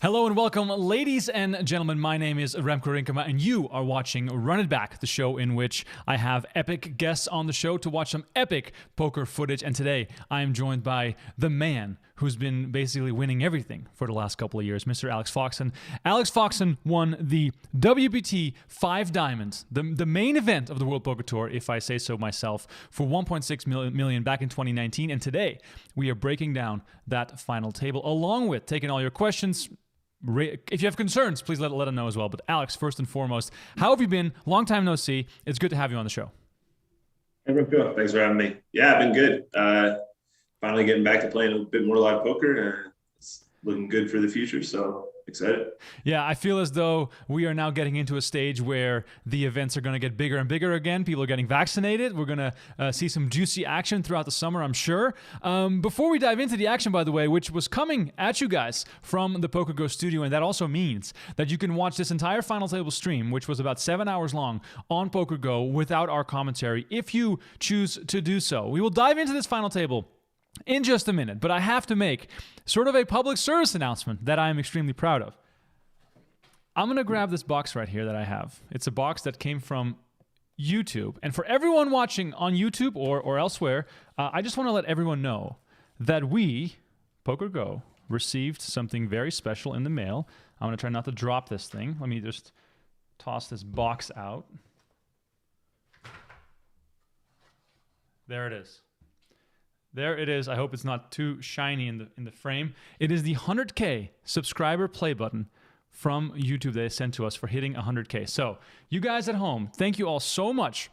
Hello and welcome, ladies and gentlemen. My name is Remko Rinkema, and you are watching Run It Back, the show in which I have epic guests on the show to watch some epic poker footage. And today, I am joined by the man who's been basically winning everything for the last couple of years, Mr. Alex Foxen. Alex Foxen won the WPT 5 Diamonds, the main event of the World Poker Tour, if I say so myself, for 1.6 million back in 2019. And today, we are breaking down that final table, along with taking all your questions. If you have concerns, please let them know as well. But Alex, first and foremost, how have you been? Long time no see. It's good to have you on the show. Hey, Remko. Thanks for having me. Yeah, I've been good. Finally getting back to playing a bit more live poker. It's looking good for the future, so excited. Yeah, I feel as though we are now getting into a stage where the events are going to get bigger and bigger again. People are getting vaccinated. We're going to see some juicy action throughout the summer, I'm sure. Before we dive into the action, by the way, which was coming at you guys from the PokerGO studio, and that also means that you can watch this entire final table stream, which was about 7 hours long, on PokerGO without our commentary, if you choose to do so. We will dive into this final table in just a minute, but I have to make sort of a public service announcement that I am extremely proud of. I'm going to grab this box right here that I have. It's a box that came from YouTube. And for everyone watching on YouTube or elsewhere, I just want to let everyone know that we, PokerGO, received something very special in the mail. I'm going to try not to drop this thing. Let me just toss this box out. There it is. There it is. I hope it's not too shiny in the frame. It is the 100K subscriber play button from YouTube they sent to us for hitting 100K. So you guys at home, thank you all so much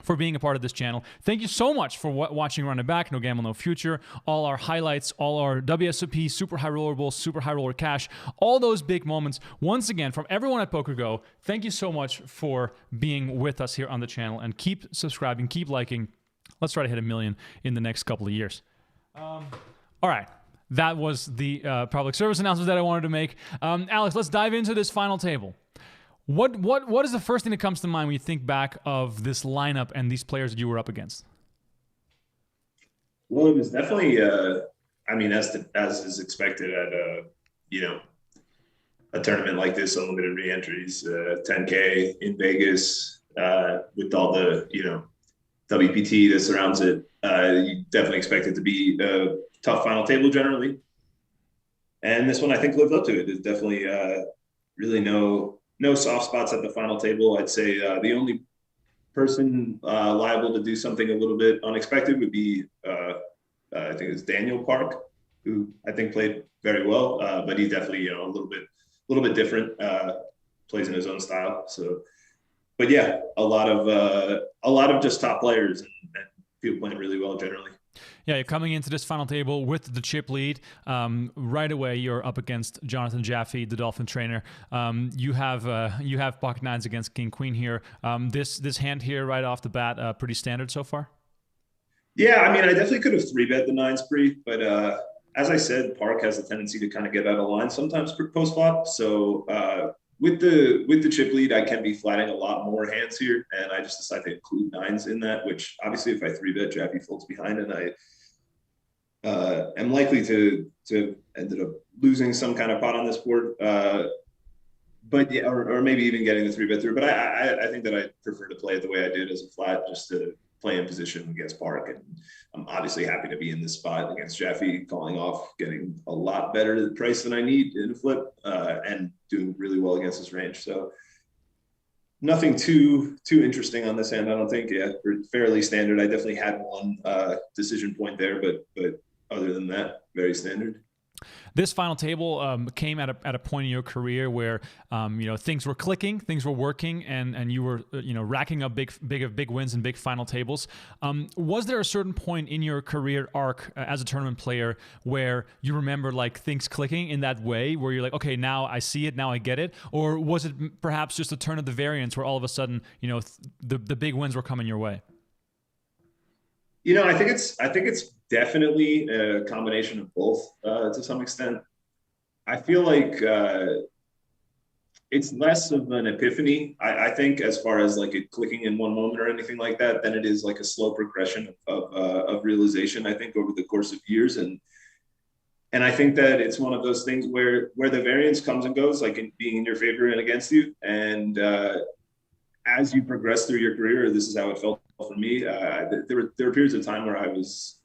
for being a part of this channel. Thank you so much for watching Run It Back, No Gamble, No Future, all our highlights, all our WSOP, Super High Roller Bowl, Super High Roller Cash, all those big moments. Once again, from everyone at PokerGO, thank you so much for being with us here on the channel, and keep subscribing, keep liking. Let's try to hit 1 million in the next couple of years. All right. That was the public service announcement that I wanted to make. Alex, let's dive into this final table. What is the first thing that comes to mind when you think back of this lineup and these players that you were up against? Well, it was definitely, I mean, as is expected at a tournament like this, unlimited re-entries, 10K in Vegas, with all the WPT that surrounds it. You definitely expect it to be a tough final table generally. And this one, I think, lived up to it. There's definitely really no soft spots at the final table. I'd say the only person liable to do something a little bit unexpected would be, I think it's Daniel Park, who I think played very well, but he definitely, a little bit different, plays in his own style. So, but yeah, a lot of just top players and people playing really well generally. Yeah, you're coming into this final table with the chip lead. Right away, you're up against Jonathan Jaffe, the Dolphin trainer. You have pocket nines against King Queen here. This hand here right off the bat, pretty standard so far. Yeah, I mean, I definitely could have 3-bet the nines pre, but as I said, Park has a tendency to kind of get out of line sometimes post flop. So with the chip lead, I can be flatting a lot more hands here, and I just decided to include nines in that, which obviously if I 3-bet, Jaffe folds behind, and I am likely to ended up losing some kind of pot on this board. But yeah, or maybe even getting the 3-bet through. But I think that I prefer to play it the way I did as a flat, just to play in position against Park. And I'm obviously happy to be in this spot against Jaffe, calling off, getting a lot better price than I need in a flip, and doing really well against his range. So nothing too interesting on this hand, I don't think. Yeah, fairly standard. I definitely had one decision point there, but other than that, very standard. This final table came at a point in your career where things were clicking, things were working, and you were racking up big wins and big final tables. Was there a certain point in your career arc as a tournament player where you remember like things clicking in that way, where you're like, okay, now I see it, now I get it, or was it perhaps just a turn of the variance where all of a sudden the big wins were coming your way? I think it's definitely a combination of both to some extent. I feel like it's less of an epiphany, I think, as far as like it clicking in one moment or anything like that, than it is like a slow progression of realization, I think, over the course of years. And And I think that it's one of those things where the variance comes and goes, like in being in your favor and against you. And as you progress through your career, this is how it felt for me. There were periods of time where I was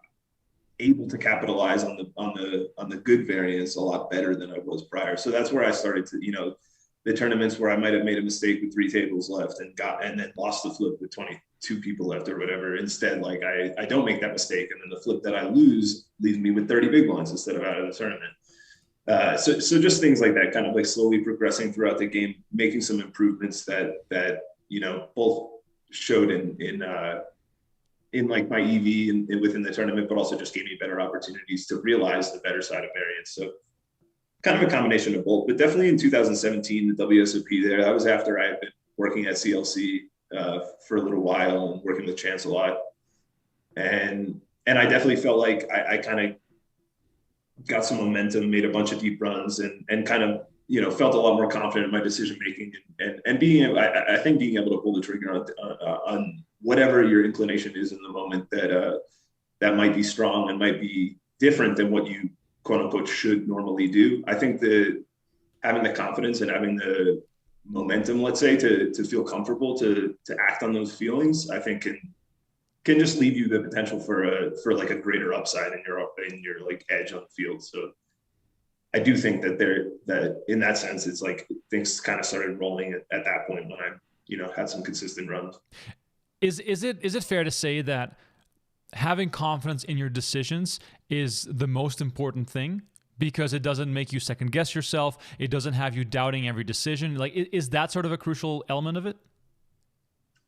able to capitalize on the good variance a lot better than I was prior. So that's where I started to, the tournaments where I might have made a mistake with 3 tables left and then lost the flip with 22 people left or whatever. Instead, like I don't make that mistake, and then the flip that I lose leaves me with 30 big blinds instead of out of the tournament. So just things like that, kind of like slowly progressing throughout the game, making some improvements that both showed in like my EV and within the tournament, but also just gave me better opportunities to realize the better side of variance. So kind of a combination of both, but definitely in 2017, the WSOP there, that was after I had been working at CLC for a little while and working with Chance a lot. And I definitely felt like I kind of got some momentum, made a bunch of deep runs, and kind of, felt a lot more confident in my decision making and being, I think being able to pull the trigger on whatever your inclination is in the moment that might be strong and might be different than what you quote unquote should normally do. I think that having the confidence and having the momentum, let's say, to feel comfortable to act on those feelings, I think can just leave you the potential for like a greater upside in your like edge on the field. So I do think that in that sense, it's like things kind of started rolling at that point when I, had some consistent runs. Is it fair to say that having confidence in your decisions is the most important thing, because it doesn't make you second guess yourself? It doesn't have you doubting every decision. Like, is that sort of a crucial element of it?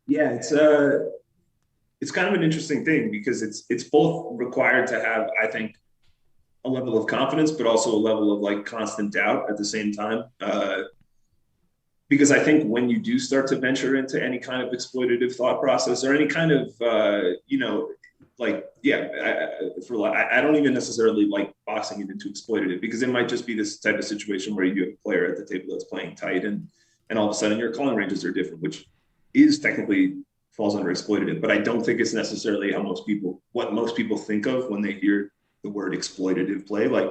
Yeah, it's kind of an interesting thing, because it's both required to have, I think, a level of confidence, but also a level of like constant doubt at the same time. Because I think when you do start to venture into any kind of exploitative thought process or any kind of, I don't even necessarily like boxing it into exploitative, because it might just be this type of situation where you have a player at the table that's playing tight and all of a sudden your calling ranges are different, which is technically falls under exploitative. But I don't think it's necessarily what most people think of when they hear the word exploitative play. Like,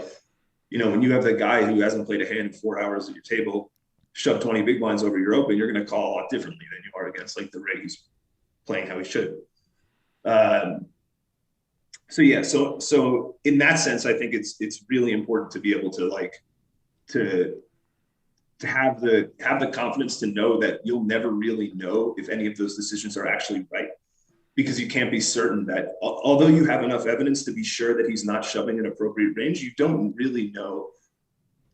when you have the guy who hasn't played a hand in 4 hours at your table shove 20 big blinds over your open, you're going to call a lot differently than you are against like the Ray who's playing how he should. So in that sense, I think it's really important to be able to like to have the confidence to know that you'll never really know if any of those decisions are actually right, because you can't be certain that, although you have enough evidence to be sure that he's not shoving an appropriate range, you don't really know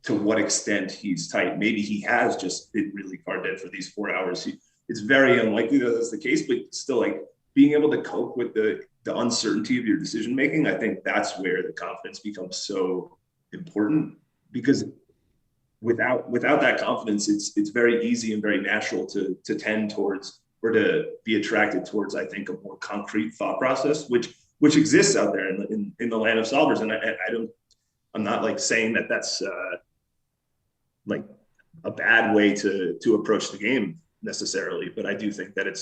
to what extent he's tight. Maybe he has just been really far dead for these 4 hours. It's very unlikely that that's the case, but still, like, being able to cope with the uncertainty of your decision making, I think that's where the confidence becomes so important, because without that confidence, it's very easy and very natural to tend towards, or to be attracted towards, I think, a more concrete thought process, which exists out there in the land of solvers. And I'm not like saying that that's like a bad way to approach the game necessarily, but I do think that it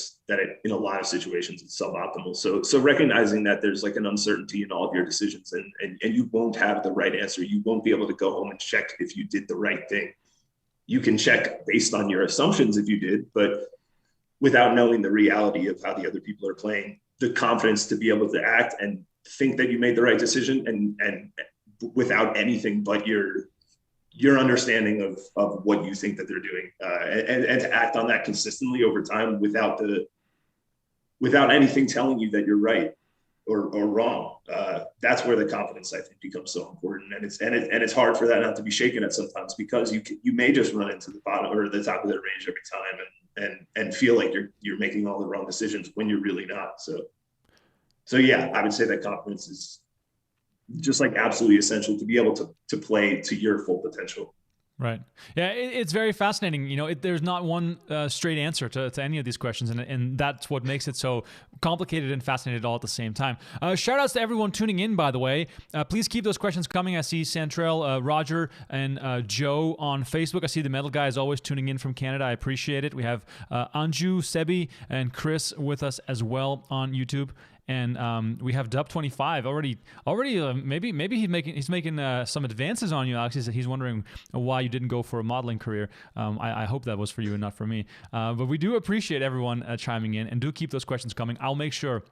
in a lot of situations it's suboptimal. So recognizing that there's like an uncertainty in all of your decisions, and you won't have the right answer. You won't be able to go home and check if you did the right thing. You can check based on your assumptions if you did, but without knowing the reality of how the other people are playing, the confidence to be able to act and think that you made the right decision, and without anything but your understanding of what you think that they're doing, and to act on that consistently over time without anything telling you that you're right or wrong. That's where the confidence, I think, becomes so important. And it's hard for that not to be shaken at sometimes, because you may just run into the bottom or the top of their range every time and feel like you're making all the wrong decisions when you're really not. So yeah, I would say that confidence is just like absolutely essential to be able to play to your full potential. Right. Yeah, it's very fascinating. There's not one straight answer to any of these questions, and that's what makes it so complicated and fascinating all at the same time. Shout outs to everyone tuning in, by the way. Please keep those questions coming. I see Santrell, Roger, and Joe on Facebook. I see the Metal Guy is always tuning in from Canada. I appreciate it. We have Anju, Sebi, and Chris with us as well on YouTube. and we have Dub25 already. Maybe he's making some advances on you, Alex. He's wondering why you didn't go for a modeling career. I hope that was for you and not for me. But we do appreciate everyone chiming in, and do keep those questions coming. I'll make sure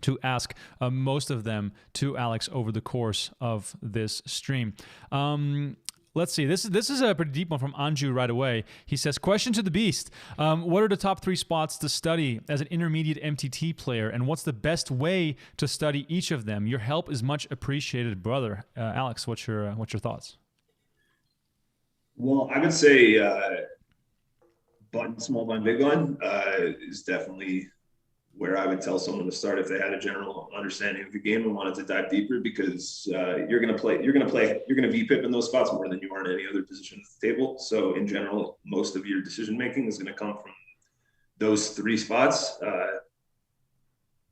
to ask most of them to Alex over the course of this stream. Let's see. This is a pretty deep one from Anju right away. He says, question to the beast. What are the top 3 spots to study as an intermediate MTT player, and what's the best way to study each of them? Your help is much appreciated, brother. Alex, what's your thoughts? Well, I would say button, small blind, big blind is definitely where I would tell someone to start if they had a general understanding of the game and wanted to dive deeper, because you're going to VPIP in those spots more than you are in any other position at the table. So in general, most of your decision making is going to come from those 3 spots.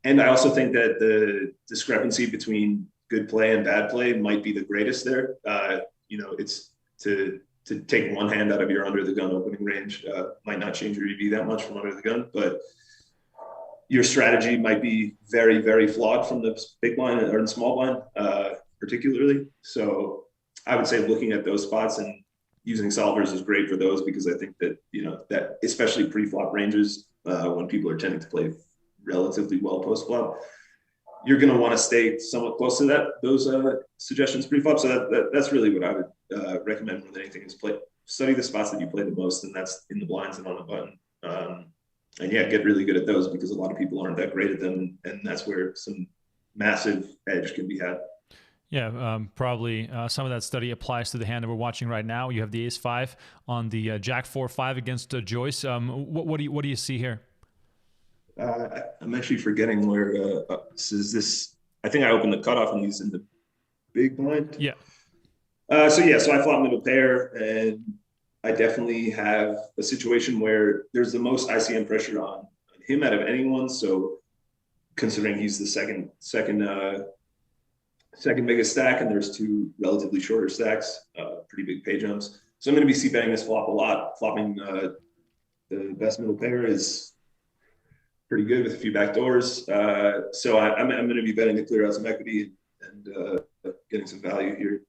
And I also think that the discrepancy between good play and bad play might be the greatest there. It's to take one hand out of your under the gun opening range might not change your EV that much from under the gun, but your strategy might be very, very flawed from the big blind or the small blind, particularly. So I would say looking at those spots and using solvers is great for those, because I think that, that especially pre-flop ranges, when people are tending to play relatively well post-flop, you're going to want to stay somewhat close to those suggestions pre-flop. So that's really what I would recommend more than anything, is study the spots that you play the most, and that's in the blinds and on the button. And yeah, get really good at those, because a lot of people aren't that great at them, and that's where some massive edge can be had. Yeah, probably some of that study applies to the hand that we're watching right now. You have the Ace-5 on the Jack 4-5 against Joyce. What do you see here? I'm actually forgetting where this. I think I opened the cutoff and he's in the big blind. Yeah. So I flop middle pair, and I definitely have a situation where there's the most ICM pressure on him out of anyone. So considering he's the second biggest stack, and there's 2 relatively shorter stacks, pretty big pay jumps. So I'm going to be c-betting this flop a lot. Flopping the best middle pair is pretty good with a few back doors. So I'm going to be betting to clear out some equity and getting some value here.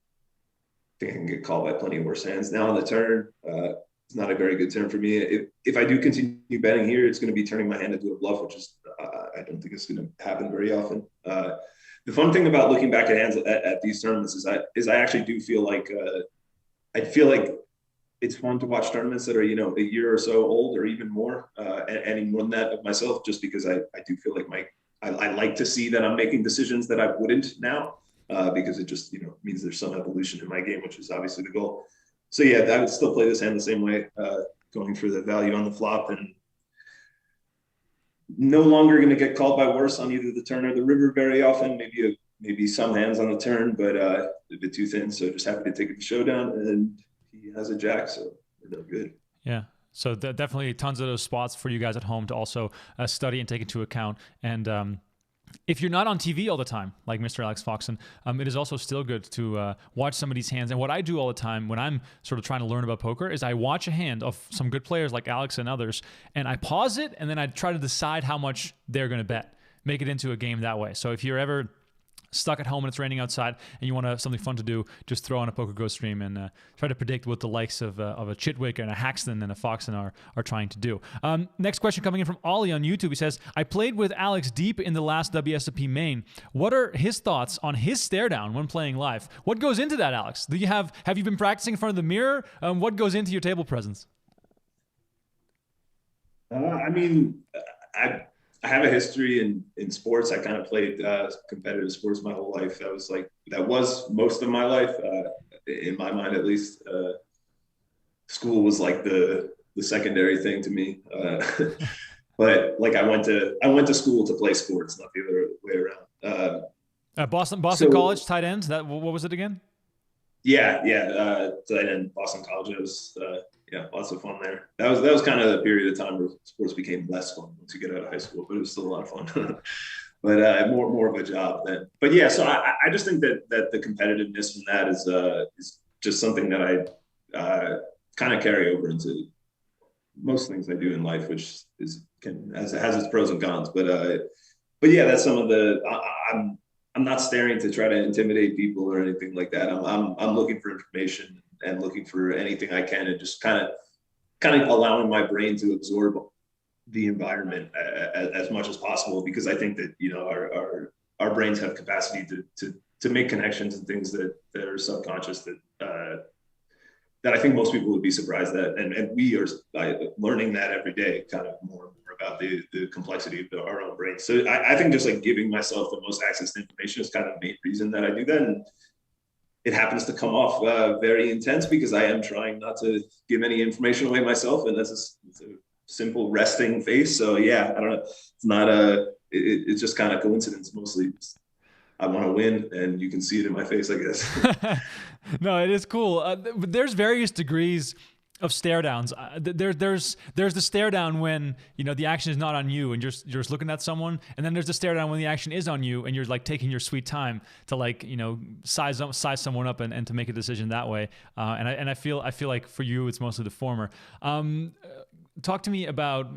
I think I can get called by plenty of worse hands. Now on the turn, it's not a very good turn for me. If I do continue betting here, it's going to be turning my hand into a bluff, which is I don't think it's going to happen very often. The fun thing about looking back at hands at these tournaments is I actually do feel like it's fun to watch tournaments that are a year or so old or even more, any more than that of myself, just because I do feel like I like to see that I'm making decisions that I wouldn't now. Because it just means there's some evolution in my game, which is obviously the goal. So yeah, I would still play this hand the same way, going for the value on the flop, and no longer going to get called by worse on either the turn or the river very often. Maybe some hands on the turn, but a bit too thin. So just happy to take it to showdown, and he has a jack, so we're doing good. Yeah. So definitely tons of those spots for you guys at home to also study and take into account. And if you're not on TV all the time, like Mr. Alex Foxen, it is also still good to watch some of these hands. And what I do all the time when I'm sort of trying to learn about poker is I watch a hand of some good players like Alex and others, and I pause it, and then I try to decide how much they're going to bet, make it into a game that way. So if you're ever stuck at home and it's raining outside and you want to have something fun to do, just throw on a PokerGO stream and try to predict what the likes of a Chitwick and a Haxton and a Foxen are trying to do. Next question coming in from Ollie on YouTube. He says, I played with Alex deep in the last WSOP main. What are his thoughts on his stare down when playing live? What goes into that, Alex? Have you been practicing in front of the mirror? What goes into your table presence? I have a history in sports. I kind of played competitive sports my whole life. That was most of my life, in my mind at least. School was like the secondary thing to me. But like I went to school to play sports, not the other way around. Boston College tight end. What was it again? Yeah. Tight end, Boston College. It was lots of fun there. That was kind of the period of time where sports became less fun once you get out of high school, but it was still a lot of fun. But more of a job then. But yeah, so I just think that the competitiveness from that is just something that I kind of carry over into most things I do in life, which has its pros and cons. But but yeah, that's some of the. I'm not staring to try to intimidate people or anything like that. I'm looking for information and looking for anything I can, and just kind of allowing my brain to absorb the environment as much as possible, because I think that our brains have capacity to make connections and things that are subconscious that I think most people would be surprised at, and we are learning that every day, kind of more and more about the complexity of our own brains. So I think just like giving myself the most access to information is kind of the main reason that I do that, and it happens to come off very intense because I am trying not to give any information away myself, and that's a simple resting face. So yeah, I don't know. It's not it's just kind of coincidence mostly. I want to win, and you can see it in my face, I guess. No, it is cool. There's various degrees of stare downs. There's the stare down when the action is not on you and you're just looking at someone, and then there's the stare down when the action is on you and you're like taking your sweet time to size someone up and to make a decision that way. And I feel like for you it's mostly the former. Talk to me about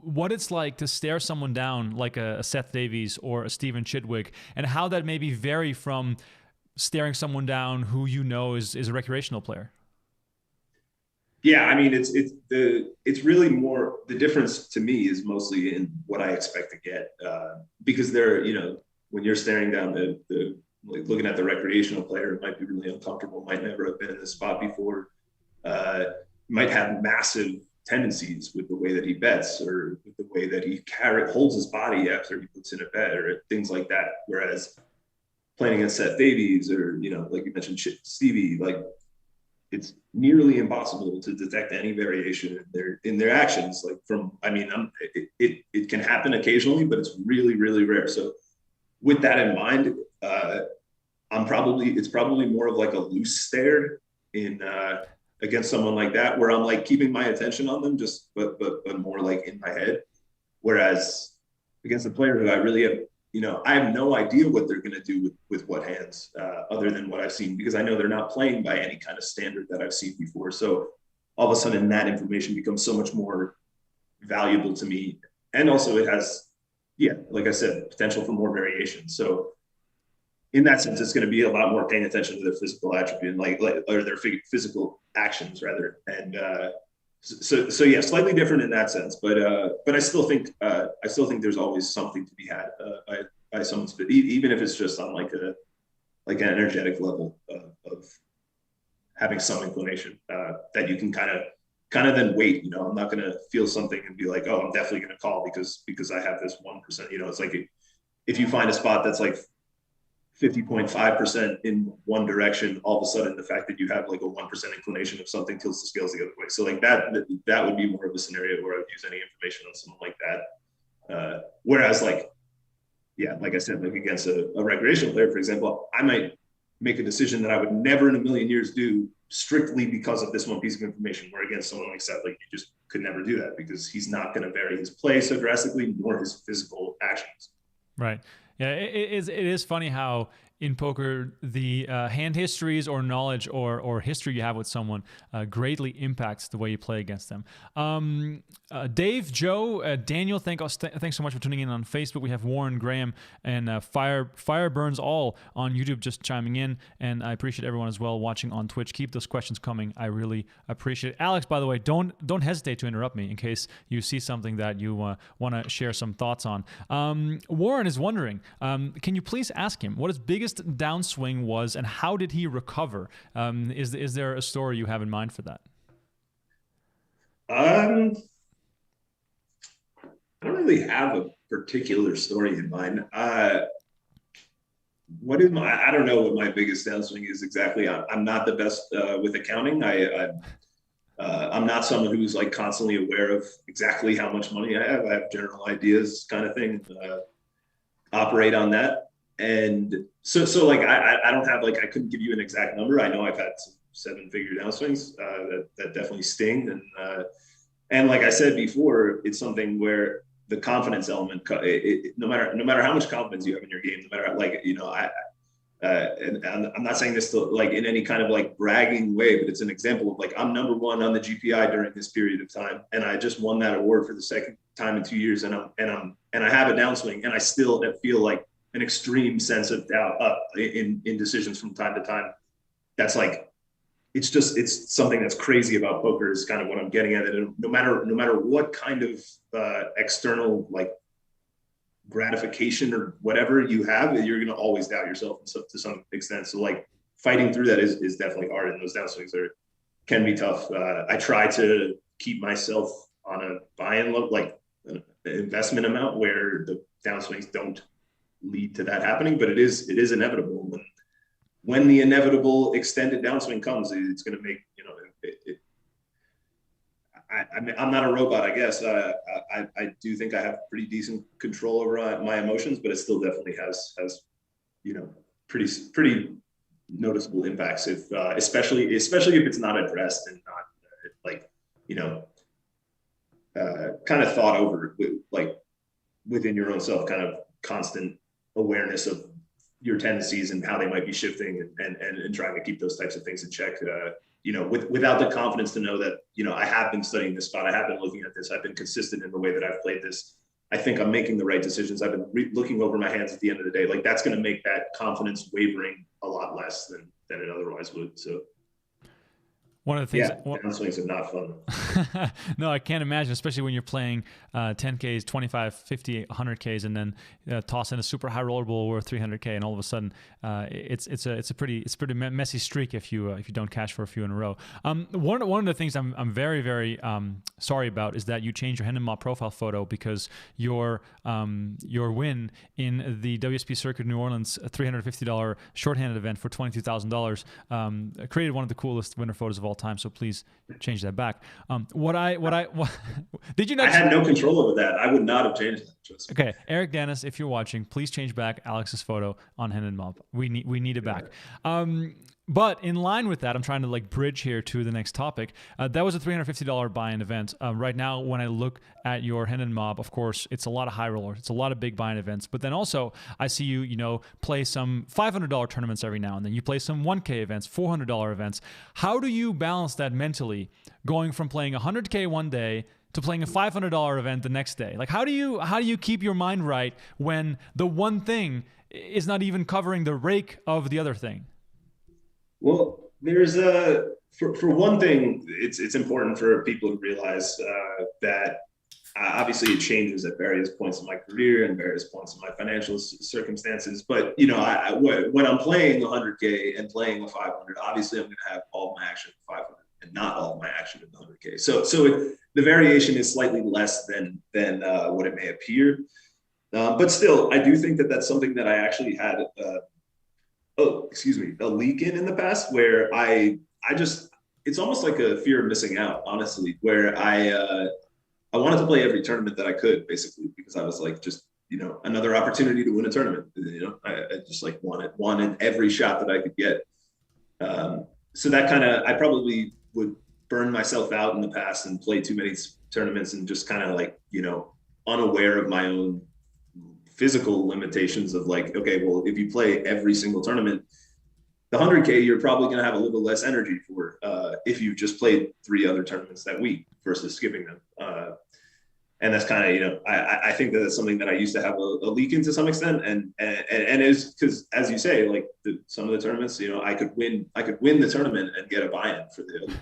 what it's like to stare someone down like a Seth Davies or a Stephen Chidwick, and how that maybe vary from staring someone down who is a recreational player. Yeah, I mean, it's really more, the difference to me is mostly in what I expect to get, because when you're staring down like looking at the recreational player, it might be really uncomfortable, might never have been in this spot before, might have massive tendencies with the way that he bets or with the way that he holds his body after he puts in a bet or things like that. Whereas playing against Seth Davies or, like you mentioned, Stevie, like it's nearly impossible to detect any variation in their actions. Like it can happen occasionally, but it's really, really rare. So with that in mind, it's probably more of like a loose stare in, against someone like that, where I'm like keeping my attention on them, but more like in my head. Whereas against a player who I really have, I have no idea what they're going to do with what hands, other than what I've seen, because I know they're not playing by any kind of standard that I've seen before. So all of a sudden that information becomes so much more valuable to me. And also it has, like I said, potential for more variation. So in that sense, it's going to be a lot more paying attention to their physical attribute, or their physical actions rather. And so yeah, slightly different in that sense, but I still think there's always something to be had by someone's, even if it's just on like an energetic level of having some inclination that you can kind of then wait. I'm not going to feel something and be like, oh, I'm definitely going to call because I have this 1%. It's like if you find a spot that's like 50.5% in one direction, all of a sudden the fact that you have like a 1% inclination of something tilts the scales the other way. So like that would be more of a scenario where I would use any information on someone like that. Whereas like I said, like against a recreational player, for example, I might make a decision that I would never in a million years do strictly because of this one piece of information, where against someone like Seth, like you just could never do that because he's not going to vary his play so drastically, nor his physical actions. Right. Yeah, it is funny how in poker the hand histories or knowledge or history you have with someone greatly impacts the way you play against them. Dave, Joe, Daniel, thanks so much for tuning in on Facebook. We have Warren, Graham, and Fire Burns all on YouTube just chiming in, and I appreciate everyone as well watching on Twitch. Keep those questions coming. I really appreciate it. Alex, by the way, don't hesitate to interrupt me in case you see something that you want to share some thoughts on. Warren is wondering, can you please ask him what his biggest downswing was and how did he recover? Is there a story you have in mind for that? I don't really have a particular story in mind. I don't know what my biggest downswing is exactly. I'm not the best with accounting. I'm not someone who's like constantly aware of exactly how much money I have. I have general ideas kind of thing, operate on that. And so like, I don't have like, I couldn't give you an exact number. I know I've had some 7-figure downswings that definitely sting. And like I said before, it's something where the confidence element, no matter how much confidence you have in your game, no matter like, and I'm not saying this to like in any kind of like bragging way, but it's an example of like, I'm #1 on the GPI during this period of time. And I just won that award for the time in 2 years, and I have a downswing, and I still feel like an extreme sense of doubt in decisions from time to time. That's like, it's something that's crazy about poker is kind of what I'm getting at. And no matter what kind of external like gratification or whatever you have, you're going to always doubt yourself to some extent. So like fighting through that is definitely hard, and those downswings can be tough. I try to keep myself on a buy-in look, like an investment amount where the downswings don't lead to that happening, but it is inevitable. When the inevitable extended downswing comes, it's going to make, I'm not a robot, I guess. I do think I have pretty decent control over my emotions, but it still definitely has pretty noticeable impacts if especially if it's not addressed and not like kind of thought over, like within your own self, kind of constant awareness of your tendencies and how they might be shifting, and trying to keep those types of things in check. Without the confidence to know that, I have been studying this spot, I have been looking at this, I've been consistent in the way that I've played this. I think I'm making the right decisions. I've been looking over my hands at the end of the day. Like that's going to make that confidence wavering a lot less than it otherwise would. So one of the things, downswings are not fun. No, I can't imagine, especially when you're playing 10Ks, 25, 50, 100Ks, and then toss in a super high roller bowl worth 300K, and all of a sudden it's a pretty messy streak if you don't cash for a few in a row. One of the things I'm very, very sorry about is that you changed your Hendon Mob profile photo because your win in the WSP Circuit New Orleans $350 shorthanded event for $22,000 created one of the coolest winner photos of all time. So please change that back. Did you not? I had no control over that. I would not have changed that. Okay, Eric Dennis, if you're watching, please change back Alex's photo on Hendon Mob. We need it back. But in line with that, I'm trying to like bridge here to the next topic. That was a $350 buy-in event. Right now, when I look at your Hendon Mob, of course, it's a lot of high rollers. It's a lot of big buy-in events. But then also, I see you play some $500 tournaments every now and then. You play some 1K events, $400 events. How do you balance that mentally, going from playing 100K one day to playing a $500 event the next day? Like, how do you keep your mind right when the one thing is not even covering the rake of the other thing? Well, there's for one thing, it's important for people to realize that obviously it changes at various points in my career and various points in my financial circumstances. But when I'm playing 100K and playing a 500, obviously I'm going to have all of my action in 500 and not all of my action in 100K. So the variation is slightly less than what it may appear. But still, I do think that that's something that I actually had a leak in the past, where I just, it's almost like a fear of missing out, honestly, where I wanted to play every tournament that I could, basically, because I was like, just, another opportunity to win a tournament. I just like wanted every shot that I could get. So that I probably would burn myself out in the past and play too many tournaments and just kind of like, unaware of my own physical limitations of like, okay, well, if you play every single tournament, the 100K, you're probably going to have a little less energy for if you just played 3 other tournaments that week versus skipping them. And that's kind of, I think that that's something that I used to have a leak in to some extent. And it's because, as you say, like some of the tournaments, I could win the tournament and get a buy-in for the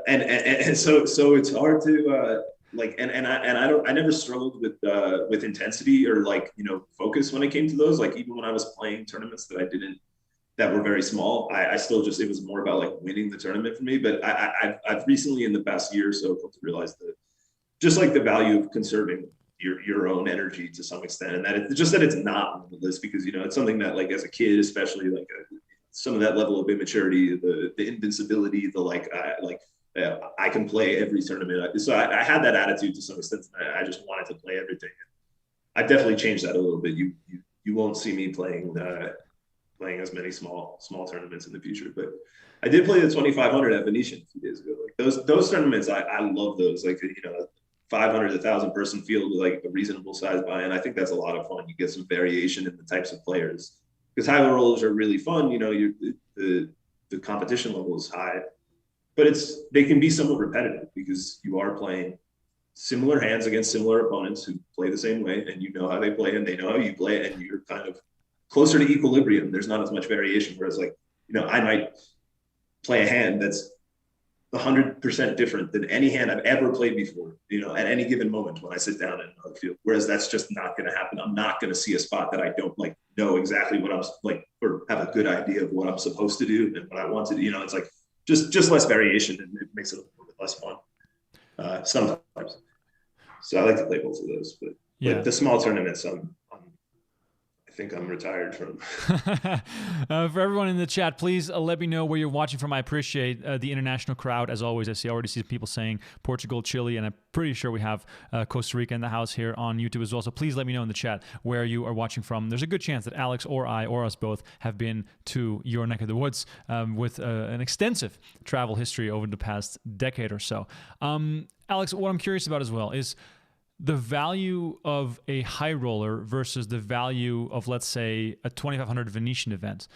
and so it's hard to I never struggled with intensity or focus when it came to those. Like even when I was playing tournaments that were very small, I still just, it was more about like winning the tournament for me. But I've recently in the past year or so come to realize that just like the value of conserving your own energy to some extent, and that it's not on the list because it's something that like as a kid, especially some of that level of immaturity, the invincibility, I can play every tournament. So I had that attitude to some extent. I just wanted to play everything. I definitely changed that a little bit. You won't see me playing as many small tournaments in the future. But I did play the 2500 at Venetian a few days ago. Like those tournaments, I love those. Like 500, 1,000 person field with like a reasonable size buy-in. I think that's a lot of fun. You get some variation in the types of players because high rollers are really fun. The competition level is high. But they can be somewhat repetitive because you are playing similar hands against similar opponents who play the same way, and you know how they play and they know how you play, and you're kind of closer to equilibrium. There's not as much variation. Whereas like, I might play a hand that's 100% different than any hand I've ever played before, at any given moment when I sit down in a field. Whereas that's just not going to happen. I'm not going to see a spot that I don't like know exactly what I'm like, or have a good idea of what I'm supposed to do and what I want to do. It's like just less variation, and it makes it a little bit less fun sometimes. So I like to play both of those, but the small tournaments, I think I'm retired from. For everyone in the chat, please let me know where you're watching from. I appreciate the international crowd. As always, I already see people saying Portugal, Chile, and I'm pretty sure we have Costa Rica in the house here on YouTube as well. So please let me know in the chat where you are watching from. There's a good chance that Alex or I or us both have been to your neck of the woods with an extensive travel history over the past decade or so. Alex, what I'm curious about as well is the value of a high roller versus the value of, let's say, a 2,500 Venetian event.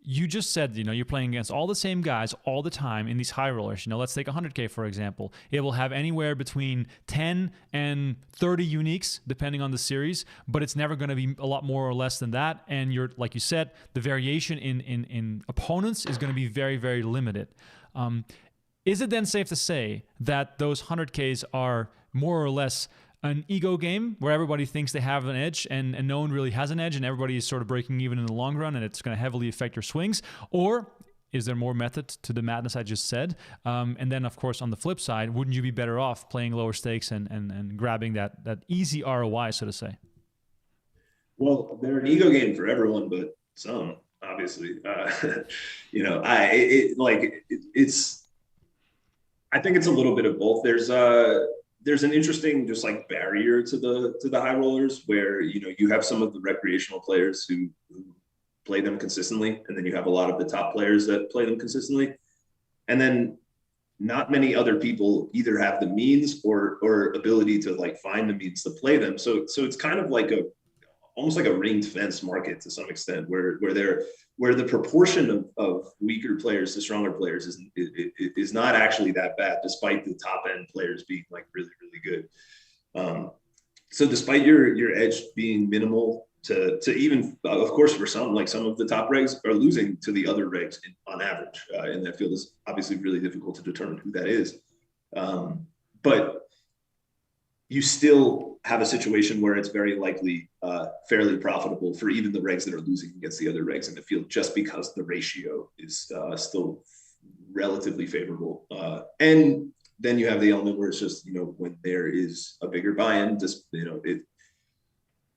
You just said, you're playing against all the same guys all the time in these high rollers. Let's take 100K, for example. It will have anywhere between 10 and 30 uniques, depending on the series, but it's never going to be a lot more or less than that. And like you said, the variation in opponents is going to be very, very limited. Is it then safe to say that those 100Ks are more or less an ego game where everybody thinks they have an edge and no one really has an edge, and everybody is sort of breaking even in the long run, and it's going to heavily affect your swings? Or is there more method to the madness I just said? And then, of course, on the flip side, wouldn't you be better off playing lower stakes and grabbing that easy ROI, so to say? Well, they're an ego game for everyone, but some, obviously. I think it's a little bit of both. There's an interesting just like barrier to the high rollers where you have some of the recreational players who play them consistently, and then you have a lot of the top players that play them consistently, and then not many other people either have the means or ability to like find the means to play them. So it's kind of like almost like a ringed fence market to some extent, where the proportion of weaker players to stronger players is not actually that bad, despite the top end players being like really, really good. So despite your edge being minimal to even, of course, for some of the top regs are losing to the other regs on average in that field. Is obviously really difficult to determine who that is. But you still have a situation where it's very likely fairly profitable for even the regs that are losing against the other regs in the field, just because the ratio is still relatively favorable. And then you have the element where it's just, when there is a bigger buy-in, just,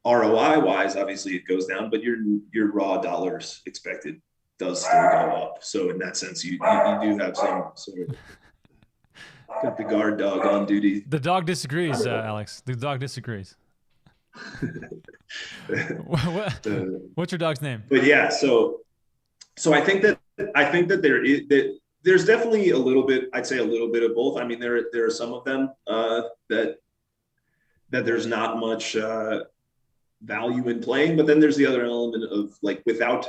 ROI wise, obviously it goes down, but your raw dollars expected does still go up. So in that sense, you do have some sort of, got the guard dog on duty. The dog disagrees, Alex. The dog disagrees. What's your dog's name? But yeah, so I think that there's definitely a little bit, I'd say a little bit of both. I mean, there are some of them that there's not much value in playing, but then there's the other element of like without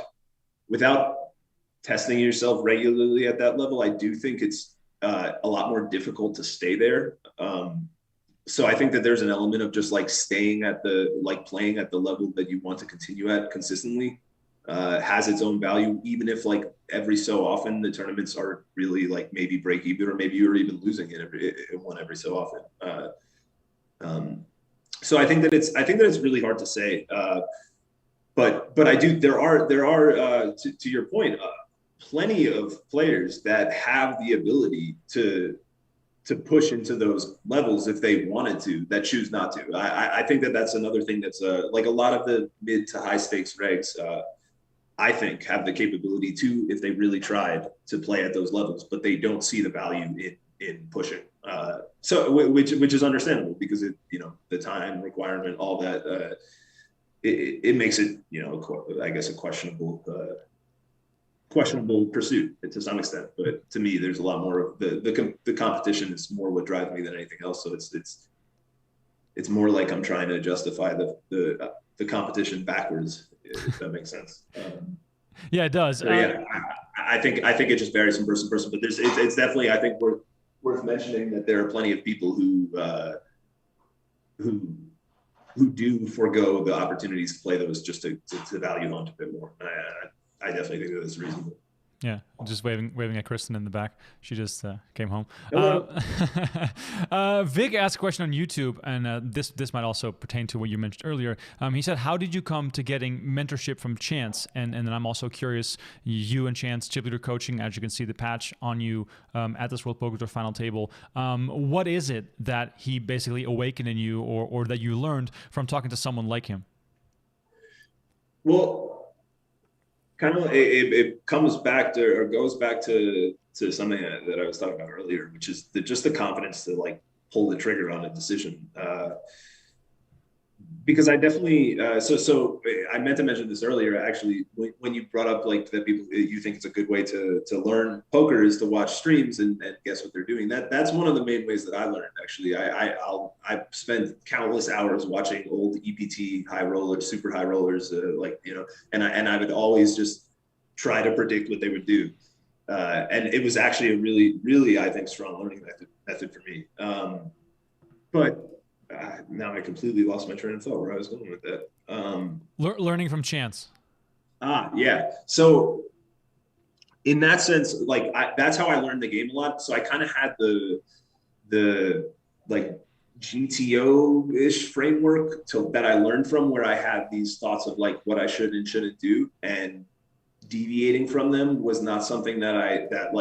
testing yourself regularly at that level, I do think it's a lot more difficult to stay there. So I think that there's an element of just like staying at playing at the level that you want to continue at consistently has its own value, even if like every so often the tournaments are really like maybe break even, or maybe you're even losing it every so often. So I think that it's really hard to say. But there are to your point, plenty of players that have the ability to push into those levels if they wanted to, that choose not to. I think that that's another thing that's like a lot of the mid to high stakes regs, I think have the capability to, if they really tried, to play at those levels, but they don't see the value in pushing. So which is understandable, because the time requirement, all that, it makes it, I guess a questionable pursuit to some extent. But to me, there's a lot more of the competition is more what drives me than anything else. So it's more like I'm trying to justify the competition backwards, if that makes sense. Yeah, it does. So yeah, I think it just varies from person to person, but it's definitely, I think worth mentioning that there are plenty of people who do forego the opportunities to play those just to value hunt a bit more. I definitely think that is reasonable. Yeah, just waving at Kristen in the back. She just came home. Hello. Vic asked a question on YouTube, and this might also pertain to what you mentioned earlier. He said, "How did you come to getting mentorship from Chance?" And then I'm also curious, you and Chance chip leader coaching, as you can see the patch on you at this World Poker Tour final table. What is it that he basically awakened in you, or that you learned from talking to someone like him? Well, kind of it comes back to, or goes back to something that I was talking about earlier, which is just the confidence to like pull the trigger on a decision. Because I definitely so I meant to mention this earlier. Actually, when you brought up like that people, you think it's a good way to learn poker is to watch streams and guess what they're doing. That's one of the main ways that I learned. Actually, I spent countless hours watching old EPT high rollers, super high rollers, and I would always just try to predict what they would do. And it was actually a really, I think, strong learning method for me. But now I completely lost my train of thought where I was going with that. Learning from Chance. Yeah. So in that sense, like that's how I learned the game a lot. So I kind of had the like GTO-ish framework that I learned from, where I had these thoughts of like what I should and shouldn't do, and deviating from them was not something that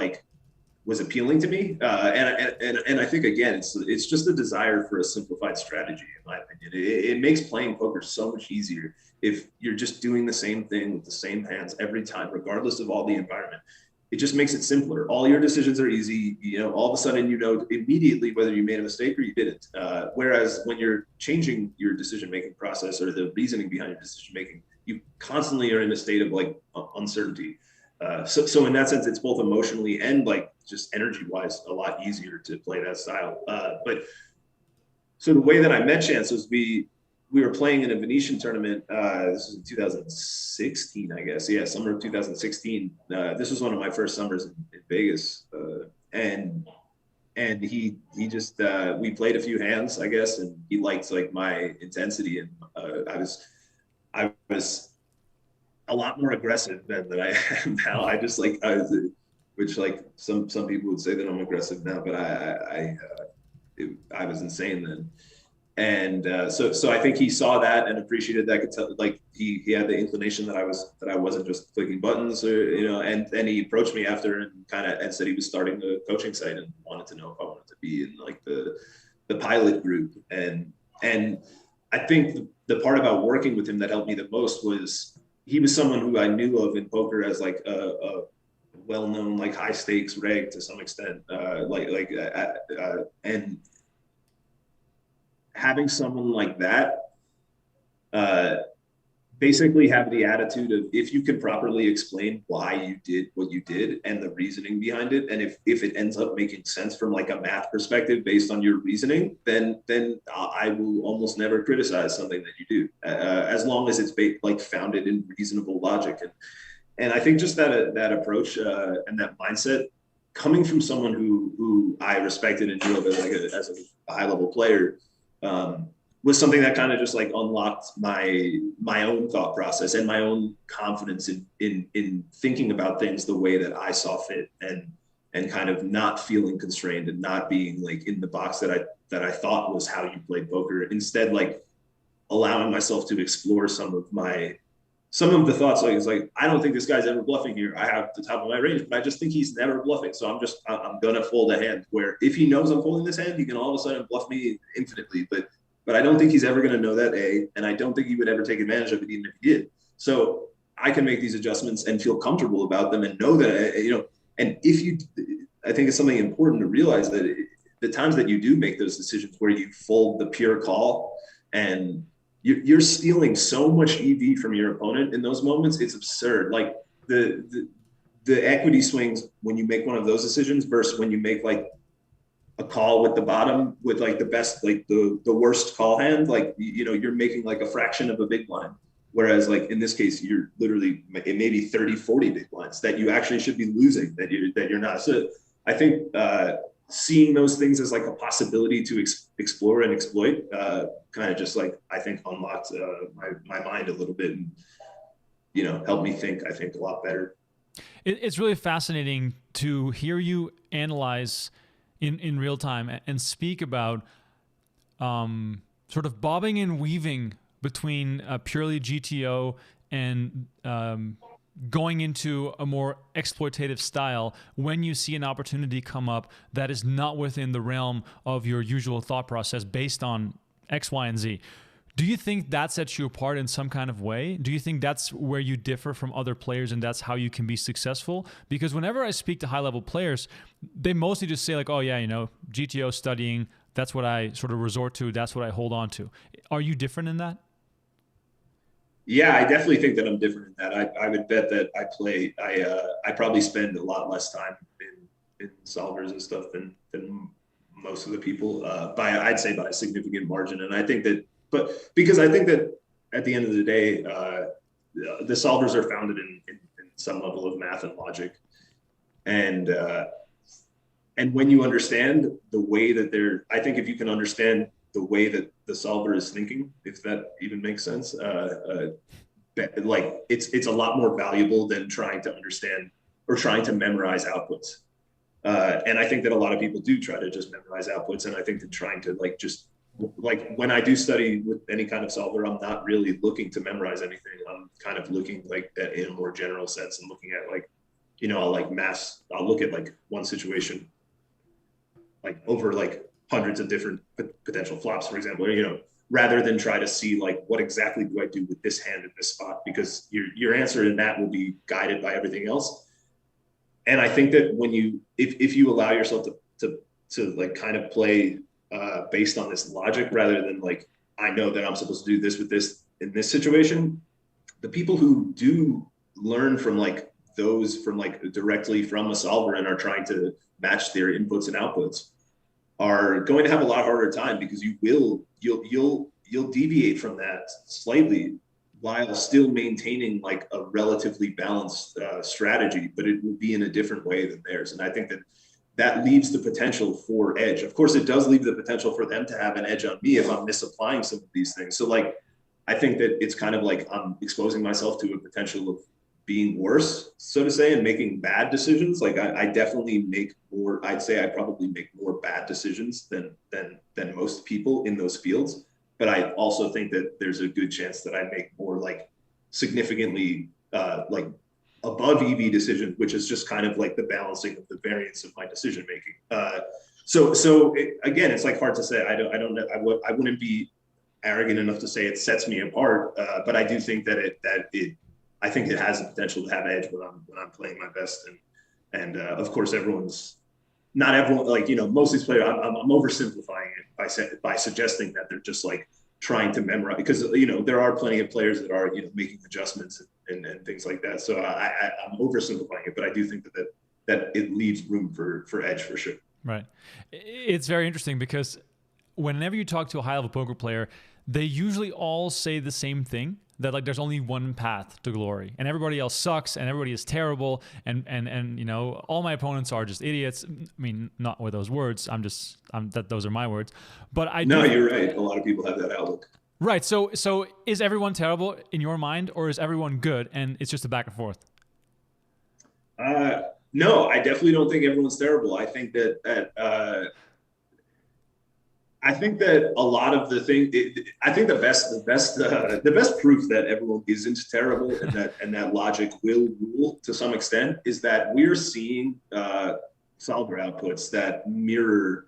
was appealing to me. And I think, again, it's just a desire for a simplified strategy, in my opinion. It makes playing poker so much easier if you're just doing the same thing with the same hands every time, regardless of all the environment. It just makes it simpler. All your decisions are easy. All of a sudden, immediately whether you made a mistake or you didn't. Whereas when you're changing your decision-making process or the reasoning behind your decision-making, you constantly are in a state of like uncertainty. So in that sense, it's both emotionally and like just energy-wise a lot easier to play that style. But so the way that I met Chance was we were playing in a Venetian tournament. This was in 2016, I guess. Yeah, summer of 2016. This was one of my first summers in Vegas, and he just we played a few hands, I guess, and he liked like my intensity, and I was a lot more aggressive then than I am now. Which like some people would say that I'm aggressive now, but I was insane then. And so I think he saw that and appreciated that. Could tell, like he had the inclination that I wasn't just clicking buttons, or and then he approached me after and said he was starting the coaching site and wanted to know if I wanted to be in like the pilot group. And I think the part about working with him that helped me the most was he was someone who I knew of in poker as like a well-known like high stakes reg to some extent, and having someone like that basically have the attitude of, if you can properly explain why you did what you did and the reasoning behind it, and if it ends up making sense from like a math perspective based on your reasoning, then I will almost never criticize something that you do, as long as it's like founded in reasonable logic. And I think just that approach and that mindset coming from someone who I respected and knew of as a high level player, was something that kind of just like unlocked my own thought process and my own confidence in thinking about things the way that I saw fit, and kind of not feeling constrained and not being like in the box that I thought was how you played poker. Instead, like allowing myself to explore some of the thoughts. Like, it's like, I don't think this guy's ever bluffing here. I have the top of my range, but I just think he's never bluffing. So I'm going to fold a hand where if he knows I'm folding this hand, he can all of a sudden bluff me infinitely. But I don't think he's ever going to know that, and I don't think he would ever take advantage of it even if he did. So I can make these adjustments and feel comfortable about them and know that, and I think it's something important to realize that the times that you do make those decisions where you fold the pure call and you're stealing so much EV from your opponent in those moments. It's absurd. Like the equity swings when you make one of those decisions versus when you make like a call with the bottom with like the best, like the worst call hand, like, you're making like a fraction of a big blind. Whereas like in this case, you're literally, it may be 30, 40 big blinds that you actually should be losing, that you're not. So I think seeing those things as like a possibility to explore and exploit, kind of just like, I think unlocked my mind a little bit and, helped me think, I think, a lot better. It's really fascinating to hear you analyze in real time and speak about sort of bobbing and weaving between purely GTO and going into a more exploitative style when you see an opportunity come up that is not within the realm of your usual thought process based on X, Y, and Z. Do you think that sets you apart in some kind of way? Do you think that's where you differ from other players and that's how you can be successful? Because whenever I speak to high-level players, they mostly just say like, oh yeah, GTO studying, that's what I sort of resort to, that's what I hold on to. Are you different in that? Yeah, I definitely think that I'm different in that. I would bet that I probably spend a lot less time in solvers and stuff than most of the people, I'd say by a significant margin. And I think that, but because I think that at the end of the day, the solvers are founded in some level of math and logic. And when you understand the way that I think if you can understand the way that the solver is thinking, if that even makes sense, like it's a lot more valuable than trying to understand or trying to memorize outputs. And I think that a lot of people do try to just memorize outputs. And I think that trying to when I do study with any kind of solver, I'm not really looking to memorize anything. I'm kind of looking like that in a more general sense and looking at I'll look at like one situation, like over like hundreds of different potential flops, for example, rather than try to see like, what exactly do I do with this hand in this spot? Because your answer in that will be guided by everything else. And I think that if you allow yourself to like kind of play based on this logic, rather than like, I know that I'm supposed to do this with this in this situation, the people who do learn from like directly from a solver and are trying to match their inputs and outputs are going to have a lot harder time, because you'll deviate from that slightly while still maintaining like a relatively balanced strategy, but it will be in a different way than theirs. And I think that leaves the potential for edge. Of course, it does leave the potential for them to have an edge on me if I'm misapplying some of these things. So like, I think that it's kind of like I'm exposing myself to a potential of being worse, so to say, and making bad decisions. Like I definitely make more, I'd say I probably make more bad decisions than most people in those fields. But I also think that there's a good chance that I make more like significantly like above EV decisions, which is just kind of like the balancing of the variance of my decision making. So again, it's like hard to say. I don't know. I wouldn't be arrogant enough to say it sets me apart, but I do think that I think it has the potential to have edge when I'm playing my best. And of course, not everyone, like, most of these players, I'm oversimplifying it by suggesting that they're just like trying to memorize, because, there are plenty of players that are, making adjustments and things like that. So I'm oversimplifying it, but I do think that it leaves room for edge for sure. Right. It's very interesting because whenever you talk to a high-level poker player, they usually all say the same thing, that like there's only one path to glory and everybody else sucks and everybody is terrible and all my opponents are just idiots. I mean, not with those words. Those are my words. But you're right. A lot of people have that outlook. Right. So is everyone terrible in your mind, or is everyone good and it's just a back and forth? No, I definitely don't think everyone's terrible. I think that I think that a lot of the thing, I think the best proof that everyone isn't terrible and that logic will rule to some extent is that we're seeing solver outputs that mirror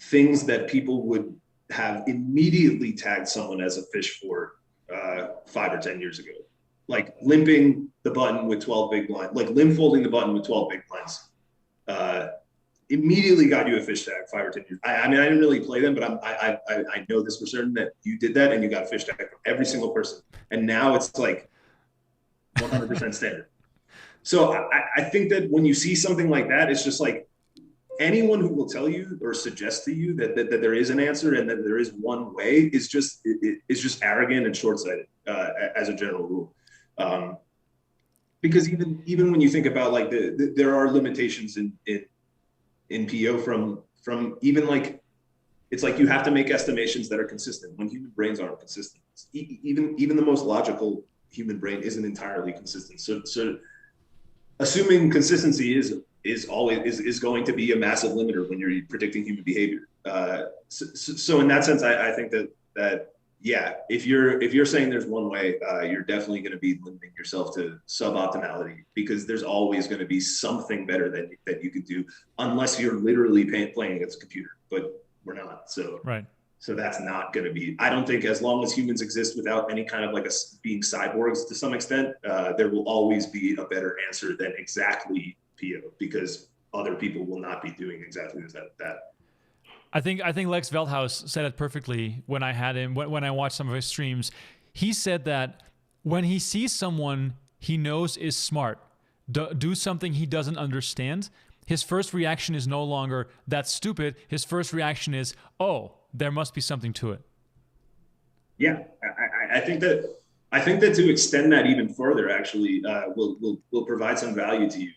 things that people would have immediately tagged someone as a fish for 5 or 10 years ago, like limping the button with 12 big blinds, like limp folding the button with 12 big blinds. Immediately got you a fish tag 5 or 10 years. I mean, I didn't really play them, but I know this for certain that you did that and you got a fish tag from every single person. And now it's like 100% standard. So I think that when you see something like that, it's just like anyone who will tell you or suggest to you that there is an answer and that there is one way is just arrogant and short-sighted as a general rule. Because even when you think about like there are limitations in in PO from even like, it's like you have to make estimations that are consistent when human brains aren't consistent. Even the most logical human brain isn't entirely consistent. So assuming consistency is going to be a massive limiter when you're predicting human behavior. So in that sense, I think that yeah, if you're saying there's one way, you're definitely going to be limiting yourself to suboptimality, because there's always going to be something better that you could do, unless you're literally playing against a computer. But we're not. So Right. So that's not going to be, I don't think, as long as humans exist without any kind of like being cyborgs to some extent, there will always be a better answer than exactly PO, because other people will not be doing exactly that. I think Lex Veldhaus said it perfectly when I had him, when I watched some of his streams. He said that when he sees someone he knows is smart do something he doesn't understand, his first reaction is no longer, that's stupid. His first reaction is, oh, there must be something to it. Yeah, I think that to extend that even further, actually, will provide some value to you.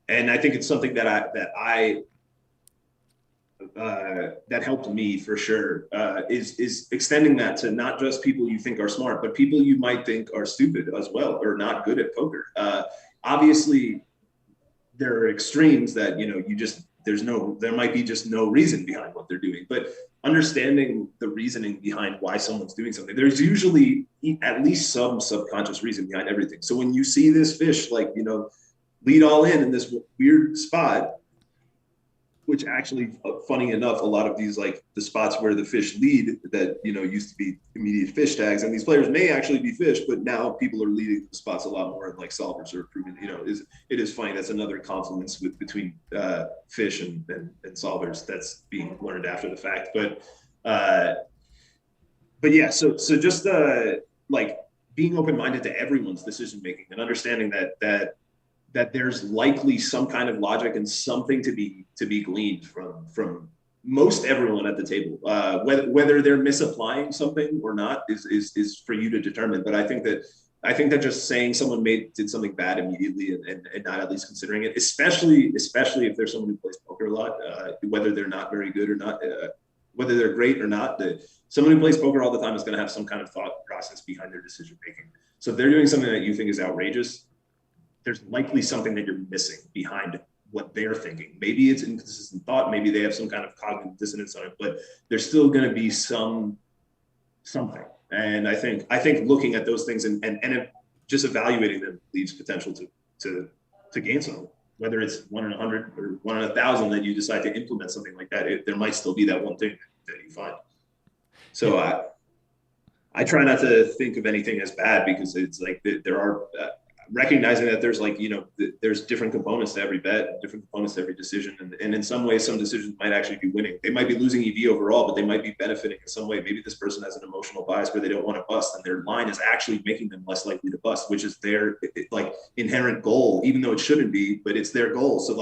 And I think it's something that helped me for sure, is extending that to not just people you think are smart, but people you might think are stupid as well, or not good at poker. Obviously, there are extremes that, there might be just no reason behind what they're doing, but understanding the reasoning behind why someone's doing something, there's usually at least some subconscious reason behind everything. So when you see this fish, lead all in this weird spot, which actually, funny enough, a lot of these, like the spots where the fish lead that, used to be immediate fish tags, and these players may actually be fish, but now people are leading the spots a lot more, and like solvers are proving, it is funny. That's another confluence between fish and solvers that's being learned after the fact. But yeah, so just like being open-minded to everyone's decision-making and understanding that there's likely some kind of logic and something to be gleaned from most everyone at the table. Whether they're misapplying something or not is for you to determine. But I think that just saying someone did something bad immediately and not at least considering it, especially if there's someone who plays poker a lot, whether they're not very good or not, whether they're great or not, someone who plays poker all the time is going to have some kind of thought process behind their decision making. So if they're doing something that you think is outrageous, there's likely something that you're missing behind what they're thinking. Maybe it's inconsistent thought. Maybe they have some kind of cognitive dissonance on it, but there's still going to be something. And I think looking at those things and just evaluating them leaves potential to gain something. Whether it's 1 in 100 or 1 in 1,000 that you decide to implement something like that, there might still be that one thing that you find. So I try not to think of anything as bad, because it's like there are. Recognizing that there's there's different components to every bet, different components to every decision. And in some ways, some decisions might actually be winning. They might be losing EV overall, but they might be benefiting in some way. Maybe this person has an emotional bias where they don't want to bust, and their line is actually making them less likely to bust, which is their inherent goal, even though it shouldn't be, but it's their goal. So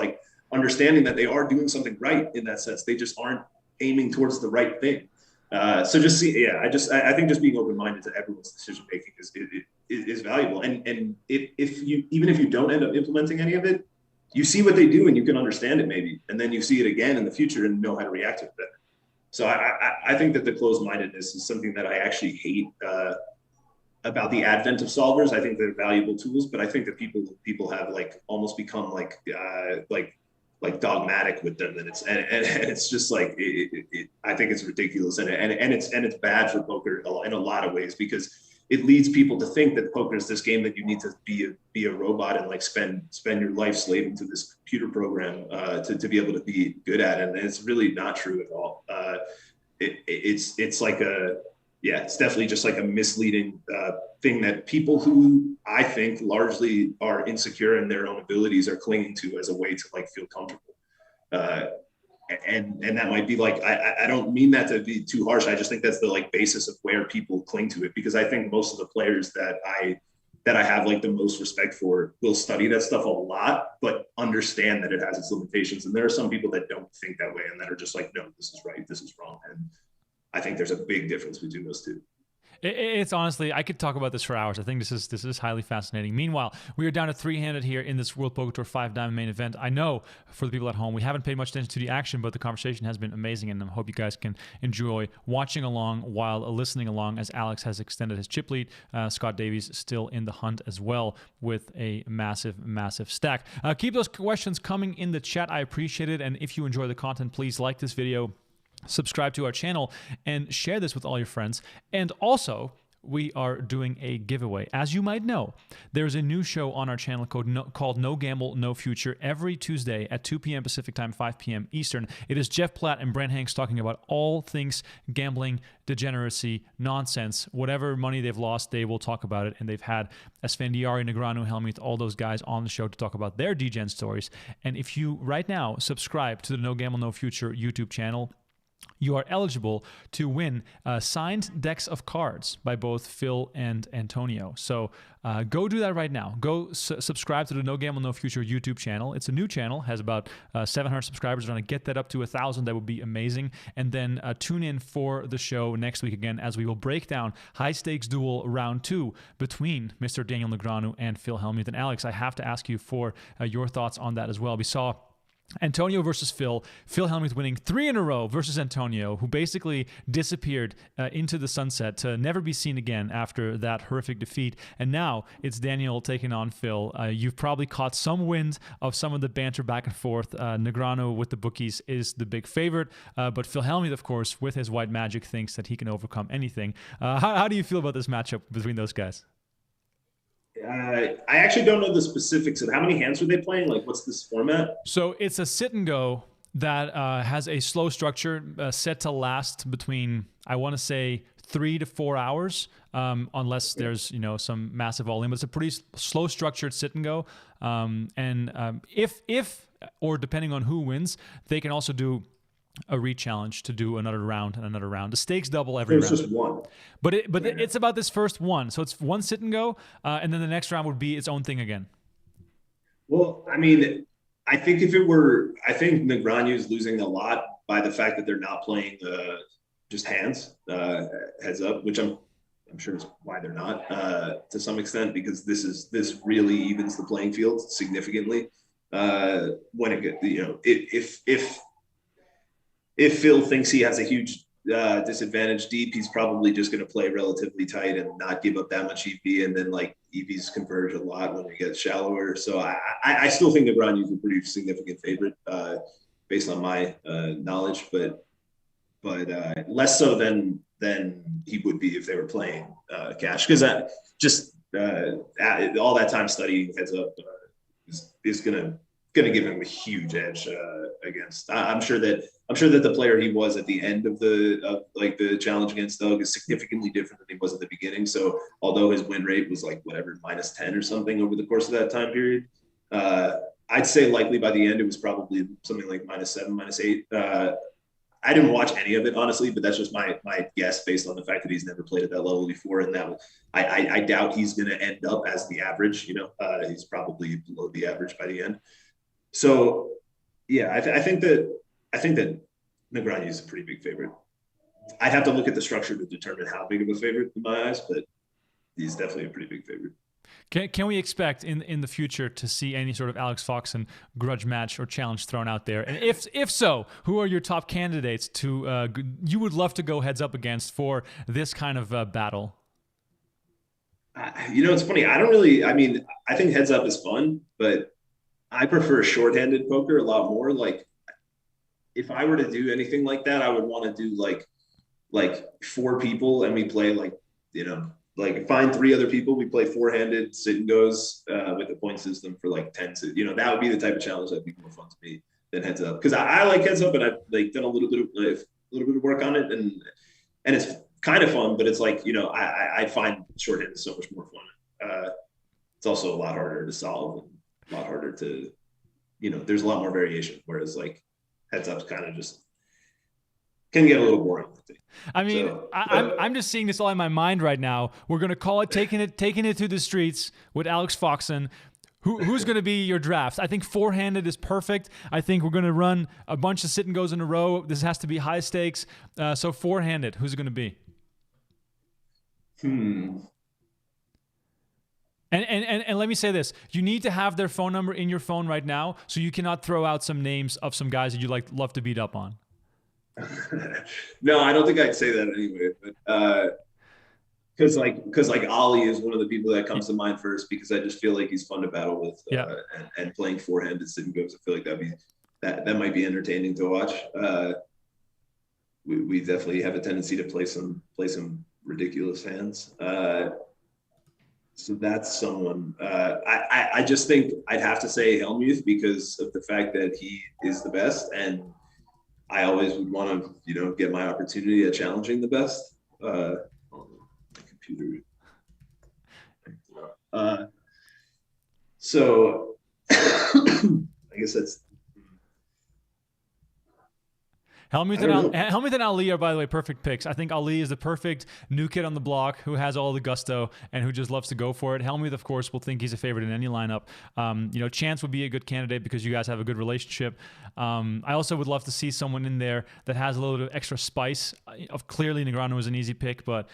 understanding that they are doing something right in that sense, they just aren't aiming towards the right thing. I think just being open-minded to everyone's decision-making is valuable. And if you don't end up implementing any of it, you see what they do and you can understand it maybe, and then you see it again in the future and know how to react to it better. So I think that the closed-mindedness is something that I actually hate about the advent of solvers. I think they're valuable tools, but I think that people have almost become dogmatic with them, and it's just I think it's ridiculous, and it's bad for poker in a lot of ways, because it leads people to think that poker is this game that you need to be a robot and spend your life slaving to this computer program to be able to be good at it. And it's really not true at all. It's definitely just a misleading thing that people who I think largely are insecure in their own abilities are clinging to as a way to feel comfortable. And that might be I don't mean that to be too harsh. I just think that's the basis of where people cling to it, because I think most of the players that I have the most respect for will study that stuff a lot, but understand that it has its limitations. And there are some people that don't think that way and that are just no, this is right, this is wrong. And I think there's a big difference between those two. It's honestly, I could talk about this for hours. I think this is highly fascinating. Meanwhile, we are down to 3-handed here in this World Poker Tour 5-diamond main event. I know for the people at home, we haven't paid much attention to the action, but the conversation has been amazing, and I hope you guys can enjoy watching along while listening along as Alex has extended his chip lead. Scott Davies still in the hunt as well with a massive, massive stack. Keep those questions coming in the chat. I appreciate it, and if you enjoy the content, please like this video, subscribe to our channel, and share this with all your friends. And also, we are doing a giveaway. As you might know, there's a new show on our channel called No Gamble, No Future every Tuesday at 2 p.m. Pacific time, 5 p.m. Eastern. It is Jeff Platt and Brent Hanks talking about all things gambling, degeneracy, nonsense. Whatever money they've lost, they will talk about it. And they've had Esfandiari, Negreanu, Helmuth, all those guys on the show to talk about their degen stories. And if you right now subscribe to the No Gamble, No Future YouTube channel, you are eligible to win signed decks of cards by both Phil and Antonio. So go do that right now. Go subscribe to the No Gamble, No Future YouTube channel. It's a new channel, has about 700 subscribers. We're going to get that up to 1,000. That would be amazing. And then tune in for the show next week again, as we will break down high stakes duel round 2 between Mr. Daniel Negreanu and Phil Hellmuth. And Alex, I have to ask you for your thoughts on that as well. We saw Antonio versus Phil. Phil Hellmuth winning 3 in a row versus Antonio, who basically disappeared into the sunset to never be seen again after that horrific defeat. And now it's Daniel taking on Phil. You've probably caught some wind of some of the banter back and forth. Negreanu with the bookies is the big favorite, but Phil Hellmuth, of course, with his white magic, thinks that he can overcome anything. How do you feel about this matchup between those guys? I actually don't know the specifics of how many hands are they playing. Like, what's this format? So it's a sit and go that has a slow structure set to last between, I want to say, 3 to 4 hours, unless there's some massive all-in. But it's a pretty slow structured sit and go. If or depending on who wins, they can also do a re-challenge to do another round and another round. The stakes double every round. It's just one. But it's about this first one. So it's one sit and go, and then the next round would be its own thing again. Well, I mean, I think Negreanu is losing a lot by the fact that they're not playing just hands, heads up, which I'm sure is why they're not to some extent, because this really evens the playing field significantly when it gets, if Phil thinks he has a huge disadvantage deep, he's probably just going to play relatively tight and not give up that much EV, and then like EVs converge a lot when we get shallower. So I still think Negreanu is a pretty significant favorite based on my knowledge, but less so than he would be if they were playing cash, because all that time studying heads up is gonna give him a huge edge against. I'm sure that the player he was at the end of the challenge against Doug is significantly different than he was at the beginning. So although his win rate was like whatever -10 or something over the course of that time period, I'd say likely by the end it was probably something like -7, -8. I didn't watch any of it, honestly, but that's just my guess based on the fact that he's never played at that level before. And that I doubt he's going to end up as the average. He's probably below the average by the end. So, yeah, I think that Negreanu is a pretty big favorite. I'd have to look at the structure to determine how big of a favorite in my eyes, but he's definitely a pretty big favorite. Can we expect in the future to see any sort of Alex Foxen grudge match or challenge thrown out there? And if so, who are your top candidates you would love to go heads up against for this kind of battle? It's funny. I think heads up is fun, but I prefer shorthanded poker a lot more. Like, if I were to do anything like that, I would want to do like 4 people and we play like find 3 other people. We play 4-handed sit and goes with a point system for like 10. That would be the type of challenge that'd be more fun to me than heads up, because I like heads up and I've like done a little bit of work on it, and it's kind of fun, but it's like I find shorthanded so much more fun. It's also a lot harder to solve and a lot harder to there's a lot more variation, whereas like heads up's kind of just can get a little boring. I mean, I'm just seeing this all in my mind right now. We're gonna call it taking it to the streets with Alex Foxen. Who's going to be your draft? I think 4-handed is perfect. I think we're going to run a bunch of sit and goes in a row. This has to be high stakes. So 4-handed, who's it going to be? Hmm. And let me say this: you need to have their phone number in your phone right now, so you cannot throw out some names of some guys that you love to beat up on. No, I don't think I'd say that anyway. But because Ali is one of the people that comes to mind first because I just feel like he's fun to battle with, Yeah. and playing forehand at sitting goes. I feel like that might be entertaining to watch. We definitely have a tendency to play some ridiculous hands. So that's someone. I just think I'd have to say Helmuth because of the fact that he is the best, and I always would want to, get my opportunity at challenging the best. My computer. Uh, so I guess that's. Helmuth and Ali are, by the way, perfect picks. I think Ali is the perfect new kid on the block who has all the gusto and who just loves to go for it. Helmuth, of course, will think he's a favorite in any lineup. Chance would be a good candidate because you guys have a good relationship. I also would love to see someone in there that has a little bit of extra spice. Clearly, Negreanu was an easy pick, but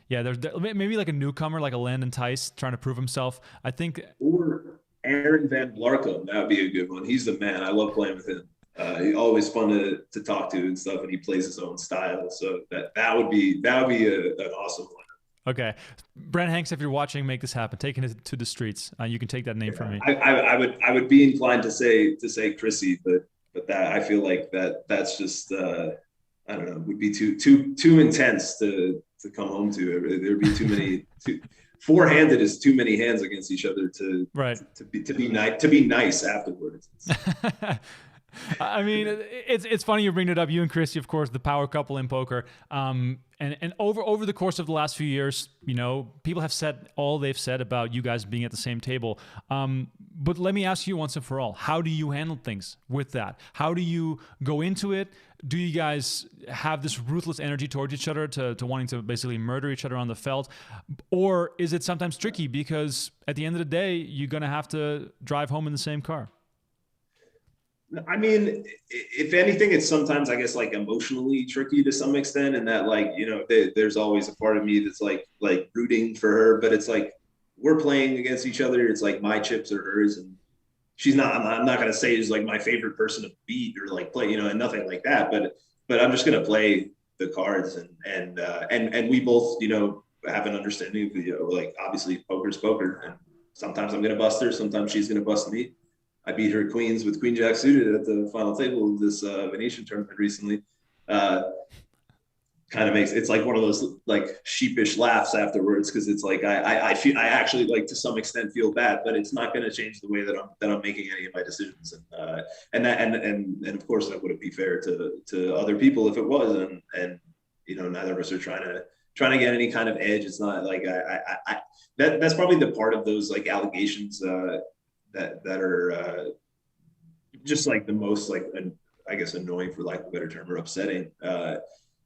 there's maybe like a newcomer, like a Landon Tice, trying to prove himself. I think. Or Aaron Van Blarcom, that would be a good one. He's the man. I love playing with him. He's always fun to talk to and stuff, and he plays his own style. So that would be an awesome one. Okay, Brent Hanks, if you're watching, make this happen. Taking it to the streets. You can take that name from me. I would be inclined to say Chrissy, but that I feel like that's just I don't know, would be too intense to come home to. There'd be too many. Four-handed is too many hands against each other to be nice afterwards. I mean, it's funny you bring it up. You and Christy, of course, the power couple in poker. And over the course of the last few years, people have said all they've said about you guys being at the same table. But let me ask you once and for all: how do you handle things with that? How do you go into it? Do you guys have this ruthless energy towards each other to wanting to basically murder each other on the felt? Or is it sometimes tricky because at the end of the day, you're going to have to drive home in the same car? I mean, if anything, it's sometimes, I guess, like emotionally tricky to some extent, and that, like, there's always a part of me that's like rooting for her, but it's like we're playing against each other. It's like my chips are hers, and she's not. I'm not gonna say she's like my favorite person to beat or like play, and nothing like that. But I'm just gonna play the cards, and we both, have an understanding of, like, obviously poker's poker, and sometimes I'm gonna bust her, sometimes she's gonna bust me. I beat her queens with queen jack suited at the final table of this Venetian tournament recently. Kind of it's like one of those like sheepish laughs afterwards because it's like I actually, like, to some extent feel bad, but it's not going to change the way that I'm making any of my decisions, and of course that wouldn't be fair to other people if it was, and neither of us are trying to get any kind of edge. It's not like that's probably the part of those, like, allegations that are just like the most, like, I guess annoying, for lack of a better term, or upsetting,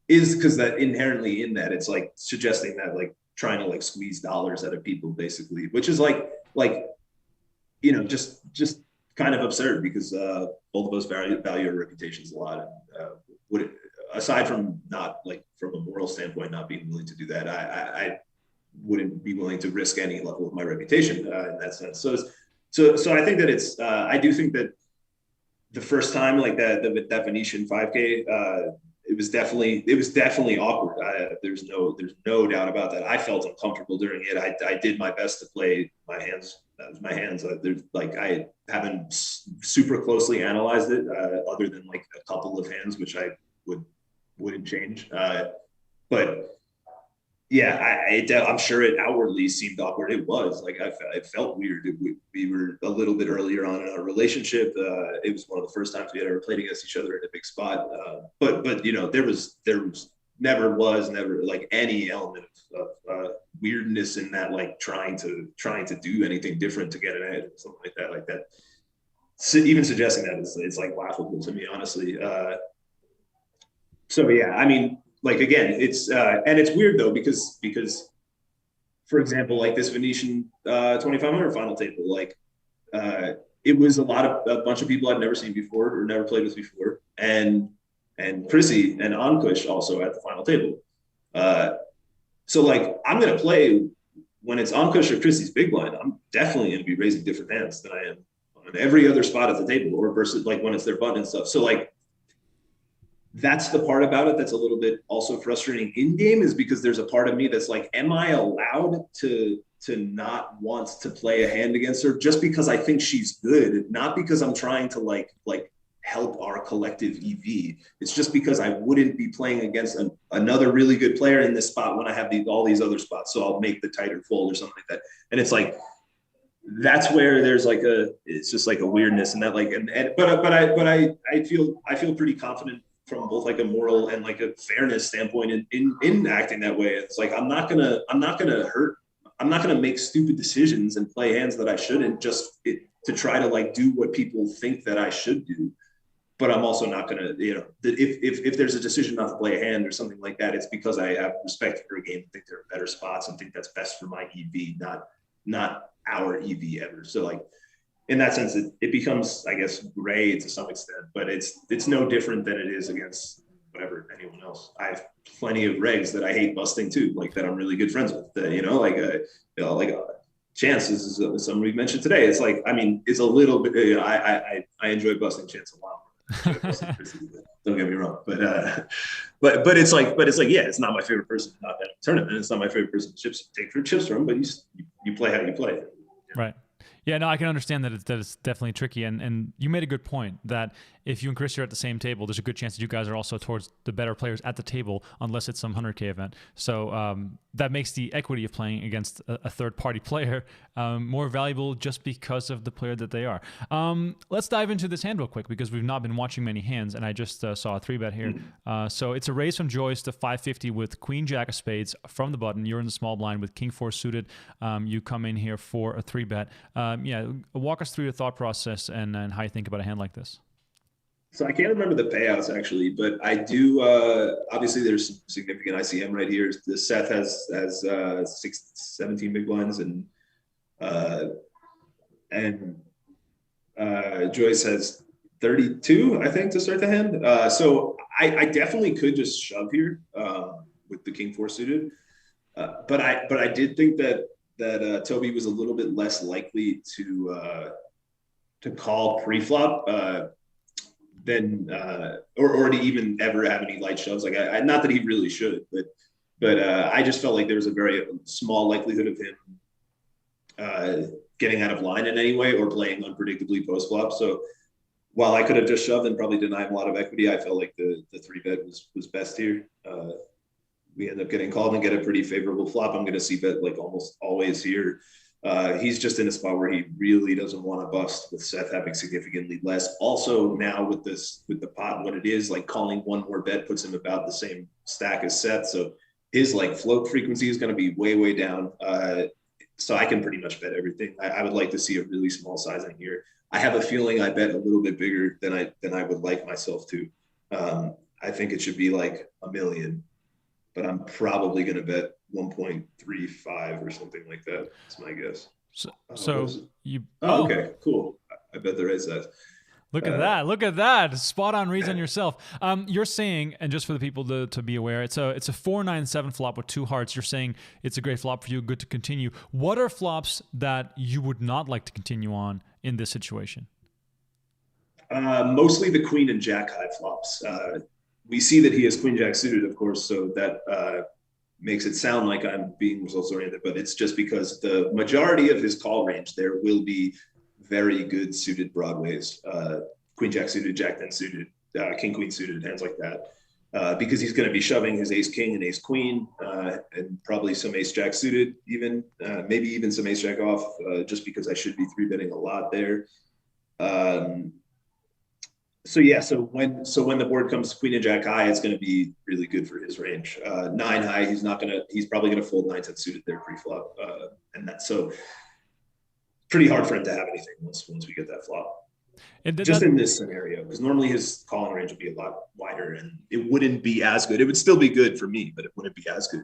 is because that inherently in that it's like suggesting that, like, trying to, like, squeeze dollars out of people basically, which is like just kind of absurd because both of us value our reputations a lot, and would, aside from not, like, from a moral standpoint, not being willing to do that, I wouldn't be willing to risk any level of my reputation in that sense. So I think that it's I do think that the first time, like, that Venetian 5K, it was definitely awkward. There's no doubt about that. I felt uncomfortable during it. I did my best to play my hands. There's, like, I haven't super closely analyzed it, other than, like, a couple of hands, which I wouldn't change. But yeah, I'm sure it outwardly seemed awkward. It was like it felt weird. We were a little bit earlier on in our relationship. It was one of the first times we had ever played against each other in a big spot. But there was never like any element of weirdness in that, like, trying to do anything different to get an edge or something like that. Like that. Even suggesting that it's like laughable to me, honestly. So yeah, I mean, like, again, it's and it's weird though because for example, like this Venetian 2500 final table, like it was a bunch of people I've never seen before or never played with before, and Chrissy and Ankush also at the final table. So like I'm gonna play when it's on Kush or Christie's big blind. I'm definitely gonna be raising different hands than I am on every other spot at the table, or versus like when it's their button and stuff. So like that's the part about it that's a little bit also frustrating in game, is because there's a part of me that's like, am I allowed to not want to play a hand against her just because I think she's good, not because I'm trying to like help our collective EV. It's just because I wouldn't be playing against another really good player in this spot when I have all these other spots. So I'll make the tighter fold or something like that. And it's like, that's where there's like it's just like a weirdness and that like, I feel pretty confident from both like a moral and like a fairness standpoint in acting that way. It's like, I'm not gonna make stupid decisions and play hands that I shouldn't to try to like do what people think that I should do. But I'm also not gonna, if there's a decision not to play a hand or something like that, it's because I have respect for a game, think there are better spots and think that's best for my EV, not our EV ever. So like in that sense, it becomes, I guess, gray to some extent, but it's no different than it is against whatever anyone else. I have plenty of regs that I hate busting too, like that I'm really good friends with. Chance is something we mentioned today. It's like, I mean, it's a little bit. I enjoy busting Chance a lot. Don't get me wrong, but it's like, yeah, it's not my favorite person, not that tournament. It's not my favorite person to take for chips from, but you play how you play. Right. Yeah, no, I can understand that it's definitely tricky, and you made a good point that if you and Chris are at the same table, there's a good chance that you guys are also towards the better players at the table, unless it's some 100K event. So that makes the equity of playing against a third-party player more valuable just because of the player that they are. Let's dive into this hand real quick, because we've not been watching many hands, and I just saw a 3-bet here. So it's a raise from Joyce to 550 with Queen Jack of Spades from the button. You're in the small blind with King 4 suited. You come in here for a 3-bet. Walk us through your thought process and how you think about a hand like this. So I can't remember the payouts actually, but I do. Obviously, there's some significant ICM right here. The Seth has 17 big blinds, and Joyce has 32, I think, to start the hand. So I definitely could just shove here with the King 4 suited, but I did think that Toby was a little bit less likely to call pre-flop than or to even ever have any light shoves. Like I not that he really should, but I just felt like there was a very small likelihood of him getting out of line in any way or playing unpredictably post flop. So while I could have just shoved and probably denied him a lot of equity, I felt like the 3-bet was best here. We end up getting called and get a pretty favorable flop. I'm going to see bet like almost always here. He's just in a spot where he really doesn't want to bust, with Seth having significantly less. Also now with the pot, what it is, like calling one more bet puts him about the same stack as Seth. So his like float frequency is going to be way, way down. So I can pretty much bet everything. I would like to see a really small sizing here. I have a feeling I bet a little bit bigger than I would like myself to. I think it should be like $1 million, but I'm probably going to bet 1.35 or something like that. That's my guess. Okay, cool. I bet the raise that. Look at that. Look at that. Spot on reason yourself. You're saying, and just for the people to be aware, it's a 4-9-7 flop with 2 hearts. You're saying it's a great flop for you, good to continue. What are flops that you would not like to continue on in this situation? Mostly the Queen and Jack high flops. We see that he has Queen Jack suited, of course, so that makes it sound like I'm being results oriented, but it's just because the majority of his call range, there will be very good suited broadways, Queen Jack suited, Jack 10 suited, King Queen suited, hands like that, because he's going to be shoving his Ace King and Ace Queen, and probably some Ace Jack suited, even maybe even some Ace Jack off, just because I should be 3-betting a lot there. So when the board comes to Queen and Jack high, it's going to be really good for his range. 9 high, he's probably going to fold 9-10 suited there pre-flop, and that's so pretty hard for him to have anything once we get that flop. Just in this scenario, because normally his calling range would be a lot wider and it wouldn't be as good. It would still be good for me, but it wouldn't be as good.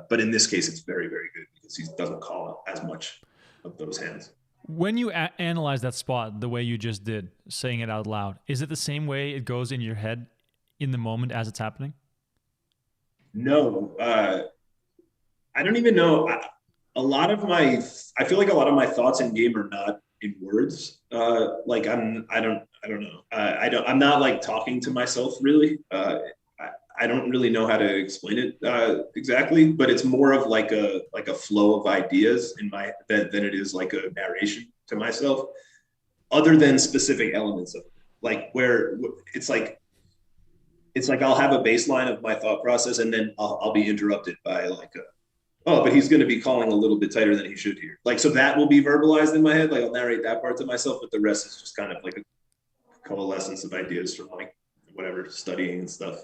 But in this case, it's very, very good because he doesn't call as much of those hands. When you analyze that spot the way you just did, saying it out loud, is it the same way it goes in your head in the moment as it's happening? No. I don't even know. I feel like a lot of my thoughts in game are not in words. Like I don't know. I'm not like talking to myself really. I don't really know how to explain it exactly, but it's more of like a flow of ideas in my than it is like a narration to myself, other than specific elements of it. Like where it's like I'll have a baseline of my thought process, and then I'll be interrupted by like oh, but he's going to be calling a little bit tighter than he should here. Like, so that will be verbalized in my head. Like, I'll narrate that part to myself, but the rest is just kind of like a coalescence of ideas from like whatever studying and stuff.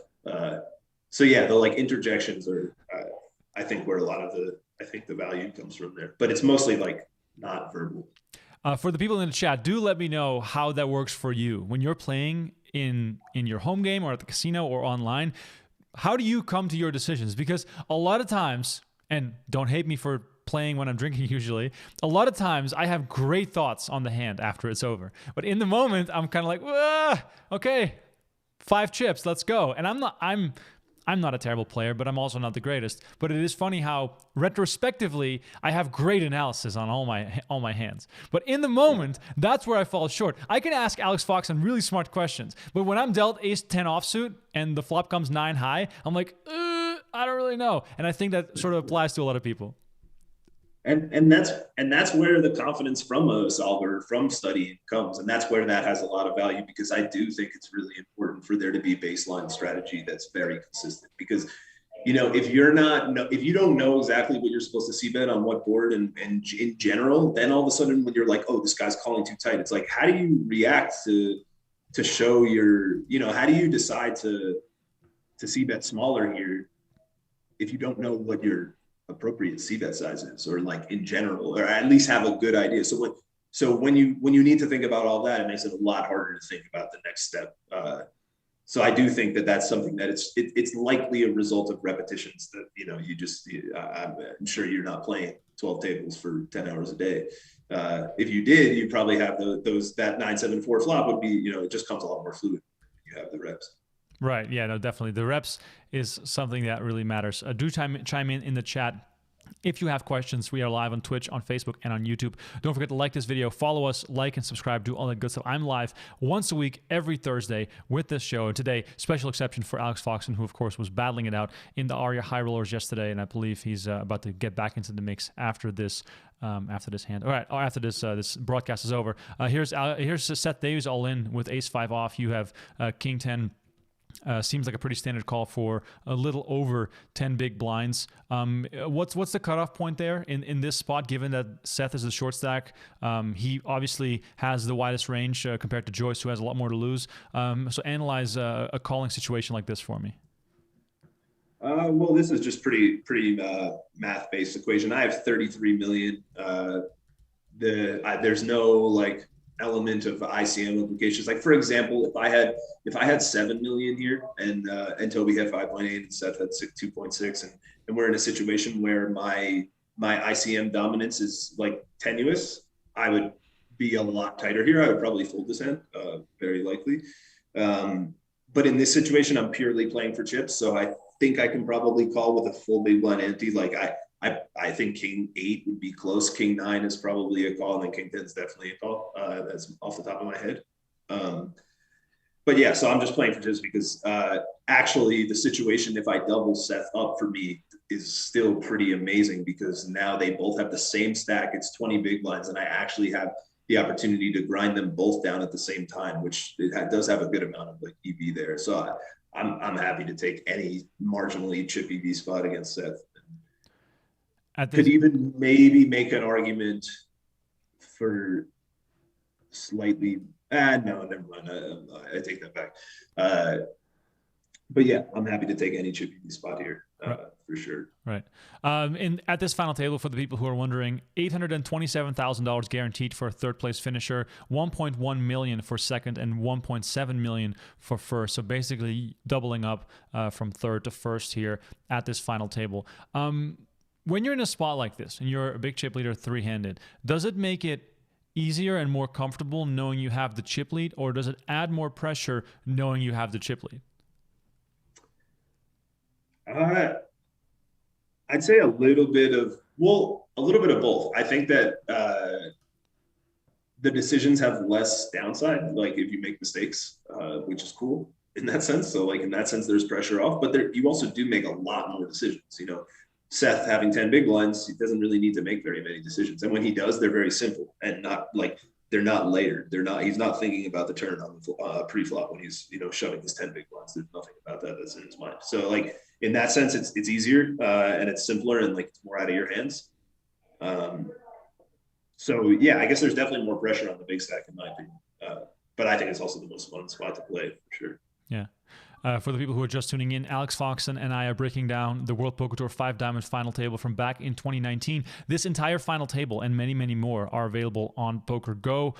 So yeah, the like interjections are, I think, where a lot of I think the value comes from there. But it's mostly like not verbal. For the people in the chat, do let me know how that works for you when you're playing in your home game or at the casino or online. How do you come to your decisions? Because a lot of times, and don't hate me for playing when I'm drinking usually, a lot of times I have great thoughts on the hand after it's over. But in the moment, I'm kind of like, okay, 5 chips, let's go. And I'm not a terrible player, but I'm also not the greatest. But it is funny how retrospectively I have great analysis on all my hands. But in the moment, that's where I fall short. I can ask Alex Foxen really smart questions, but when I'm dealt ace 10 offsuit and the flop comes 9 high, I'm like, I don't really know. And I think that sort of applies to a lot of people. And that's where the confidence from a solver, from studying, comes, and that's where that has a lot of value, because I do think it's really important for there to be a baseline strategy that's very consistent. Because if you don't know exactly what you're supposed to see bet on what board and in general, then all of a sudden when you're like, oh, this guy's calling too tight, it's like, how do you react to show your, how do you decide to see bet smaller here if you don't know what your appropriate c bet size is, or like in general, or at least have a good idea. So when you need to think about all that, it makes it a lot harder to think about the next step. So I do think that that's something that it's likely a result of repetitions that I'm sure you're not playing 12 tables for 10 hours a day. If you did, you'd probably have that 9-7-4 flop would be, it just comes a lot more fluid when you have the reps. Right. Yeah, no, definitely. The reps is something that really matters. Do chime in the chat if you have questions. We are live on Twitch, on Facebook, and on YouTube. Don't forget to like this video, follow us, like and subscribe, do all that good stuff. I'm live once a week, every Thursday with this show. And today, special exception for Alex Foxen, who, of course, was battling it out in the Aria High Rollers yesterday, and I believe he's about to get back into the mix after this hand. All right, after this broadcast is over. Here's Seth Davies all in with ace-5 off. You have king 10. Seems like a pretty standard call for a little over 10 big blinds. What's the cutoff point there in this spot, given that Seth is the short stack? He obviously has the widest range compared to Joyce, who has a lot more to lose. So analyze a calling situation like this for me. Well, this is just pretty math-based equation. I have 33 million. There's no like element of ICM implications. Like, for example, if I had 7 million here and Toby had 5.8 and Seth had 2.6, and we're in a situation where my ICM dominance is like tenuous, I would be a lot tighter here. I would probably fold this hand, very likely. But in this situation, I'm purely playing for chips, so I think I can probably call with a full big blind ante. Like I think king 8 would be close. King 9 is probably a call, and then king 10 is definitely a call. That's off the top of my head. But yeah, so I'm just playing for chips because actually the situation, if I double Seth up, for me is still pretty amazing, because now they both have the same stack. It's 20 big blinds, and I actually have the opportunity to grind them both down at the same time, which does have a good amount of like EV there. So I'm happy to take any marginally chip EV spot against Seth. Could even maybe make an argument for slightly. No, never mind. I take that back. But yeah, I'm happy to take any chip EV spot here. For sure. Right. At this final table, for the people who are wondering, $827,000 guaranteed for a third place finisher, $1.1 million for second, and $1.7 million for first. So basically doubling up from third to first here at this final table. When you're in a spot like this and you're a big chip leader 3-handed, does it make it easier and more comfortable knowing you have the chip lead, or does it add more pressure knowing you have the chip lead? I'd say a little bit of, well, a little bit of both. I think that the decisions have less downside, like if you make mistakes, which is cool in that sense. So like in that sense, there's pressure off, but there, you also do make a lot more decisions. You know, Seth having 10 big blinds, he doesn't really need to make very many decisions. And when he does, they're very simple and not like, they're not layered. They're not, he's not thinking about the turn on the pre-flop when he's, you know, shoving his 10 big blinds. There's nothing about that that's in his mind. So like in that sense, it's easier and it's simpler and like it's more out of your hands. So yeah, I guess there's definitely more pressure on the big stack in my opinion. But I think it's also the most fun spot to play for sure. Yeah. For the people who are just tuning in, Alex Foxen and I are breaking down the World Poker Tour 5-Diamond final table from back in 2019. This entire final table and many, many more are available on PokerGO.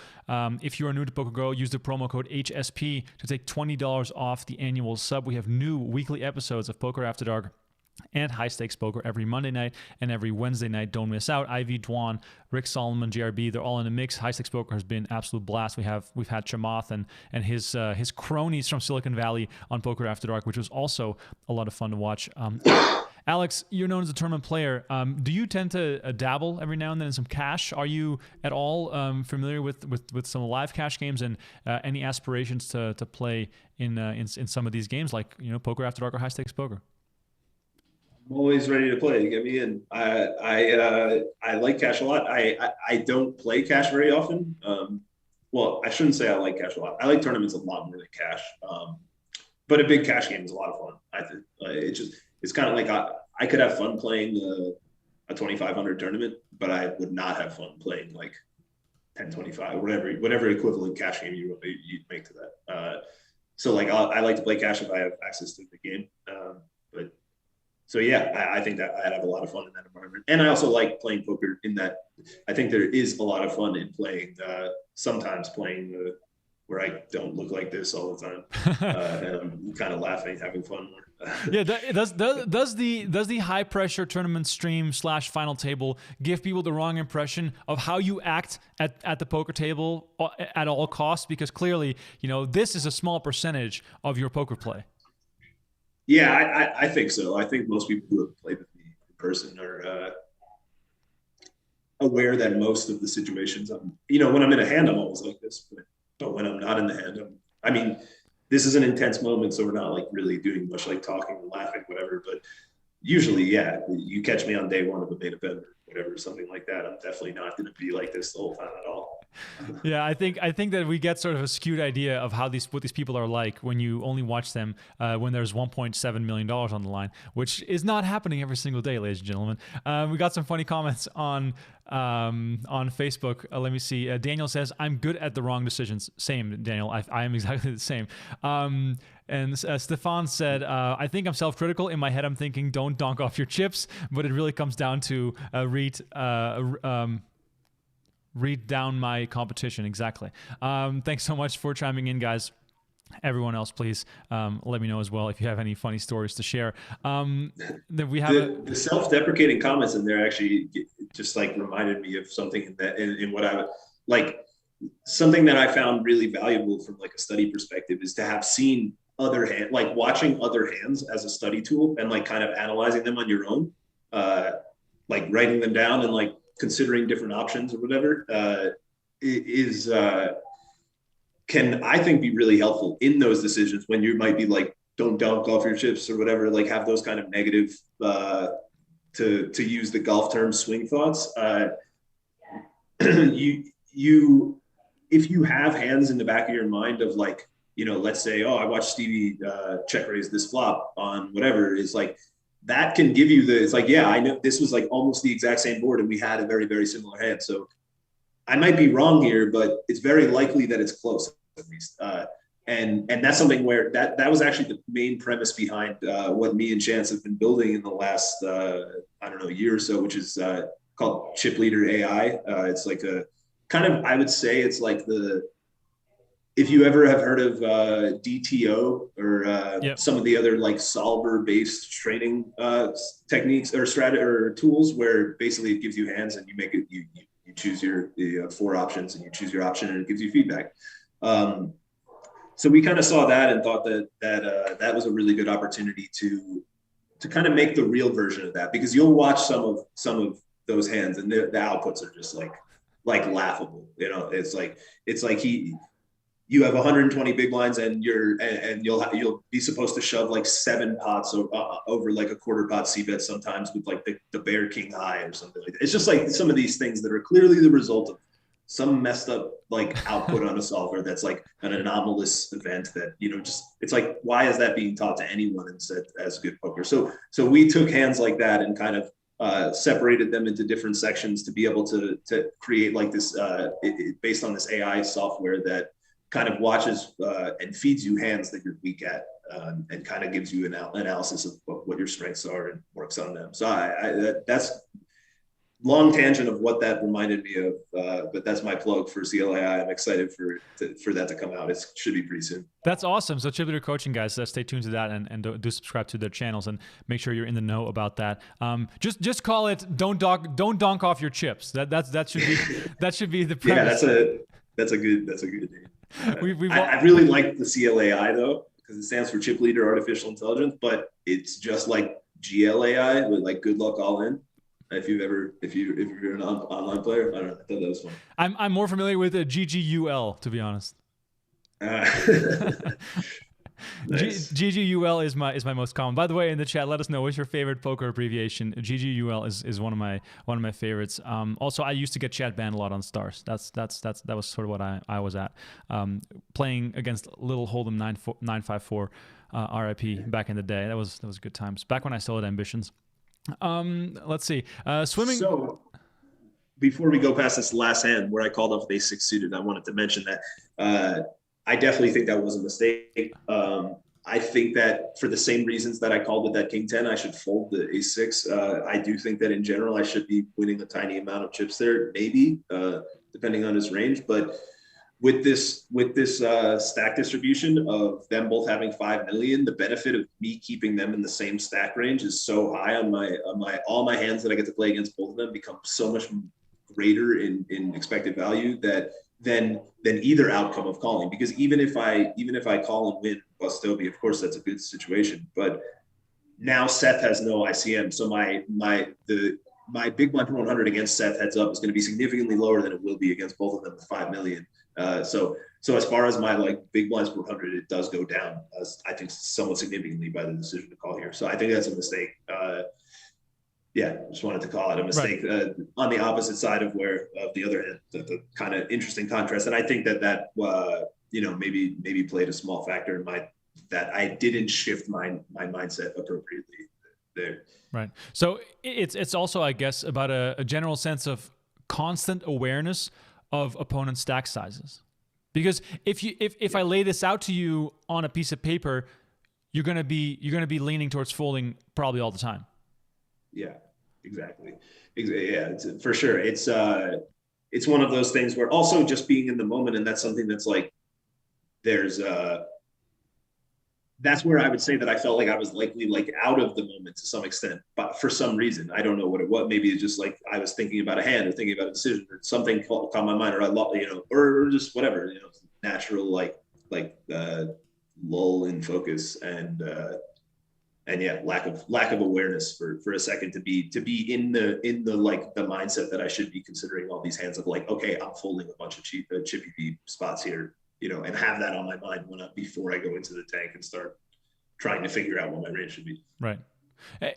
If you are new to PokerGO, use the promo code HSP to take $20 off the annual sub. We have new weekly episodes of Poker After Dark and High Stakes Poker every Monday night and every Wednesday night. Don't miss out. Ivy Dwan, Rick Solomon, JRB, they're all in the mix. High Stakes Poker has been absolute blast. We've had Chamath and his cronies from Silicon Valley on Poker After Dark, which was also a lot of fun to watch. Alex, you're known as a tournament player. Do you tend to dabble every now and then in some cash? Are you at all familiar with some live cash games and any aspirations to play in some of these games like, you know, Poker After Dark or High Stakes Poker? I'm always ready to play. Get me in. I like cash a lot. I don't play cash very often. Well, I shouldn't say I like cash a lot. I like tournaments a lot more than cash. But a big cash game is a lot of fun. I think it's kind of like I could have fun playing a 2,500 tournament, but I would not have fun playing like 1025, whatever equivalent cash game you'd make to that. So like I like to play cash if I have access to the game. But so yeah, I think that I'd have a lot of fun in that environment. And I also like playing poker in that I think there is a lot of fun in playing, sometimes playing where I don't look like this all the time. And I'm kind of laughing, having fun more. Yeah, does the high pressure tournament stream / final table give people the wrong impression of how you act at the poker table at all costs? Because clearly, you know, this is a small percentage of your poker play. Yeah, I think so. I think most people who have played with me in person are aware that most of the situations, when I'm in a hand, I'm always like this. But when I'm not in the hand, this is an intense moment, so we're not like really doing much like talking and laughing, whatever. But usually, yeah, you catch me on day one of a main event or whatever, something like that. I'm definitely not going to be like this the whole time at all. Yeah, I think that we get sort of a skewed idea of how what these people are like when you only watch them when there's $1.7 million on the line, which is not happening every single day, ladies and gentlemen. We got some funny comments on Facebook. Let me see. Daniel says, "I'm good at the wrong decisions." Same, Daniel. I am exactly the same. And Stefan said, "I think I'm self-critical. In my head, I'm thinking, don't donk off your chips, but it really comes down to read down my competition." Exactly. Thanks so much for chiming in, guys. Everyone else, please let me know as well if you have any funny stories to share. That we have the self-deprecating comments in there actually just like reminded me of something in what I would like. Something that I found really valuable from like a study perspective is to have seen other hand, like watching other hands as a study tool and like kind of analyzing them on your own, like writing them down and like considering different options or whatever can I think be really helpful in those decisions when you might be like, don't dunk off your chips or whatever, like have those kind of negative, to use the golf term, swing thoughts. If you have hands in the back of your mind of like, let's say, oh, I watched Stevie check raise this flop on whatever, is like, that can give you it's like, yeah, I know this was like almost the exact same board and we had a very, very similar hand. So I might be wrong here, but it's very likely that it's close at least. And that's something where that was actually the main premise behind what me and Chance have been building in the last, year or so, which is called Chip Leader AI. It's like a kind of, I would say it's like if you ever have heard of DTO or some of the other like solver-based training techniques or tools, where basically it gives you hands and you make it, you choose your 4 options and you choose your option and it gives you feedback. So we kind of saw that and thought that was a really good opportunity to to kind of make the real version of that, because you'll watch some of those hands and the outputs are just like laughable. You know, it's like you have 120 big blinds and you'll be supposed to shove like 7 pots over like a quarter pot c-bet sometimes with like the bear king high or something like that. It's just like some of these things that are clearly the result of some messed up like output on a solver that's like an anomalous event that, you know, just, it's like, why is that being taught to anyone instead as good poker? So we took hands like that and kind of separated them into different sections to be able to create like this based on this AI software that kind of watches and feeds you hands that you're weak at, and kind of gives you an analysis of what your strengths are and works on them. So that's long tangent of what that reminded me of, but that's my plug for CLAI. I'm excited for that to come out. It should be pretty soon. That's awesome. So Chip Leader Coaching, guys, stay tuned to that and do subscribe to their channels and make sure you're in the know about that. Just call it don't donk off your chips. That should be the premise. Yeah, that's a good name. I really like the CLAI though, because it stands for Chip Leader Artificial Intelligence, but it's just like GLAI with like good luck all in. If you're an online player, I don't know. I thought that was fun. I'm more familiar with a GGUL, to be honest. Nice. GGUL is my most common. By the way, in the chat, let us know what's your favorite poker abbreviation. GGUL is one of my favorites. Also, I used to get chat banned a lot on Stars. That was sort of what I was at. Playing against Little Hold'em 954 RIP back in the day. That was good times. Back when I still had ambitions. Let's see. Swimming. So before we go past this last hand where I called off the ace-6 suited, I wanted to mention that I definitely think that was a mistake. I think that for the same reasons that I called with that king 10, I should fold the ace-6. I do think that in general, I should be winning a tiny amount of chips there, maybe, depending on his range. But with this stack distribution of them both having 5 million, the benefit of me keeping them in the same stack range is so high on all my hands that I get to play against both of them become so much greater in expected value than either outcome of calling. Because even if I call and win Bustobi, of course that's a good situation. But now Seth has no ICM, so my big blind per 100 against Seth heads up is going to be significantly lower than it will be against both of them with 5 million. So as far as my like big blinds per 100, it does go down, I think somewhat significantly by the decision to call here. So I think that's a mistake. Yeah, just wanted to call it a mistake. Right. On the opposite side of the other end, the kind of interesting contrast. And I think that maybe played a small factor in that I didn't shift my mindset appropriately there. Right. So it's also, I guess, about a general sense of constant awareness of opponent stack sizes. Because if I lay this out to you on a piece of paper, you're gonna be leaning towards folding probably all the time. Yeah, exactly. Yeah, for sure. It's one of those things where also just being in the moment, and that's something that's like that's where I would say that I felt like I was likely like out of the moment to some extent, but for some reason, I don't know what it was. Maybe it's just like I was thinking about a hand or thinking about a decision or something caught my mind, or just whatever, natural like lull in focus and yeah, lack of awareness for a second to be in the like the mindset that I should be considering all these hands of like, okay, I'm folding a bunch of chippy V spots here. And have that on my mind before I go into the tank and start trying to figure out what my range should be. Right.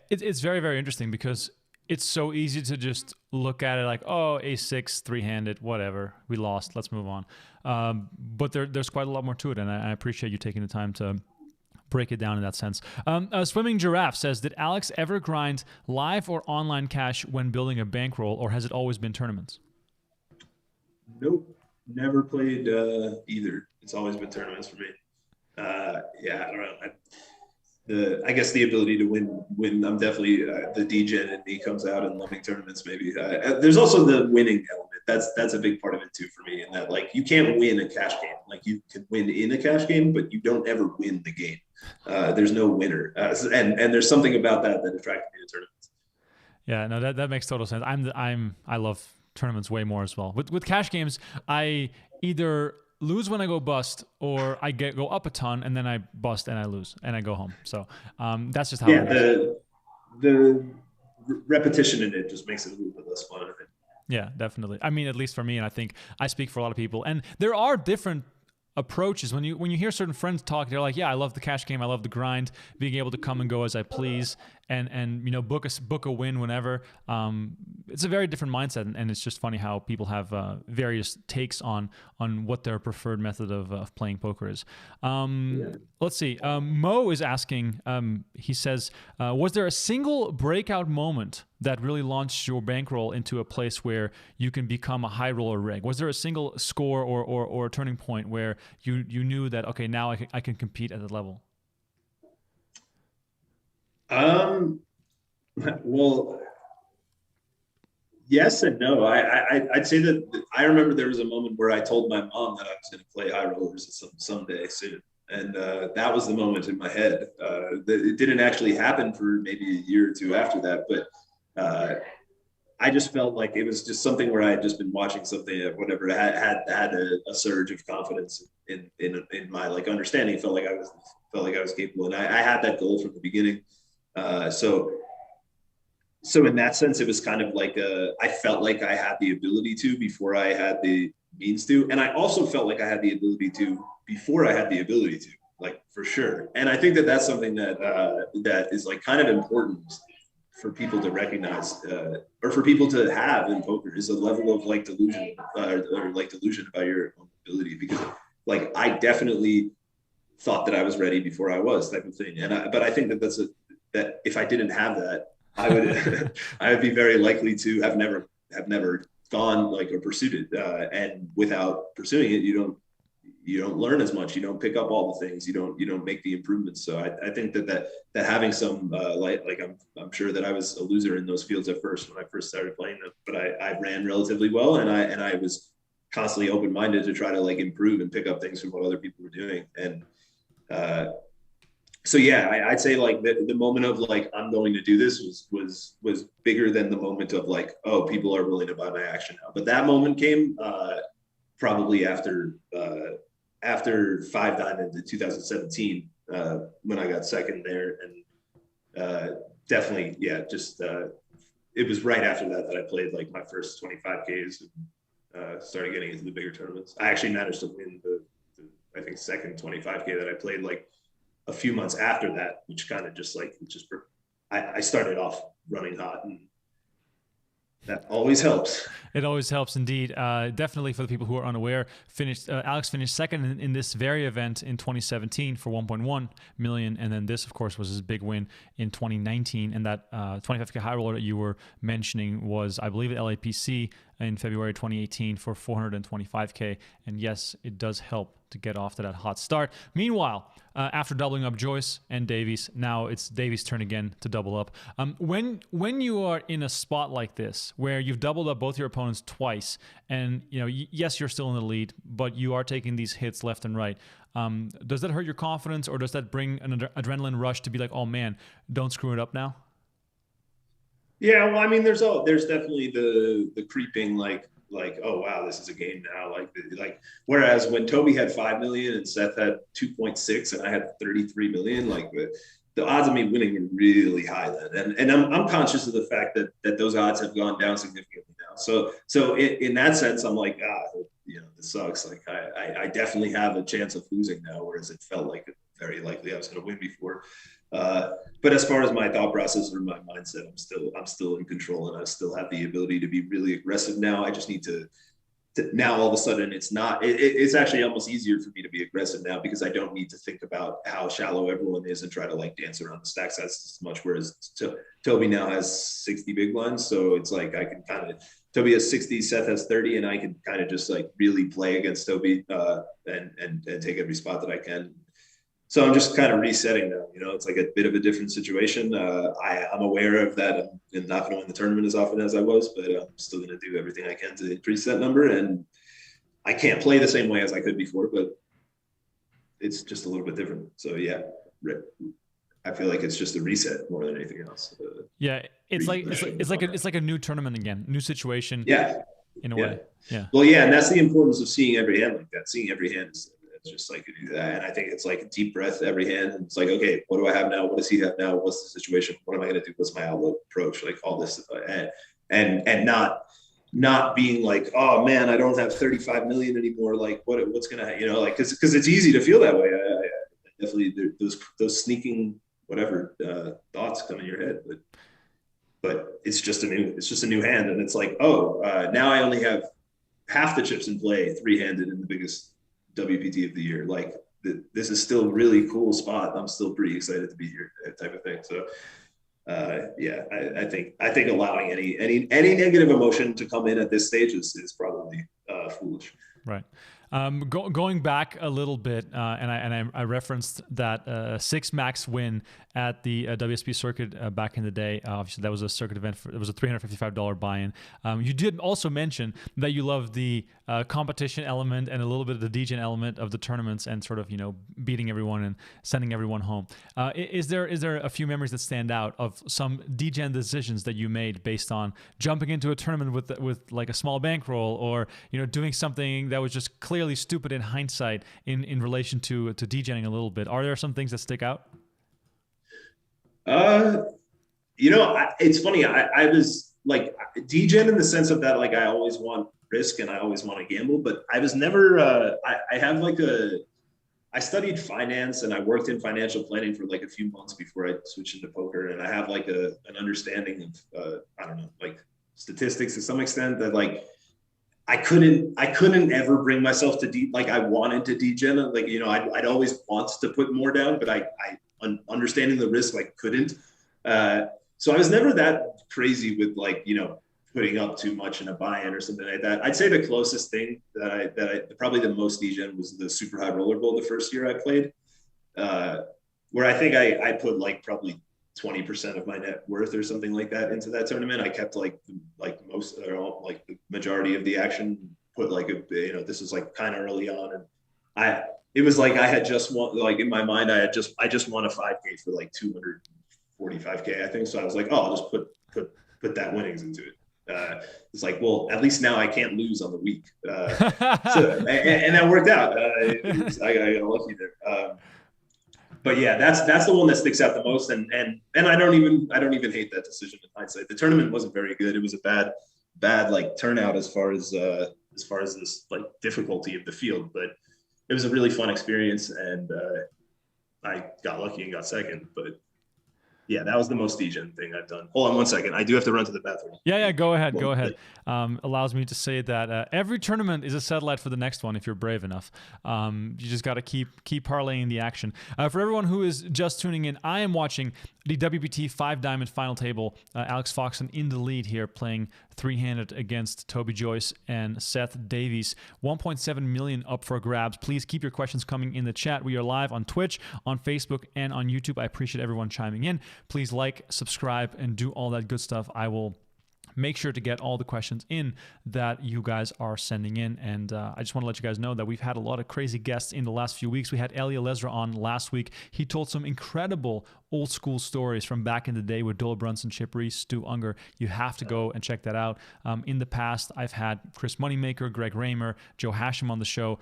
It's very, very interesting because it's so easy to just look at it like, oh, ace-6, three-handed, whatever. We lost. Let's move on. But there's quite a lot more to it, and I appreciate you taking the time to break it down in that sense. Swimming Giraffe says, did Alex ever grind live or online cash when building a bankroll, or has it always been tournaments? Nope. Never played either. It's always been tournaments for me. Yeah, I don't know. I guess the ability to win. I'm definitely the degen in me comes out in loving tournaments. Maybe there's also the winning element. That's a big part of it too for me. And that like you can't win a cash game. Like you can win in a cash game, but you don't ever win the game. There's no winner, and there's something about that attracted me to tournaments. Yeah, no, that makes total sense. I love tournaments way more as well. With cash games, I either lose when I go bust, or I go up a ton and then I bust and I lose and I go home. So that's just how it is. the repetition in it just makes it a little bit less fun. I think. Yeah, definitely. I mean, at least for me, and I think I speak for a lot of people. And there are different approaches when you hear certain friends talk. They're like, yeah, I love the cash game, I love the grind, being able to come and go as I please, and book a win whenever. It's a very different mindset, and it's just funny how people have various takes on what their preferred method of playing poker is. Let's see. Mo is asking, he says, was there a single breakout moment that really launched your bankroll into a place where you can become a high roller reg? Was there a single score or a turning point where you knew that, okay, now I can compete at that level? Well, yes and no. I'd say that I remember there was a moment where I told my mom that I was going to play high rollers someday soon. And that was the moment in my head. It didn't actually happen for maybe a year or two after that, but I just felt like it was just something where I had just been watching something, whatever, had a surge of confidence in my like understanding. Felt like I was capable, and I had that goal from the beginning. So in that sense, it was kind of like I felt like I had the ability to before I had the means to, and I also felt like I had the ability to before I had the ability to, like for sure. And I think that that's something that that is like kind of important for people to recognize, or for people to have in poker, is a level of like delusion or like delusion about your own ability. Because like I definitely thought that I was ready before I was, type of thing. But I think that that if I didn't have that, I would I would be very likely to have never gone like or pursued it. And without pursuing it, you don't learn as much. You don't pick up all the things. You don't make the improvements. So I think that having some like I'm sure that I was a loser in those fields at first when I first started playing them, but I ran relatively well, and I was constantly open-minded to try to like improve and pick up things from what other people were doing. And so yeah, I'd say like the moment of like I'm going to do this was bigger than the moment of like, oh, people are willing to buy my action now. But that moment came probably after Five Diamond in 2017 when I got second there, and definitely just it was right after that I played like my first 25Ks and started getting into the bigger tournaments. I actually managed to win the I think second 25K that I played like a few months after that, which kind of I started off running hot, and that always helps. It always helps indeed. Definitely for the people who are unaware, Alex finished second in this very event in 2017 for 1.1 million, and then this, of course, was his big win in 2019. And that 25K high roller that you were mentioning was, I believe, at LAPC in February 2018 for 425K. And yes, it does help to get off to that hot start. Meanwhile, after doubling up Joyce and Davies, now it's Davies' turn again to double up. When you are in a spot like this, where you've doubled up both your opponents twice, and yes, you're still in the lead, but you are taking these hits left and right, does that hurt your confidence, or does that bring an adrenaline rush to be like, oh man, don't screw it up now? Yeah, well, I mean, there's definitely the creeping like, oh wow, this is a game now. Like whereas when Toby had 5 million and Seth had 2.6 and I had 33 million, like the odds of me winning were really high then. And I'm conscious of the fact that those odds have gone down significantly now. So in that sense, I'm like, this sucks. Like I definitely have a chance of losing now, whereas it felt like very likely I was going to win before. But as far as my thought process or my mindset, I'm still in control, and I still have the ability to be really aggressive now. I just need to now all of a sudden it's actually almost easier for me to be aggressive now, because I don't need to think about how shallow everyone is and try to like dance around the stack size as much. Whereas Toby now has 60 big blinds. So it's like I can Toby has 60, Seth has 30, and I can kind of just like really play against Toby and take every spot that I can. So I'm just kind of resetting now. It's like a bit of a different situation. I'm aware of that. I'm not going to win the tournament as often as I was, but I'm still going to do everything I can to increase that number. And I can't play the same way as I could before, but it's just a little bit different. So yeah, I feel like it's just a reset more than anything else. Yeah, it's like a new tournament again, new situation. Yeah, in a way. Yeah. Well, yeah, and that's the importance of seeing every hand like that. Seeing every hand is just like do that. And I think it's like a deep breath every hand. And it's like, okay, what do I have now? What does he have now? What's the situation? What am I going to do? What's my outlook approach? Like all this stuff. And not being like, oh man, I don't have 35 million anymore. Like what's going to, like, cause it's easy to feel that way. I definitely, those sneaking whatever thoughts come in your head, but it's just a new hand. And it's like, now I only have half the chips in play, 3-handed in the biggest WPT of the year. Like this is still a really cool spot. I'm still pretty excited to be here, that type of thing. So I think allowing any negative emotion to come in at this stage is probably foolish. Right. Going back a little bit, and I referenced that 6 max win at the WSP circuit back in the day. Obviously, that was a circuit event. It was a $355 buy-in. You did also mention that you love the competition element and a little bit of the degen element of the tournaments and sort of beating everyone and sending everyone home. Is there a few memories that stand out of some degen decisions that you made based on jumping into a tournament with like a small bankroll, or doing something that was just clearly stupid in hindsight in relation to degening a little bit? Are there some things that stick out? It's funny. I was like degen in the sense of that, like I always want risk and I always want to gamble, but I was never, I have like I studied finance and I worked in financial planning for like a few months before I switched into poker. And I have like an understanding of, I don't know, like statistics to some extent, that like, I couldn't ever bring myself to like I wanted to degen. Like, I'd always want to put more down, but I understanding the risk, like couldn't. So I was never that crazy with like, putting up too much in a buy-in or something like that. I'd say the closest thing that I probably the most degen was the super high roller bowl the first year I played, where I think I put like probably 20% of my net worth or something like that into that tournament. I kept like most or all, like the majority of the action, put like this was like kind of early on, and it was like I had just won, like in my mind I just won a 5K for like 245K I think. So I was like, I'll just put that winnings into it. It's like, well, at least now I can't lose on the week. And that worked out. I got lucky there. But yeah, that's the one that sticks out the most, and I don't even hate that decision in hindsight. The tournament wasn't very good. It was a bad like turnout as far as this like difficulty of the field, but it was a really fun experience, and I got lucky and got second. But yeah, that was the most degen thing I've done. Hold on one second. I do have to run to the bathroom. Yeah, go ahead. Allows me to say that every tournament is a satellite for the next one if you're brave enough. You just got to keep parlaying the action. For everyone who is just tuning in, I am watching the WPT 5-diamond final table. Alex Foxen in the lead here, playing 3-handed against Toby Joyce and Seth Davies. 1.7 million up for grabs. Please keep your questions coming in the chat. We are live on Twitch, on Facebook, and on YouTube. I appreciate everyone chiming in. Please like, subscribe, and do all that good stuff. I will make sure to get all the questions in that you guys are sending in. And I just want to let you guys know that we've had a lot of crazy guests in the last few weeks. We had Elia Lesra on last week. He told some incredible old school stories from back in the day with Dole Brunson, Chip Reese, Stu Unger. You have to go and check that out. In the past, I've had Chris Moneymaker, Greg Raymer, Joe Hashem on the show.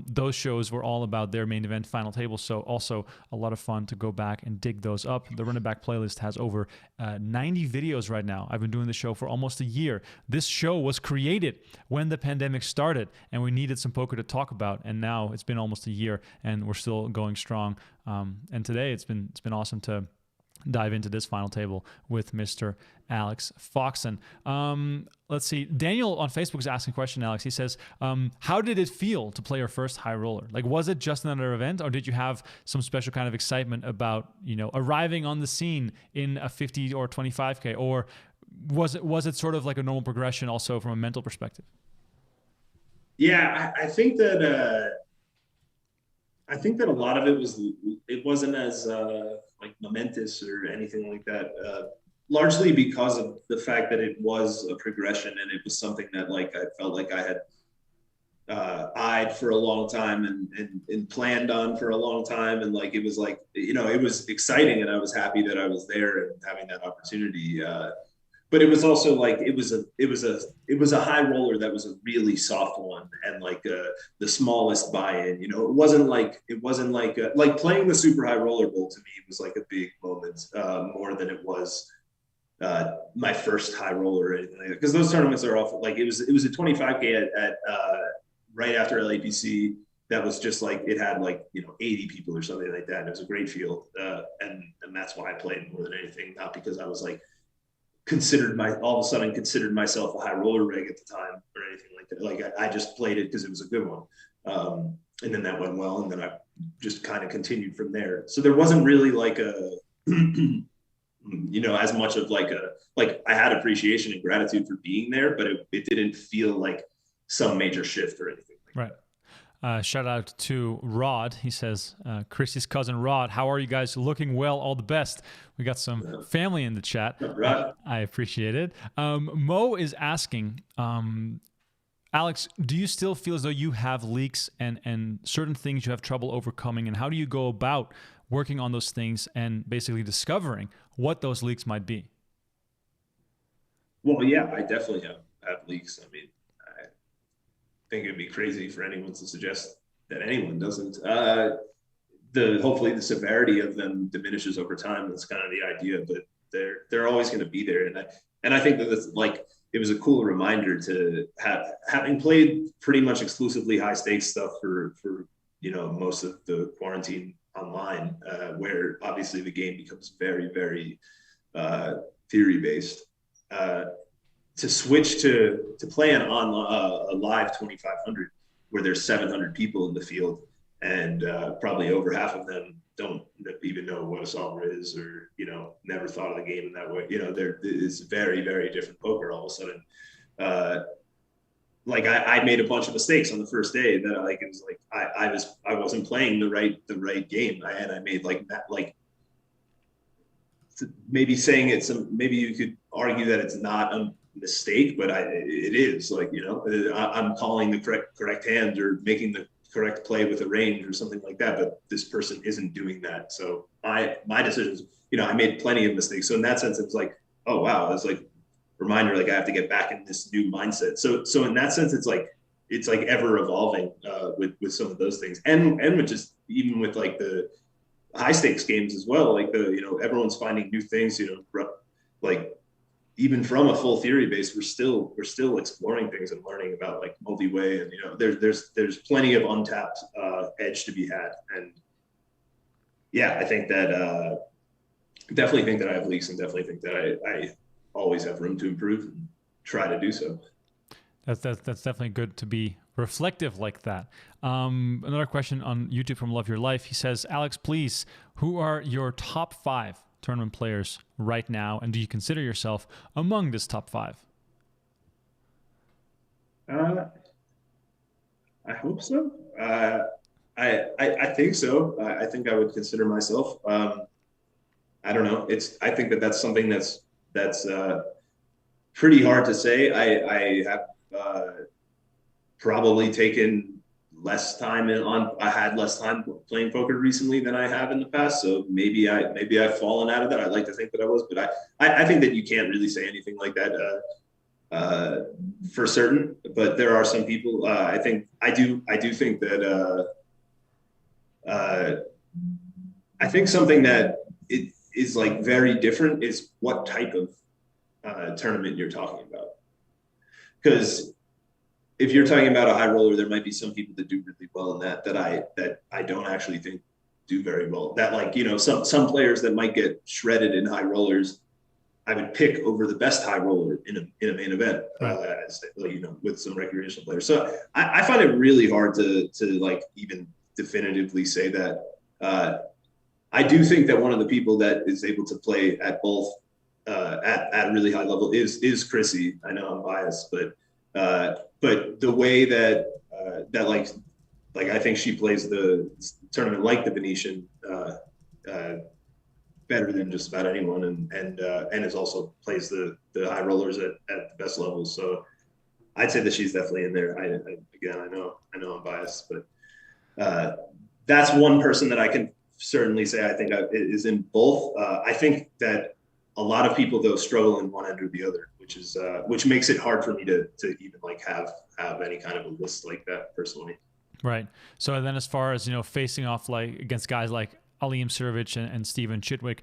Those shows were all about their main event final table, so also a lot of fun to go back and dig those up. The Run It Back playlist has over 90 videos right now. I've been doing the show for almost a year. This show was created when the pandemic started, and we needed some poker to talk about, and now it's been almost a year, and we're still going strong. And today it's been awesome to dive into this final table with Mr. Alex Foxen. Let's see. Daniel on Facebook is asking a question, Alex. He says, how did it feel to play your first high roller? Like, was it just another event, or did you have some special kind of excitement about, arriving on the scene in a 50 or 25K, or was it sort of like a normal progression also from a mental perspective? Yeah, I think that a lot of it wasn't as like momentous or anything like that. Largely because of the fact that it was a progression, and it was something that like I felt like I had eyed for a long time and planned on for a long time, and like it was like it was exciting, and I was happy that I was there and having that opportunity. but it was also like it was a high roller that was a really soft one, and like the smallest buy-in. It wasn't like playing the super high roller bowl to me was like a big moment, more than it was my first high roller or anything like that. Because those tournaments are awful. Like it was a 25K at right after LAPC. That was just like it had like 80 people or something like that. And it was a great field, and that's why I played more than anything, not because I was like all of a sudden considered myself a high roller rig at the time or anything like that. Like I just played it because it was a good one, and then that went well, and then I just kind of continued from there. So there wasn't really like a as much of like I had appreciation and gratitude for being there, but it didn't feel like some major shift or anything like Right. Shout out to Rod. He says, Chrissy's cousin Rod, how are you guys? Looking well, all the best. We got some family in the chat. Rod. I appreciate it. Mo is asking, Alex, do you still feel as though you have leaks and certain things you have trouble overcoming? And how do you go about working on those things and basically discovering what those leaks might be? Well, yeah, I definitely have leaks. I mean, I think it'd be crazy for anyone to suggest that anyone doesn't. Hopefully the severity of them diminishes over time. That's kind of the idea, but they're always going to be there. And I think that that's like it was a cool reminder to having played pretty much exclusively high stakes stuff for most of the quarantine online, where obviously the game becomes very, very theory based. To switch to play a live 2500 where there's 700 people in the field, and probably over half of them don't even know what a solver is, or never thought of the game in that way. There is very, very different poker all of a sudden. I made a bunch of mistakes on the first day that it was like I wasn't playing the right game, and I made maybe saying maybe you could argue that it's not a mistake, but it is I'm calling the correct hand or making the correct play with a range or something like that, but this person isn't doing that. So my decisions, I made plenty of mistakes. So in that sense, it's like, oh wow, it's like reminder, like I have to get back in this new mindset. So in that sense, it's like ever evolving with some of those things, and with just even with like the high stakes games as well. Like everyone's finding new things. Like even from a full theory base, we're still exploring things and learning about like multi-way, and there's plenty of untapped edge to be had. And yeah, I think that definitely think that I have leaks, and definitely think that I always have room to improve and try to do so. That's definitely good to be reflective like that. Another question on YouTube from Love Your Life. He says, Alex, please, who are your top 5 tournament players right now, and do you consider yourself among this top 5? I hope so. I think so. I think I would consider myself. I don't know. I think that's something that's pretty hard to say. I have probably taken less time I had less time playing poker recently than I have in the past. So maybe I've fallen out of that. I'd like to think that I was, but I think that you can't really say anything like that for certain. But there are some people. I do think that I think something that it is like very different is what type of tournament you're talking about. Because if you're talking about a high roller, there might be some people that do really well in that I don't actually think do very well. That some players that might get shredded in high rollers, I would pick over the best high roller in a main event, with some recreational players. So I find it really hard to like even definitively say that. I do think that one of the people that is able to play at both at a really high level is Chrissy. I know I'm biased, but the way that I think she plays the tournament like the Venetian better than just about anyone, and is also plays the high rollers at the best levels. So I'd say that she's definitely in there. I know I'm biased, but that's one person that I can certainly say I think is in both. I think that a lot of people though struggle in one end or the other, which makes it hard for me to even like have any kind of a list like that personally. Right. So then as far as, facing off like against guys like Aleem Sirovic and Steven Chitwick,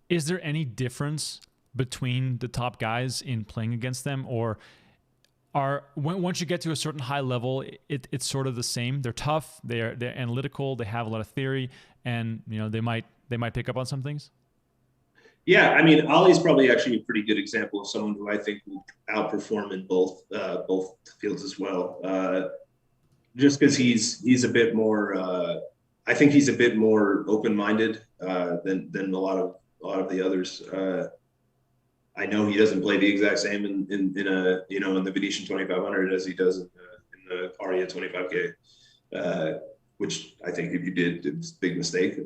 is there any difference between the top guys in playing against them, or once you get to a certain high level, it's sort of the same? They're tough, they're analytical, they have a lot of theory, and they might pick up on some things. Yeah, I mean, Ollie's probably actually a pretty good example of someone who I think will outperform in both fields as well. Just because he's a bit more, I think he's a bit more open-minded than a lot of the others. I know he doesn't play the exact same in the Venetian 2500 as he does in the Aria 25K, which I think if you did, it's a big mistake.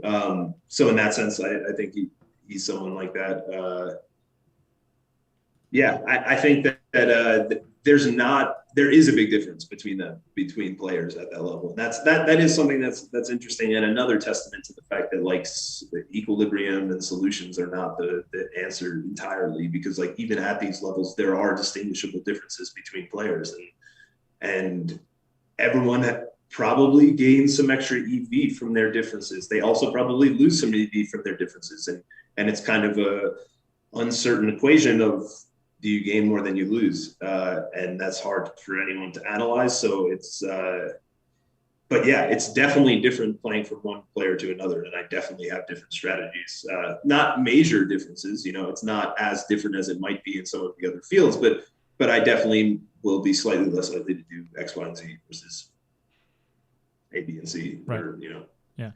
So in that sense, I think he's someone like that. I think that there is a big difference between players at that level. And that is something that's interesting, and another testament to the fact that like the equilibrium and solutions are not the answer entirely, because like even at these levels there are distinguishable differences between players, and everyone probably gains some extra EV from their differences. They also probably lose some EV from their differences, and it's kind of a uncertain equation of, do you gain more than you lose? And that's hard for anyone to analyze. So but yeah, it's definitely different playing from one player to another. And I definitely have different strategies, not major differences. It's not as different as it might be in some of the other fields, but I definitely will be slightly less likely to do X, Y, and Z versus A, B, and C. Right. Or, Yeah.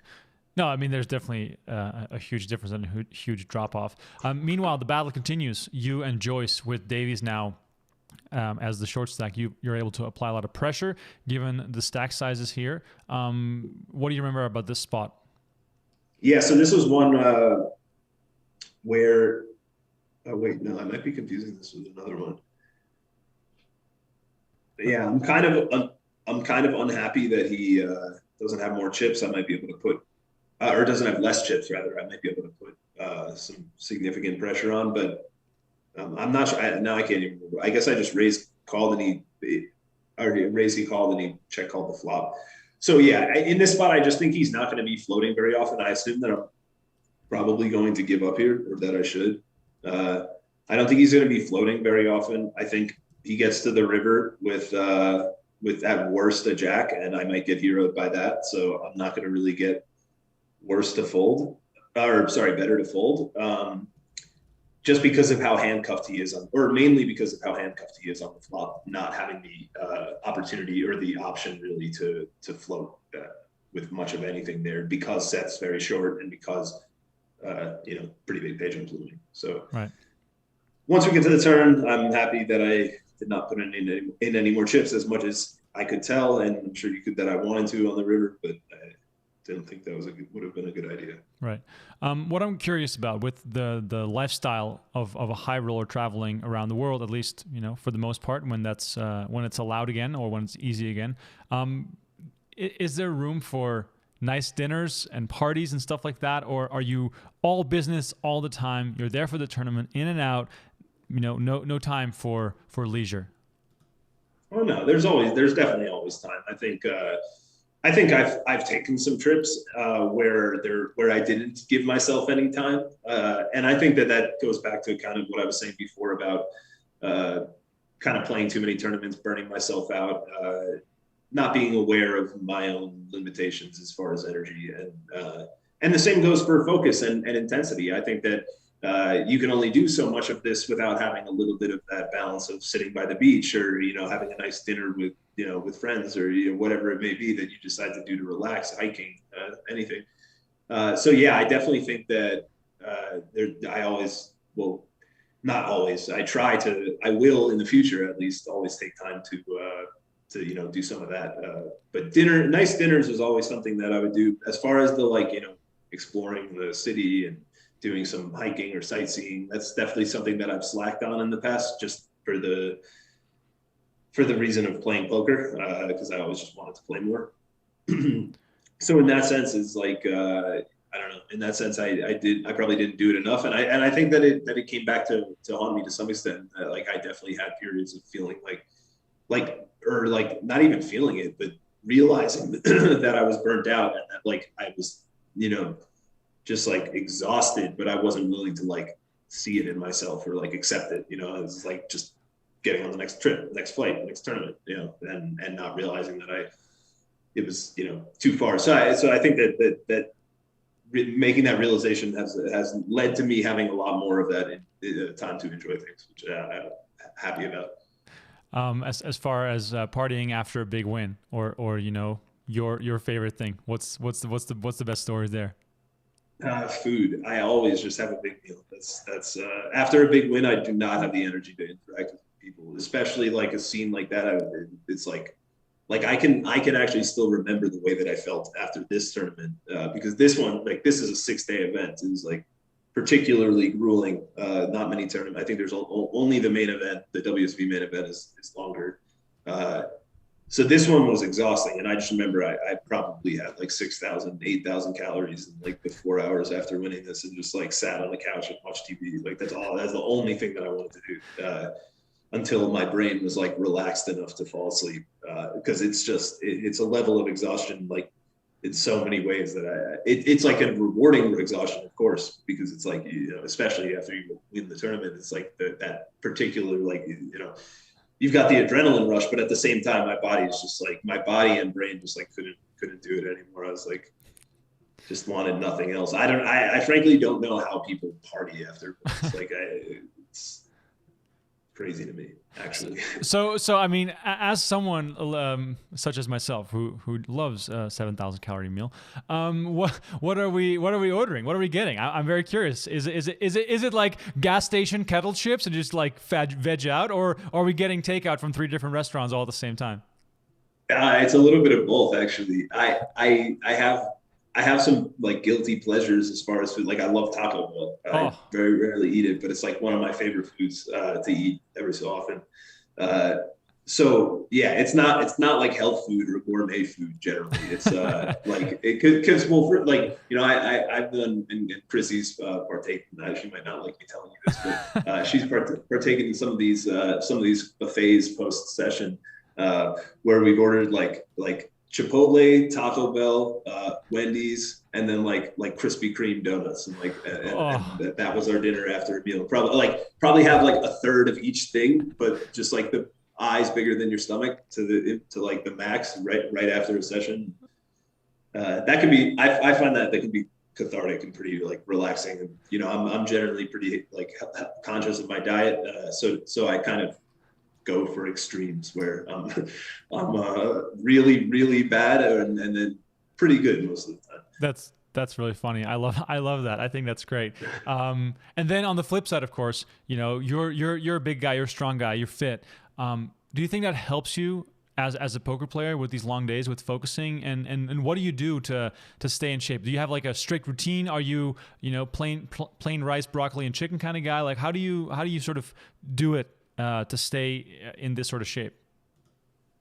No, I mean, there's definitely a huge difference and a huge drop-off. Meanwhile, the battle continues. You and Joyce with Davies now as the short stack. You're able to apply a lot of pressure given the stack sizes here. What do you remember about this spot? Yeah, so this was one where... Oh, wait, no, I might be confusing this with another one. But yeah, I'm kind of unhappy that he doesn't have more chips. I might be able to put... or doesn't have less chips, rather. I might be able to put some significant pressure on, but I'm not sure. Now I can't even remember. I guess I just raised, called, and he called, and he check called the flop. So yeah, in this spot, I just think he's not going to be floating very often. I assume that I'm probably going to give up here, or that I should. I don't think he's going to be floating very often. I think he gets to the river with at worst a jack, and I might get heroed by that. So I'm not going to really get worse to fold, or sorry, better to fold, just because of how handcuffed he is or mainly because of how handcuffed he is on the flop, not having the opportunity or the option really to float with much of anything there, because set's very short and because pretty big page including. So right. Once we get to the turn, I'm happy that I did not put in any more chips, as much as I could tell, and I'm sure you could, that I wanted to on the river, but I didn't think that would have been a good idea. Right. What I'm curious about with the lifestyle of a high roller traveling around the world, at least for the most part, when that's when it's allowed again or when it's easy again, is there room for nice dinners and parties and stuff like that, or are you all business all the time? You're there for the tournament, in and out. No time for leisure. Oh no, there's definitely always time. I think I've taken some trips where I didn't give myself any time, and I think that goes back to kind of what I was saying before about kind of playing too many tournaments, burning myself out, not being aware of my own limitations as far as energy, and the same goes for focus and intensity. I think that you can only do so much of this without having a little bit of that balance of sitting by the beach, or having a nice dinner with friends, or whatever it may be that you decide to do to relax, hiking, anything. So yeah, I definitely think that I always, well, not always, I will in the future at least always take time to do some of that. But nice dinners is always something that I would do. As far as the exploring the city and doing some hiking or sightseeing, that's definitely something that I've slacked on in the past, just for the reason of playing poker, because I always just wanted to play more. So in that sense, it's like I don't know. In that sense, I probably didn't do it enough. And I think that it came back to haunt me to some extent. Like I definitely had periods of feeling or like not even feeling it, but realizing that I was burnt out and that like I was, just like exhausted, but I wasn't willing to like see it in myself or like accept it. I was like just getting on the next trip, next flight, next tournament, and not realizing that it was, too far. So I think that making that realization has led to me having a lot more of that time to enjoy things, which I'm happy about. As far as partying after a big win, or your favorite thing, what's the best story there? Food. I always just have a big meal. That's after a big win, I do not have the energy to interact with people, especially like a scene like that. It's like I can actually still remember the way that I felt after this tournament because this one, like this is a 6-day event. It was like particularly grueling. Not many tournaments. I think there's only the main event. The WSB main event is longer. So this one was exhausting. And I just remember I probably had like 6,000, 8,000 calories in like the 4 hours after winning this and just like sat on the couch and watched TV. Like that's the only thing that I wanted to do until my brain was like relaxed enough to fall asleep. Because it's a level of exhaustion like in so many ways that it's like a rewarding exhaustion, of course, because it's like, especially after you win the tournament, it's like that particular, like, you've got the adrenaline rush, but at the same time, my body and brain just like couldn't do it anymore. I was like, just wanted nothing else. I frankly don't know how people party after. It's crazy to me, actually. So I mean, as someone such as myself who loves 7,000 calorie meal, what are we ordering? What are we getting? I'm very curious. Is it like gas station kettle chips and just like veg out, or are we getting takeout from 3 different restaurants all at the same time? It's a little bit of both, actually. I have some like guilty pleasures as far as food. Like I love Taco Bell. I very rarely eat it, but it's like one of my favorite foods to eat every so often. So yeah, it's not like health food or gourmet food generally. It's like because I've done and Chrissy's partaken. She might not like me telling you this, but she's partaken in some of these buffets post session where we've ordered like Chipotle, Taco Bell, Wendy's, and then like Krispy Kreme donuts, and and that was our dinner after a meal. Probably have like a third of each thing, but just like the eyes bigger than your stomach to like the max right after a session. That could be. I find that can be cathartic and pretty like relaxing. And I'm generally pretty like conscious of my diet, so I kind of go for extremes where I'm really, really bad and then pretty good most of the time. That's really funny. I love that. I think that's great. And then on the flip side, of course, you're a big guy, you're a strong guy, you're fit. Do you think that helps you as a poker player with these long days with focusing and what do you do to stay in shape? Do you have like a strict routine? Are you plain rice, broccoli, and chicken kind of guy? Like how do you sort of do it to stay in this sort of shape?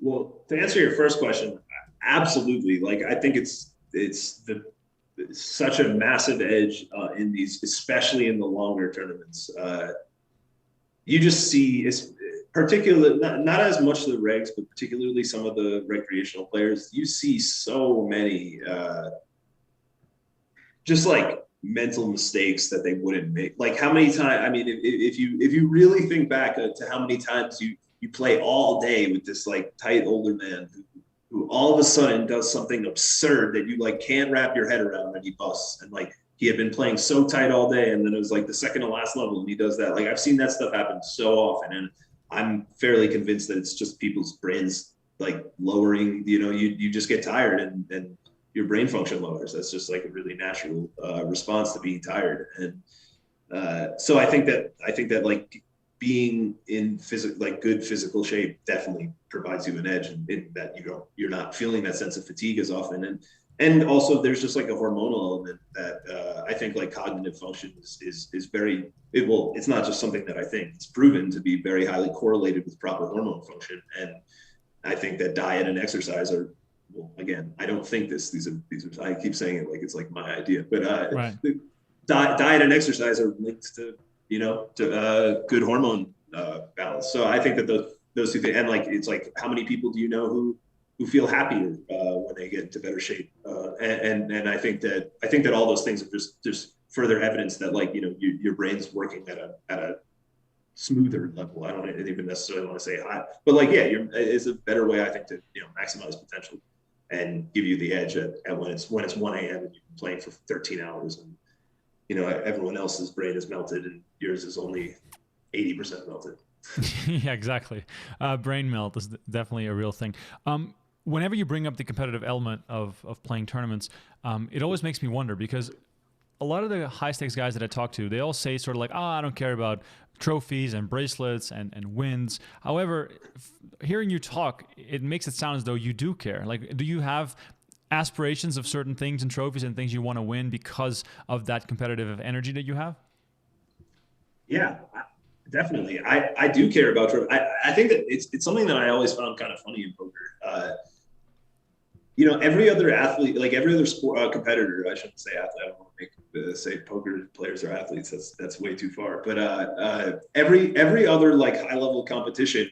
Well, to answer your first question, absolutely. Like I think it's such a massive edge in these, especially in the longer tournaments. You just see, particularly not as much the regs, but particularly some of the recreational players. You see so many just like mental mistakes that they wouldn't make. Like how many times, I mean, if you really think back to how many times you play all day with this like tight older man who all of a sudden does something absurd that you like can't wrap your head around and he busts. And like he had been playing so tight all day and then it was like the second to last level and he does that. Like I've seen that stuff happen so often and I'm fairly convinced that it's just people's brains like lowering, you just get tired and your brain function lowers. That's just like a really natural response to being tired. And so I think that like being in good physical shape definitely provides you an edge in that you're not feeling that sense of fatigue as often. And also there's just like a hormonal element that I think like cognitive function is very, it's not just something that I think, it's proven to be very highly correlated with proper hormone function. And I think that diet and exercise are well, again, I don't think these are, I keep saying it like it's like my idea, but Right. diet and exercise are linked to, good hormone balance. So I think that those two things, and like, it's like, how many people do you know who feel happier when they get into better shape? And I think that all those things are just further evidence that, like, your brain's working at a smoother level. I don't even necessarily want to say high, but like, yeah, it's a better way, I think, to maximize potential and give you the edge at when it's 1 a.m. and you've been playing for 13 hours, and everyone else's brain is melted and yours is only 80% melted. Yeah, exactly. Brain melt is definitely a real thing. Whenever you bring up the competitive element of playing tournaments, it always makes me wonder, because a lot of the high stakes guys that I talk to, they all say sort of like, I don't care about trophies and bracelets and wins. However, hearing you talk, it makes it sound as though you do care. Like, do you have aspirations of certain things and trophies and things you want to win because of that competitive energy that you have? Yeah, definitely. I do care about trophy. I think that it's something that I always found kind of funny in poker. Every other athlete, like every other sport competitor, I shouldn't say athlete. I don't want to say poker players are athletes. That's way too far. But every other like high level competition,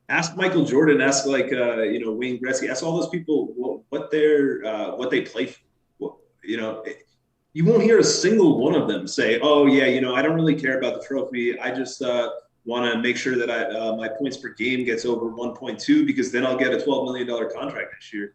ask Michael Jordan, ask like Wayne Gretzky, ask all those people what they play for. You won't hear a single one of them say, "Oh yeah, I don't really care about the trophy. I just want to make sure that my points per game gets over 1.2 because then I'll get a $12 million contract this year."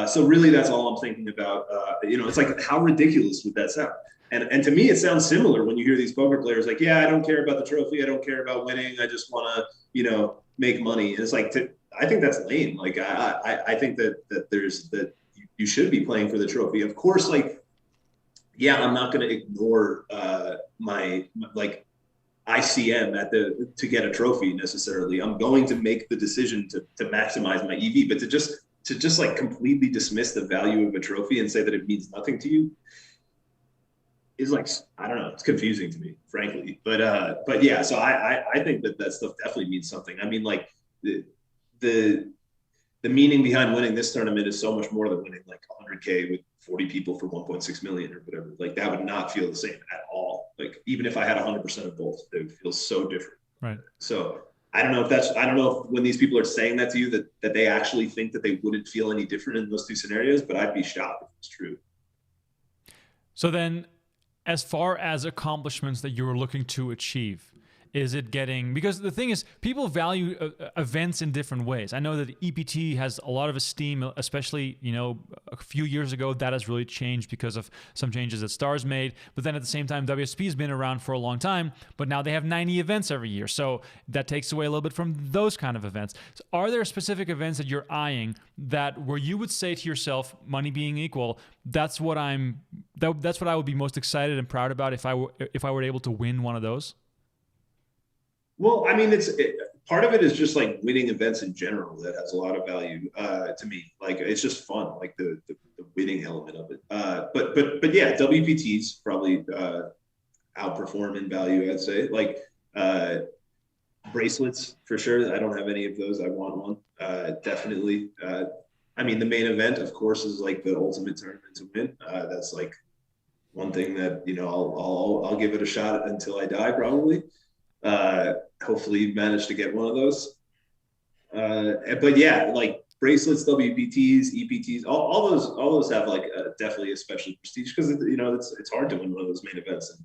So really, that's all I'm thinking about. It's like, how ridiculous would that sound? And to me, it sounds similar when you hear these poker players like, "Yeah, I don't care about the trophy. I don't care about winning. I just want to, make money." And it's like, I think that's lame. Like, I think that you should be playing for the trophy. Of course, like, yeah, I'm not going to ignore my like ICM to get a trophy necessarily. I'm going to make the decision to maximize my EV, but to just like completely dismiss the value of a trophy and say that it means nothing to you is like, I don't know, it's confusing to me, frankly. But yeah, so I think that stuff definitely means something. I mean, like, the meaning behind winning this tournament is so much more than winning like 100K with 40 people for 1.6 million or whatever. Like, that would not feel the same at all. Like, even if I had 100% of both, it would feel so different. Right. So I don't know if when these people are saying that to you, that they actually think that they wouldn't feel any different in those two scenarios, but I'd be shocked if it's true. So then, as far as accomplishments that you're looking to achieve, is it getting, because the thing is, people value events in different ways. I know that EPT has a lot of esteem, especially, a few years ago, that has really changed because of some changes that Stars made. But then at the same time, WSP has been around for a long time, but now they have 90 events every year. So that takes away a little bit from those kind of events. So are there specific events that you're eyeing where you would say to yourself, money being equal, that's what I would be most excited and proud about if I were able to win one of those? Well, I mean, part of it is just like winning events in general that has a lot of value to me. Like, it's just fun, like the winning element of it. But yeah, WPTs probably outperform in value, I'd say. Like, bracelets for sure. I don't have any of those. I want one, definitely. I mean, the main event, of course, is like the ultimate tournament to win. That's like one thing that I'll give it a shot until I die, probably. Hopefully manage to get one of those. But yeah, like bracelets, WPTs, EPTs, all those have like definitely a special prestige because it's hard to win one of those main events,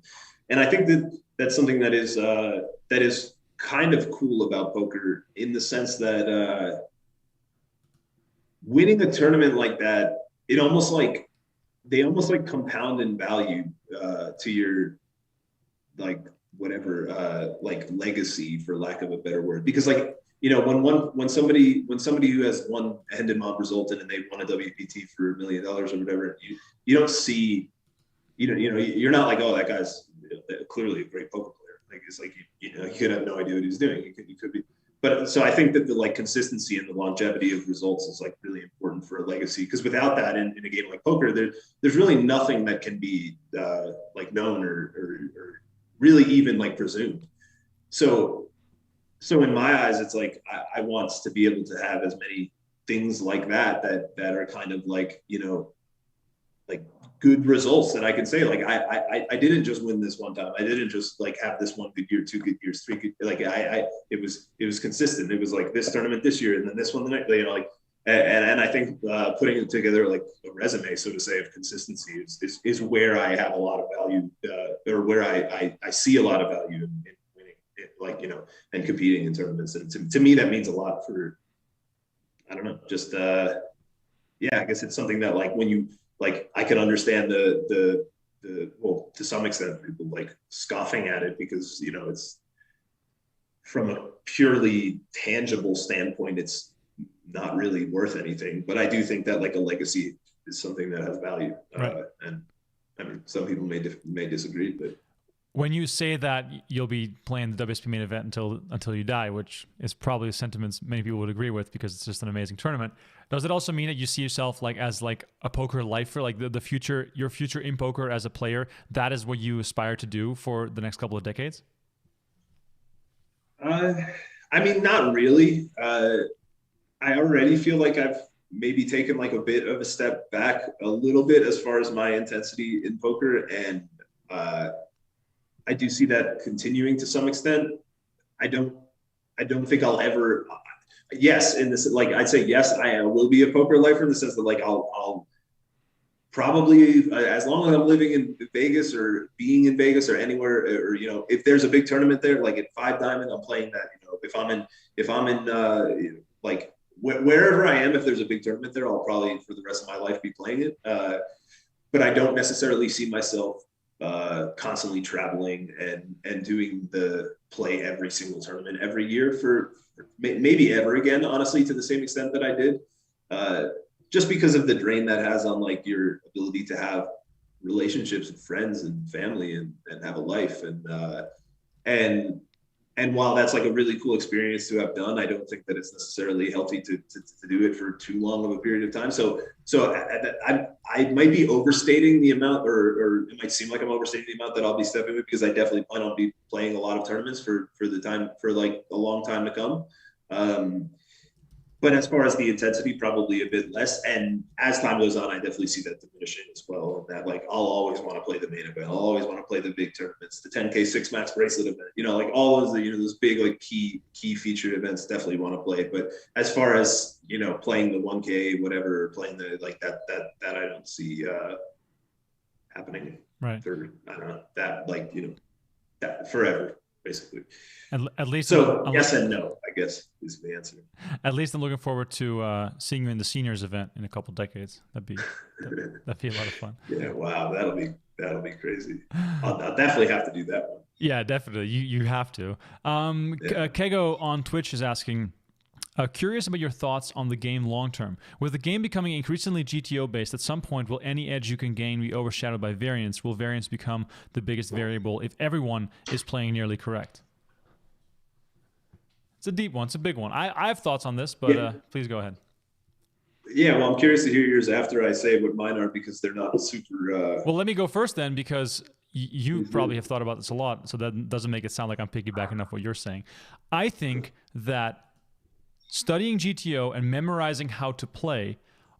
and I think that's something that is kind of cool about poker in the sense that winning a tournament like that, they almost like compound in value to your like whatever like legacy, for lack of a better word, because like when somebody who has won Hendon Mob Resultant and they won a WPT for $1 million or whatever, you don't see you're not like, oh, that guy's clearly a great poker player. Like, it's like you could have no idea what he's doing. You could be, but so I think that the like consistency and the longevity of results is like really important for a legacy, because without that in a game like poker, there's really nothing that can be like known or really even like presumed. So in my eyes, it's like I want to be able to have as many things like that are kind of like, like good results that I can say, like, I didn't just win this one time. I didn't just like have this one good year, 2 good years, 3 good, like it was consistent. It was like this tournament this year and then this one the next, like, and I think putting it together like a resume, so to say, of consistency is where I have a lot of value, or where I see a lot of value in winning, like, and competing in tournaments. And to me, that means a lot for, I don't know, just yeah, I guess it's something that, like, when you, like, I can understand the well, to some extent, people like scoffing at it because, it's from a purely tangible standpoint, it's not really worth anything. But I do think that like a legacy is something that has value. Right. And I mean, some people may disagree, but when you say that you'll be playing the WSP main event until you die, which is probably sentiments many people would agree with because it's just an amazing tournament, does it also mean that you see yourself like as like a poker lifer, like the future, your future in poker as a player, that is what you aspire to do for the next couple of decades? I mean, not really. I already feel like I've maybe taken like a bit of a step back a little bit as far as my intensity in poker. And I do see that continuing to some extent. I don't think I'll ever, yes, in this, like, I'd say, yes, I will be a poker lifer in the sense that, like, I'll probably, as long as I'm living in Vegas or being in Vegas or anywhere, or, if there's a big tournament there, like at 5 Diamond, I'm playing that. If I'm in like wherever I am, if there's a big tournament there, I'll probably for the rest of my life be playing it. But I don't necessarily see myself constantly traveling and doing the play every single tournament every year for maybe ever again, honestly, to the same extent that I did. Just because of the drain that has on like your ability to have relationships with friends and family and have a life. And while that's like a really cool experience to have done, I don't think that it's necessarily healthy to do it for too long of a period of time. So I might be overstating the amount, or it might seem like I'm overstating the amount that I'll be stepping with, because I definitely plan on be playing a lot of tournaments for like a long time to come. But as far as the intensity, probably a bit less. And as time goes on, I definitely see that diminishing as well. And that, like, I'll always want to play the main event. I'll always want to play the big tournaments, the 10K 6-max bracelet event, like all those, those big, like key featured events, definitely want to play. But as far as, playing the 1K, whatever, playing the, like that I don't see happening. Right. For, I don't know, that, like, that forever, basically. At least so yes and no, I guess, is the answer. At least I'm looking forward to seeing you in the seniors event in a couple of decades. That'd be a lot of fun. Yeah, wow, that'll be crazy. I'll definitely have to do that one. Yeah, definitely. You have to. Kego on Twitch is asking, curious about your thoughts on the game long term. With the game becoming increasingly GTO based, at some point will any edge you can gain be overshadowed by variance? Will variance become the biggest variable if everyone is playing nearly correct? It's a deep one. It's a big one. I have thoughts on this, but please go ahead. Yeah, well, I'm curious to hear yours after I say what mine are, because they're not super... Well, let me go first then, because you probably have thought about this a lot, so that doesn't make it sound like I'm piggybacking off what you're saying. I think that studying GTO and memorizing how to play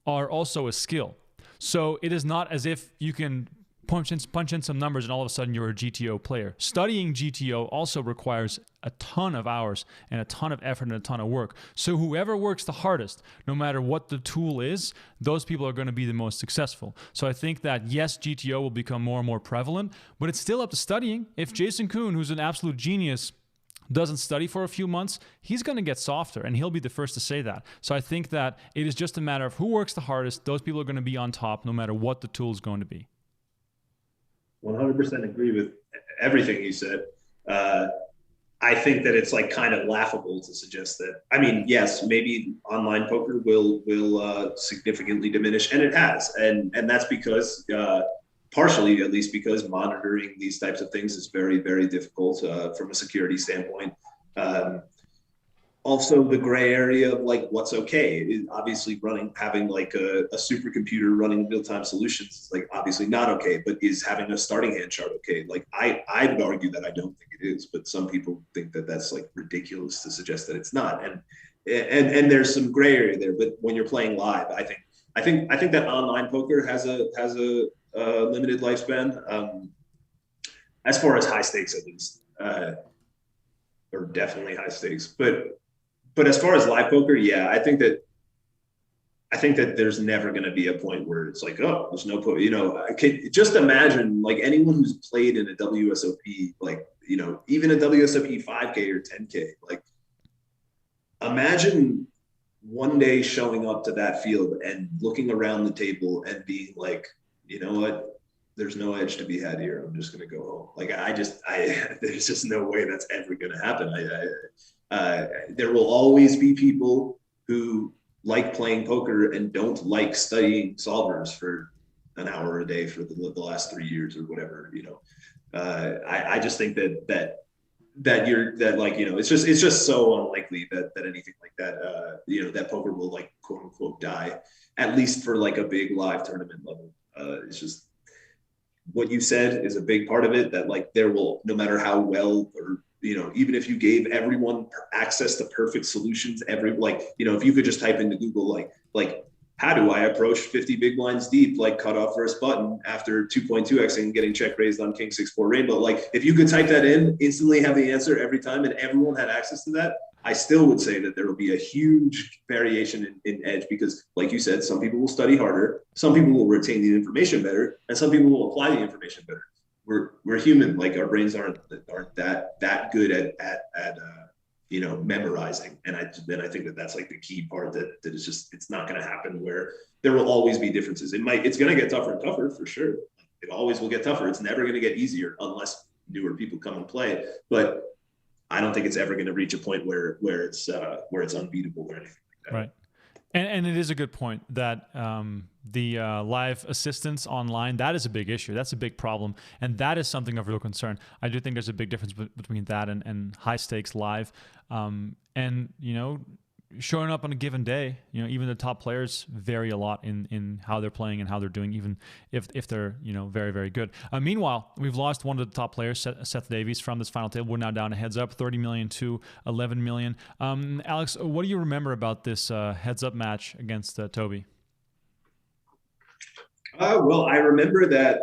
are also a skill. So it is not as if you can punch in some numbers and all of a sudden you're a GTO player. Studying GTO also requires a ton of hours and a ton of effort and a ton of work. So whoever works the hardest, no matter what the tool is, those people are going to be the most successful. So I think that yes, GTO will become more and more prevalent, but it's still up to studying. If Jason Kuhn, who's an absolute genius, doesn't study for a few months, he's going to get softer, and he'll be the first to say that. So I think that it is just a matter of who works the hardest. Those people are going to be on top no matter what the tool is going to be. 100% agree with everything you said. I think that it's like kind of laughable to suggest that. I mean, yes, maybe online poker will significantly diminish, and it has, and that's because partially, at least, because monitoring these types of things is very, very difficult from a security standpoint. Also, the gray area of like what's okay is obviously having like a supercomputer running real-time solutions is like obviously not okay, but is having a starting hand chart okay? Like I'd argue that I don't think it is, but some people think that that's like ridiculous to suggest that it's not. and there's some gray area there, but when you're playing live, I think that online poker has a limited lifespan, as far as high stakes at least, or definitely high stakes. But as far as live poker, yeah, I think that there's never going to be a point where it's like, oh, there's no point. You know, I can just imagine like anyone who's played in a WSOP, like, you know, even a WSOP 5K or 10K, like imagine one day showing up to that field and looking around the table and being like, you know what, there's no edge to be had here. I'm just going to go home. Like, there's just no way that's ever going to happen. There will always be people who like playing poker and don't like studying solvers for an hour a day for the last 3 years or whatever, you know. I just think that like, you know, it's just so unlikely that anything like that, you know, that poker will like quote unquote die, at least for like a big live tournament level. It's just what you said is a big part of it, that like there will, no matter how well, or you know, even if you gave everyone access to perfect solutions, like, you know, if you could just type into Google, like how do I approach 50 big blinds deep, like cut off first button after 2.2x and getting check raised on king 6-4 rainbow, like if you could type that in, instantly have the answer every time, and everyone had access to that, I still would say that there will be a huge variation in edge, because like you said, some people will study harder, some people will retain the information better, and some people will apply the information better. We're human. Like our brains aren't that good at you know, memorizing. And I think that that's like the key part, that is just, it's not going to happen, where there will always be differences. It's going to get tougher and tougher for sure. It always will get tougher. It's never going to get easier unless newer people come and play. But I don't think it's ever going to reach a point where it's unbeatable or anything like that. Right. And it is a good point that the live assistance online, that is a big issue. That's a big problem. And that is something of real concern. I do think there's a big difference between that and high stakes live. And, you know, showing up on a given day, you know, even the top players vary a lot in how they're playing and how they're doing, even if they're, you know, very, very good. Meanwhile, we've lost one of the top players, Seth Davies, from this final table. We're now down to heads up, 30 million to 11 million. Alex, what do you remember about this heads up match against Toby? Well, I remember that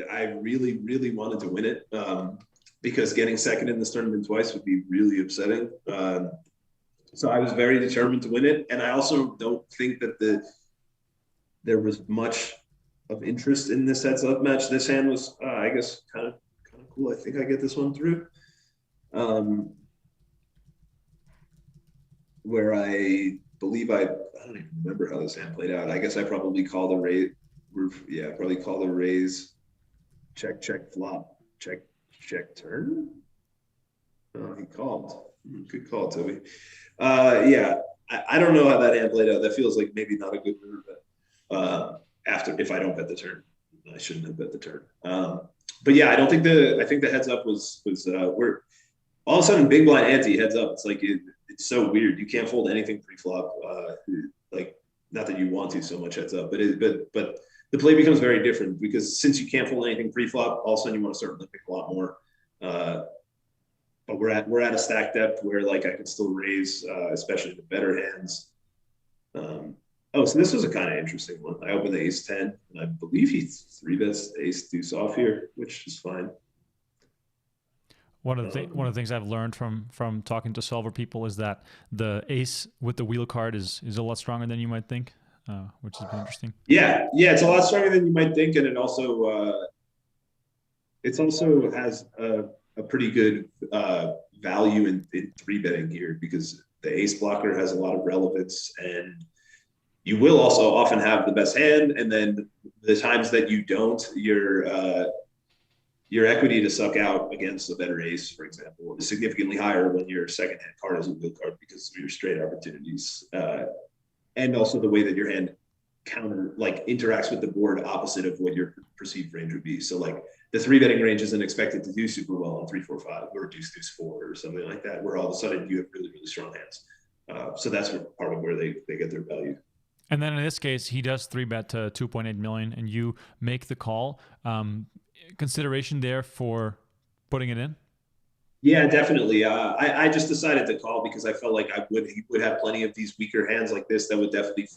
I really, really wanted to win it, because getting second in this tournament twice would be really upsetting. So I was very determined to win it. And I also don't think that there was much of interest in this heads up match. This hand was, I guess, kind of cool. I think I get this one through. Where I believe I don't even remember how this hand played out. I guess I probably called a raise. Yeah, probably called a raise. Check, check, flop. Check, check, turn. Oh, he called. Good call, Toby. Yeah, I don't know how that hand played out. That feels like maybe not a good move. But if I don't bet the turn, I shouldn't have bet the turn. But yeah, I think the heads up was we're all of a sudden big blind ante heads up. It's like it's so weird. You can't fold anything pre-flop. Like, not that you want to so much heads up, but the play becomes very different, because since you can't fold anything pre-flop, all of a sudden you want to start limping a lot more. But we're at a stack depth where like I can still raise, especially the better hands. So this was a kind of interesting one. I opened the ace 10, and I believe he 3-bets ace deuce off here, which is fine. One of the things I've learned from talking to solver people is that the ace with the wheel card is a lot stronger than you might think, which has been interesting. Yeah, it's a lot stronger than you might think, and it also has a pretty good value in 3-betting here, because the ace blocker has a lot of relevance, and you will also often have the best hand. And then the times that you don't, your equity to suck out against a better ace, for example, is significantly higher when your second hand card is a wheel card, because of your straight opportunities. And also the way that your hand interacts with the board opposite of what your perceived range would be. So like the 3-betting range isn't expected to do super well on 3-4-5 or deuce 4 or something like that, where all of a sudden you have really, really strong hands. So that's part of where they get their value. And then in this case, he does 3-bet to 2.8 million, and you make the call. Consideration there for putting it in? Yeah, definitely. I just decided to call because I felt like he would have plenty of these weaker hands like this that would definitely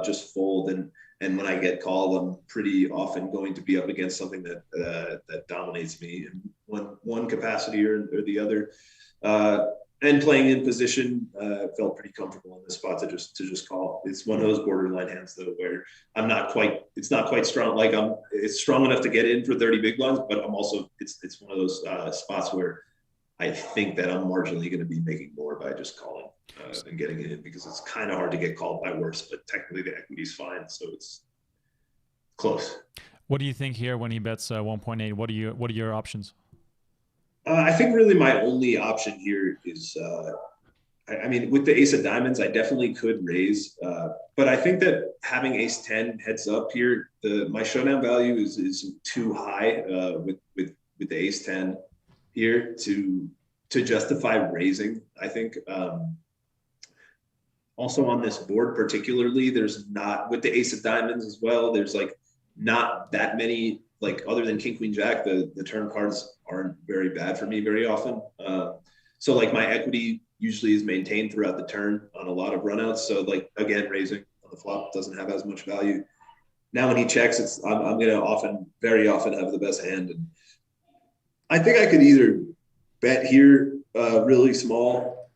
just fold. And when I get called, I'm pretty often going to be up against something that dominates me in one capacity or the other. Uh, and playing in position, felt pretty comfortable in this spot to just call. It's one of those borderline hands though where it's not quite strong. Like it's strong enough to get in for 30 big blinds, but I'm also it's one of those spots where I think that I'm marginally going to be making more by just calling and getting it in because it's kind of hard to get called by worse, but technically the equity's fine, so it's close. What do you think here when he bets 1.8? What are your options? I think really my only option here is, I mean, with the ace of diamonds, I definitely could raise, but I think that having ace 10 heads up here, my showdown value is too high with the ace 10 here to justify raising. I think also on this board particularly, there's not with the ace of diamonds as well. There's like not that many like other than king queen jack. The turn cards aren't very bad for me very often. So like my equity usually is maintained throughout the turn on a lot of runouts. So like again, raising on the flop doesn't have as much value. Now when he checks, I'm going to very often have the best hand, and I think I could either bet here really small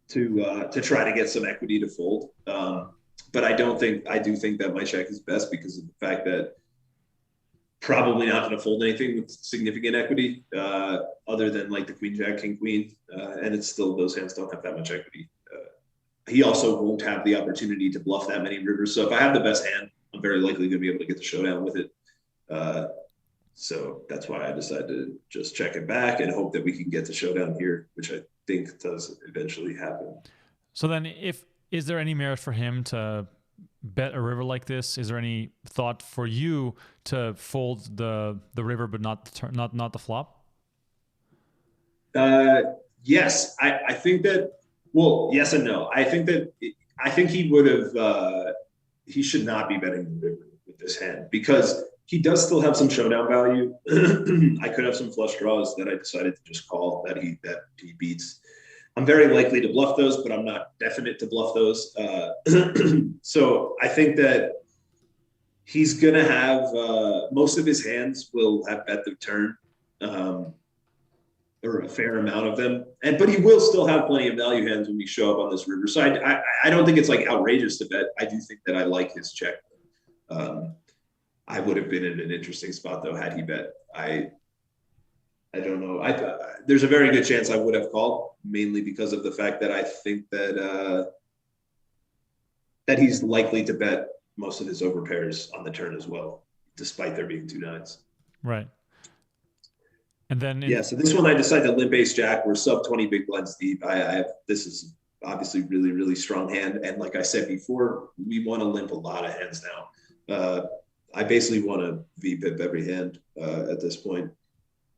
to try to get some equity to fold. But I do think that my check is best because of the fact that probably not going to fold anything with significant equity other than like the queen jack, king queen, and it's still those hands don't have that much equity. He also won't have the opportunity to bluff that many rivers. So if I have the best hand, I'm very likely going to be able to get the showdown with it. So that's why I decided to just check it back and hope that we can get the showdown here, which I think does eventually happen. So then is there any merit for him to bet a river like this? Is there any thought for you to fold the river but not the flop? Yes, I think that. Well, yes and no. I think he would have. He should not be betting the river with this hand because he does still have some showdown value. I could have some flush draws that I decided to just call that he beats. I'm very likely to bluff those, but I'm not definite to bluff those. So I think that he's going to have most of his hands will have bet the turn, or a fair amount of them. But he will still have plenty of value hands when we show up on this river. So I don't think it's like outrageous to bet. I do think that I like his check. I would have been in an interesting spot though had he bet. I don't know. There's a very good chance I would have called, mainly because of the fact that I think that that he's likely to bet most of his overpairs on the turn as well, despite there being 2 nines. Right. And then so this one I decided to limp ace jack. We're sub 20 big blinds deep. This is obviously really, really strong hand. And like I said before, we want to limp a lot of hands now. I basically want to VPIP every hand at this point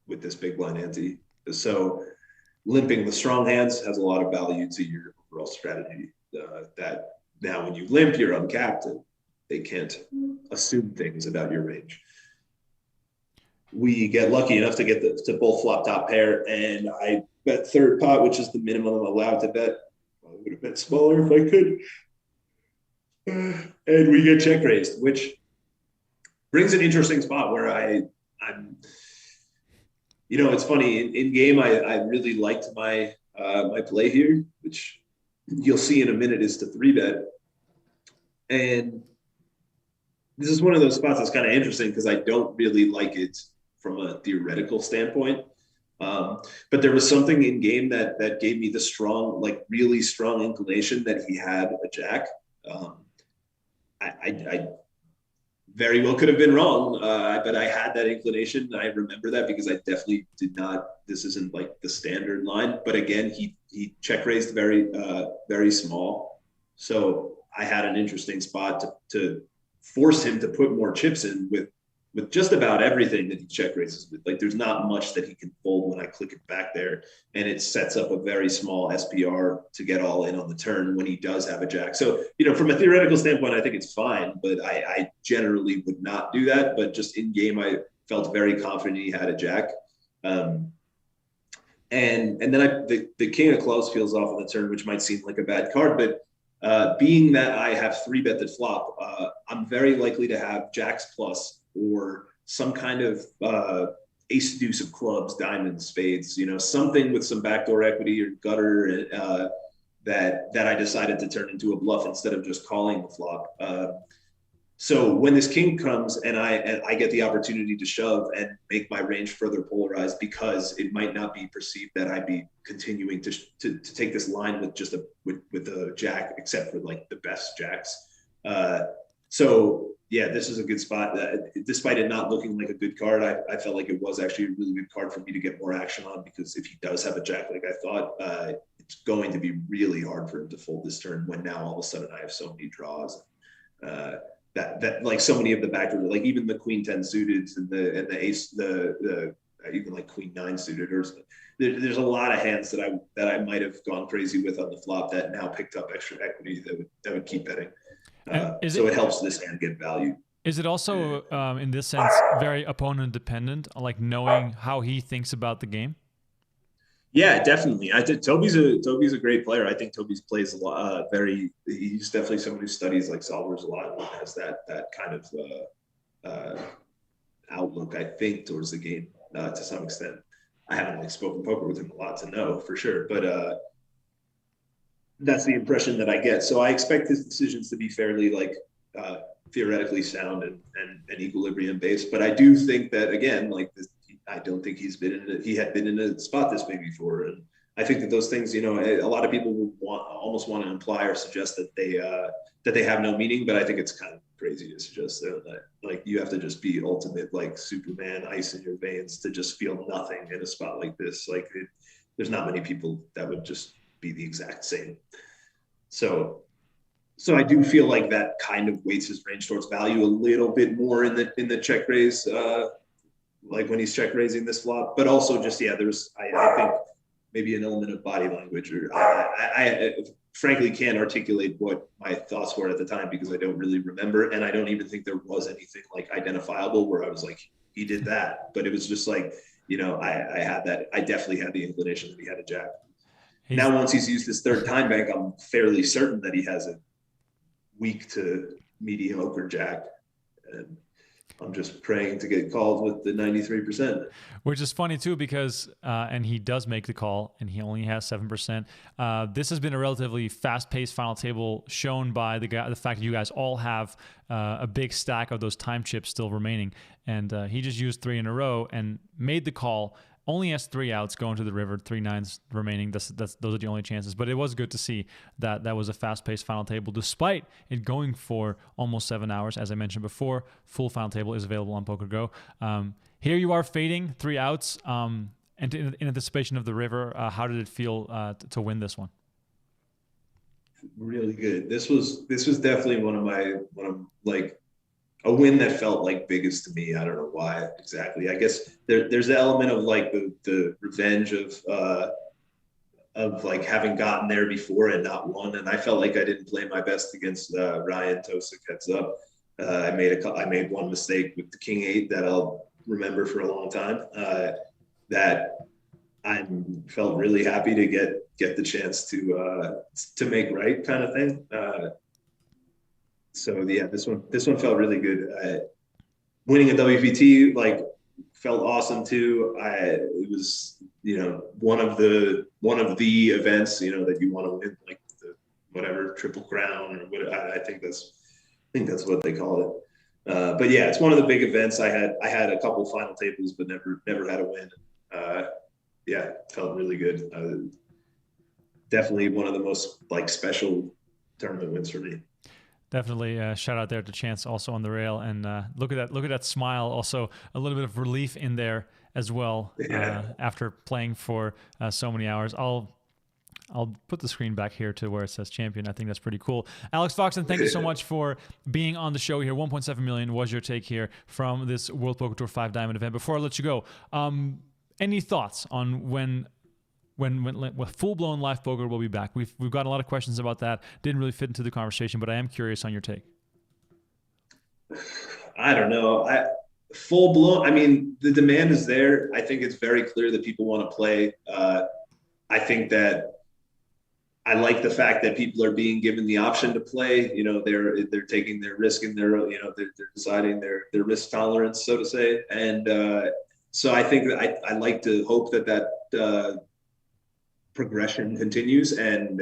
with this big blind ante. So limping the strong hands has a lot of value to your overall strategy. That now when you limp, you're uncapped and they can't assume things about your range. We get lucky enough to get to both flop top pair, and I bet third pot, which is the minimum I'm allowed to bet. I would have bet smaller if I could. And we get check raised, which brings an interesting spot where I'm, it's funny in game. I really liked my play here, which you'll see in a minute is to 3-bet. And this is one of those spots that's kind of interesting because I don't really like it from a theoretical standpoint. But there was something in game that gave me the strong, like really strong inclination that he had a jack. I very well could have been wrong, but I had that inclination. I remember that because I definitely did not. This isn't like the standard line, but again, he check raised very small, so I had an interesting spot to force him to put more chips in with just about everything that he check raises with. Like there's not much that he can fold when I click it back there, and it sets up a very small SPR to get all in on the turn when he does have a jack. So, from a theoretical standpoint, I think it's fine, but I generally would not do that. But just in game, I felt very confident he had a jack. and then the king of clubs peels off on the turn, which might seem like a bad card, but being that I have three bet that flop, I'm very likely to have jacks plus or some kind of ace deuce of clubs, diamonds, spades, something with some backdoor equity or gutter that I decided to turn into a bluff instead of just calling the flop. So when this king comes and I get the opportunity to shove and make my range further polarized, because it might not be perceived that I'd be continuing to take this line with just with a jack, except for like the best jacks. So yeah, this is a good spot. Despite it not looking like a good card, I felt like it was actually a really good card for me to get more action on, because if he does have a jack like I thought, it's going to be really hard for him to fold this turn when now all of a sudden I have so many draws. That like so many of the backdoor, like even the queen 10 suited and the ace, the even like queen 9 suited, or there's a lot of hands that I might have gone crazy with on the flop that now picked up extra equity that would keep betting. So it helps this hand get value. Is it also in this sense very opponent dependent, like knowing how he thinks about the game? Yeah, definitely. I think Toby's a great player. I think Toby's plays a lot. He's definitely someone who studies like solvers a lot and has that kind of outlook, I think, towards the game to some extent. I haven't like spoken poker with him a lot to know for sure, but that's the impression that I get. So I expect his decisions to be fairly like theoretically sound and equilibrium based. But I do think that again, like this, I don't think he had been in a spot this big before. And I think that those things, a lot of people will almost want to imply or suggest that they have no meaning, but I think it's kind of crazy to suggest that like you have to just be ultimate, like Superman, ice in your veins to just feel nothing in a spot like this. Like there's not many people that would just be the exact same. So I do feel like that kind of weights his range towards value a little bit more in the check raise, like when he's check raising this flop, but also just, I think maybe an element of body language, or I frankly can't articulate what my thoughts were at the time because I don't really remember. And I don't even think there was anything like identifiable where I was like, he did that, but it was just like, I definitely had the inclination that he had a jack. Now, once he's used his third time bank, I'm fairly certain that he has a weak to mediocre jack. And I'm just praying to get called with the 93%. Which is funny too, because and he does make the call, and he only has 7%. This has been a relatively fast-paced final table, shown by the fact that you guys all have a big stack of those time chips still remaining, and he just used 3 in a row and made the call. Only has 3 outs going to the river, 3 nines remaining. Those are the only chances. But it was good to see that was a fast-paced final table, despite it going for almost 7 hours. As I mentioned before, full final table is available on PokerGo. Here you are fading 3 outs, and in anticipation of the river. How did it feel to win this one? Really good. This was definitely one of like a win that felt like biggest to me. I don't know why exactly. I guess there's the element of like the revenge of like having gotten there before and not won. And I felt like I didn't play my best against Ryan Tosik heads up. I made one mistake with the King 8 that I'll remember for a long time. That I felt really happy to get the chance to make right, kind of thing. So yeah, this one felt really good. Winning a WPT like felt awesome too. It was one of the events that you want to win, like the whatever Triple Crown or what. I think that's what they call it. But yeah, it's one of the big events. I had a couple final tables, but never had a win. Yeah, felt really good. Definitely one of the most like special tournament wins for me. Definitely shout out there to Chance also on the rail, and look at that smile. Also a little bit of relief in there as well. After playing for so many hours. I'll put the screen back here to where it says champion. I think that's pretty cool. Alex Foxen, thank you so much for being on the show here. 1.7 million was your take here from this World Poker Tour 5 Diamond event. Before I let you go, any thoughts on when full-blown live poker will be back? We've got a lot of questions about that. Didn't really fit into the conversation, but I am curious on your take. I don't know. full blown. I mean, the demand is there. I think it's very clear that people want to play. I think that I like the fact that people are being given the option to play. You know, they're taking their risk and they're deciding their risk tolerance, so to say. And so I think that I like to hope that progression continues, and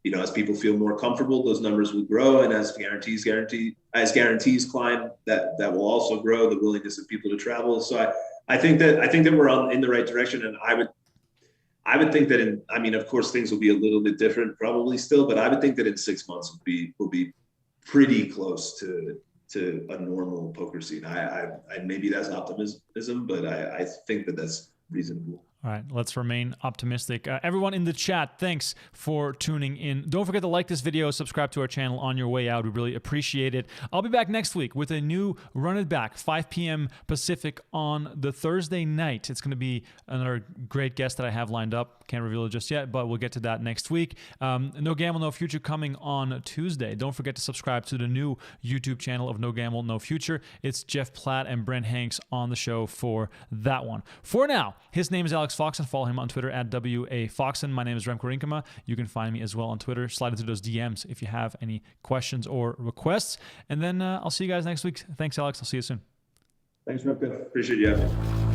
you know, as people feel more comfortable, those numbers will grow, and as guarantees climb, that will also grow the willingness of people to travel. So I think that we're in the right direction, and I would think that I mean, of course, things will be a little bit different probably still, but I would think that in 6 months we'll be pretty close to a normal poker scene. I maybe that's optimism, but I think that that's reasonable. All right, let's remain optimistic. Everyone in the chat, thanks for tuning in. Don't forget to like this video, subscribe to our channel on your way out. We really appreciate it. I'll be back next week with a new Run It Back, 5 p.m. Pacific on the Thursday night. It's going to be another great guest that I have lined up. Can't reveal it just yet, but we'll get to that next week. No Gamble, No Future coming on Tuesday. Don't forget to subscribe to the new YouTube channel of No Gamble, No Future. It's Jeff Platt and Brent Hanks on the show for that one. For now, his name is Alex Foxen. Follow him on Twitter at WAFoxen. My name is Remko Rinkema. You can find me as well on Twitter. Slide into those DMs if you have any questions or requests. And then I'll see you guys next week. Thanks, Alex. I'll see you soon. Thanks, Remko. Appreciate you having me.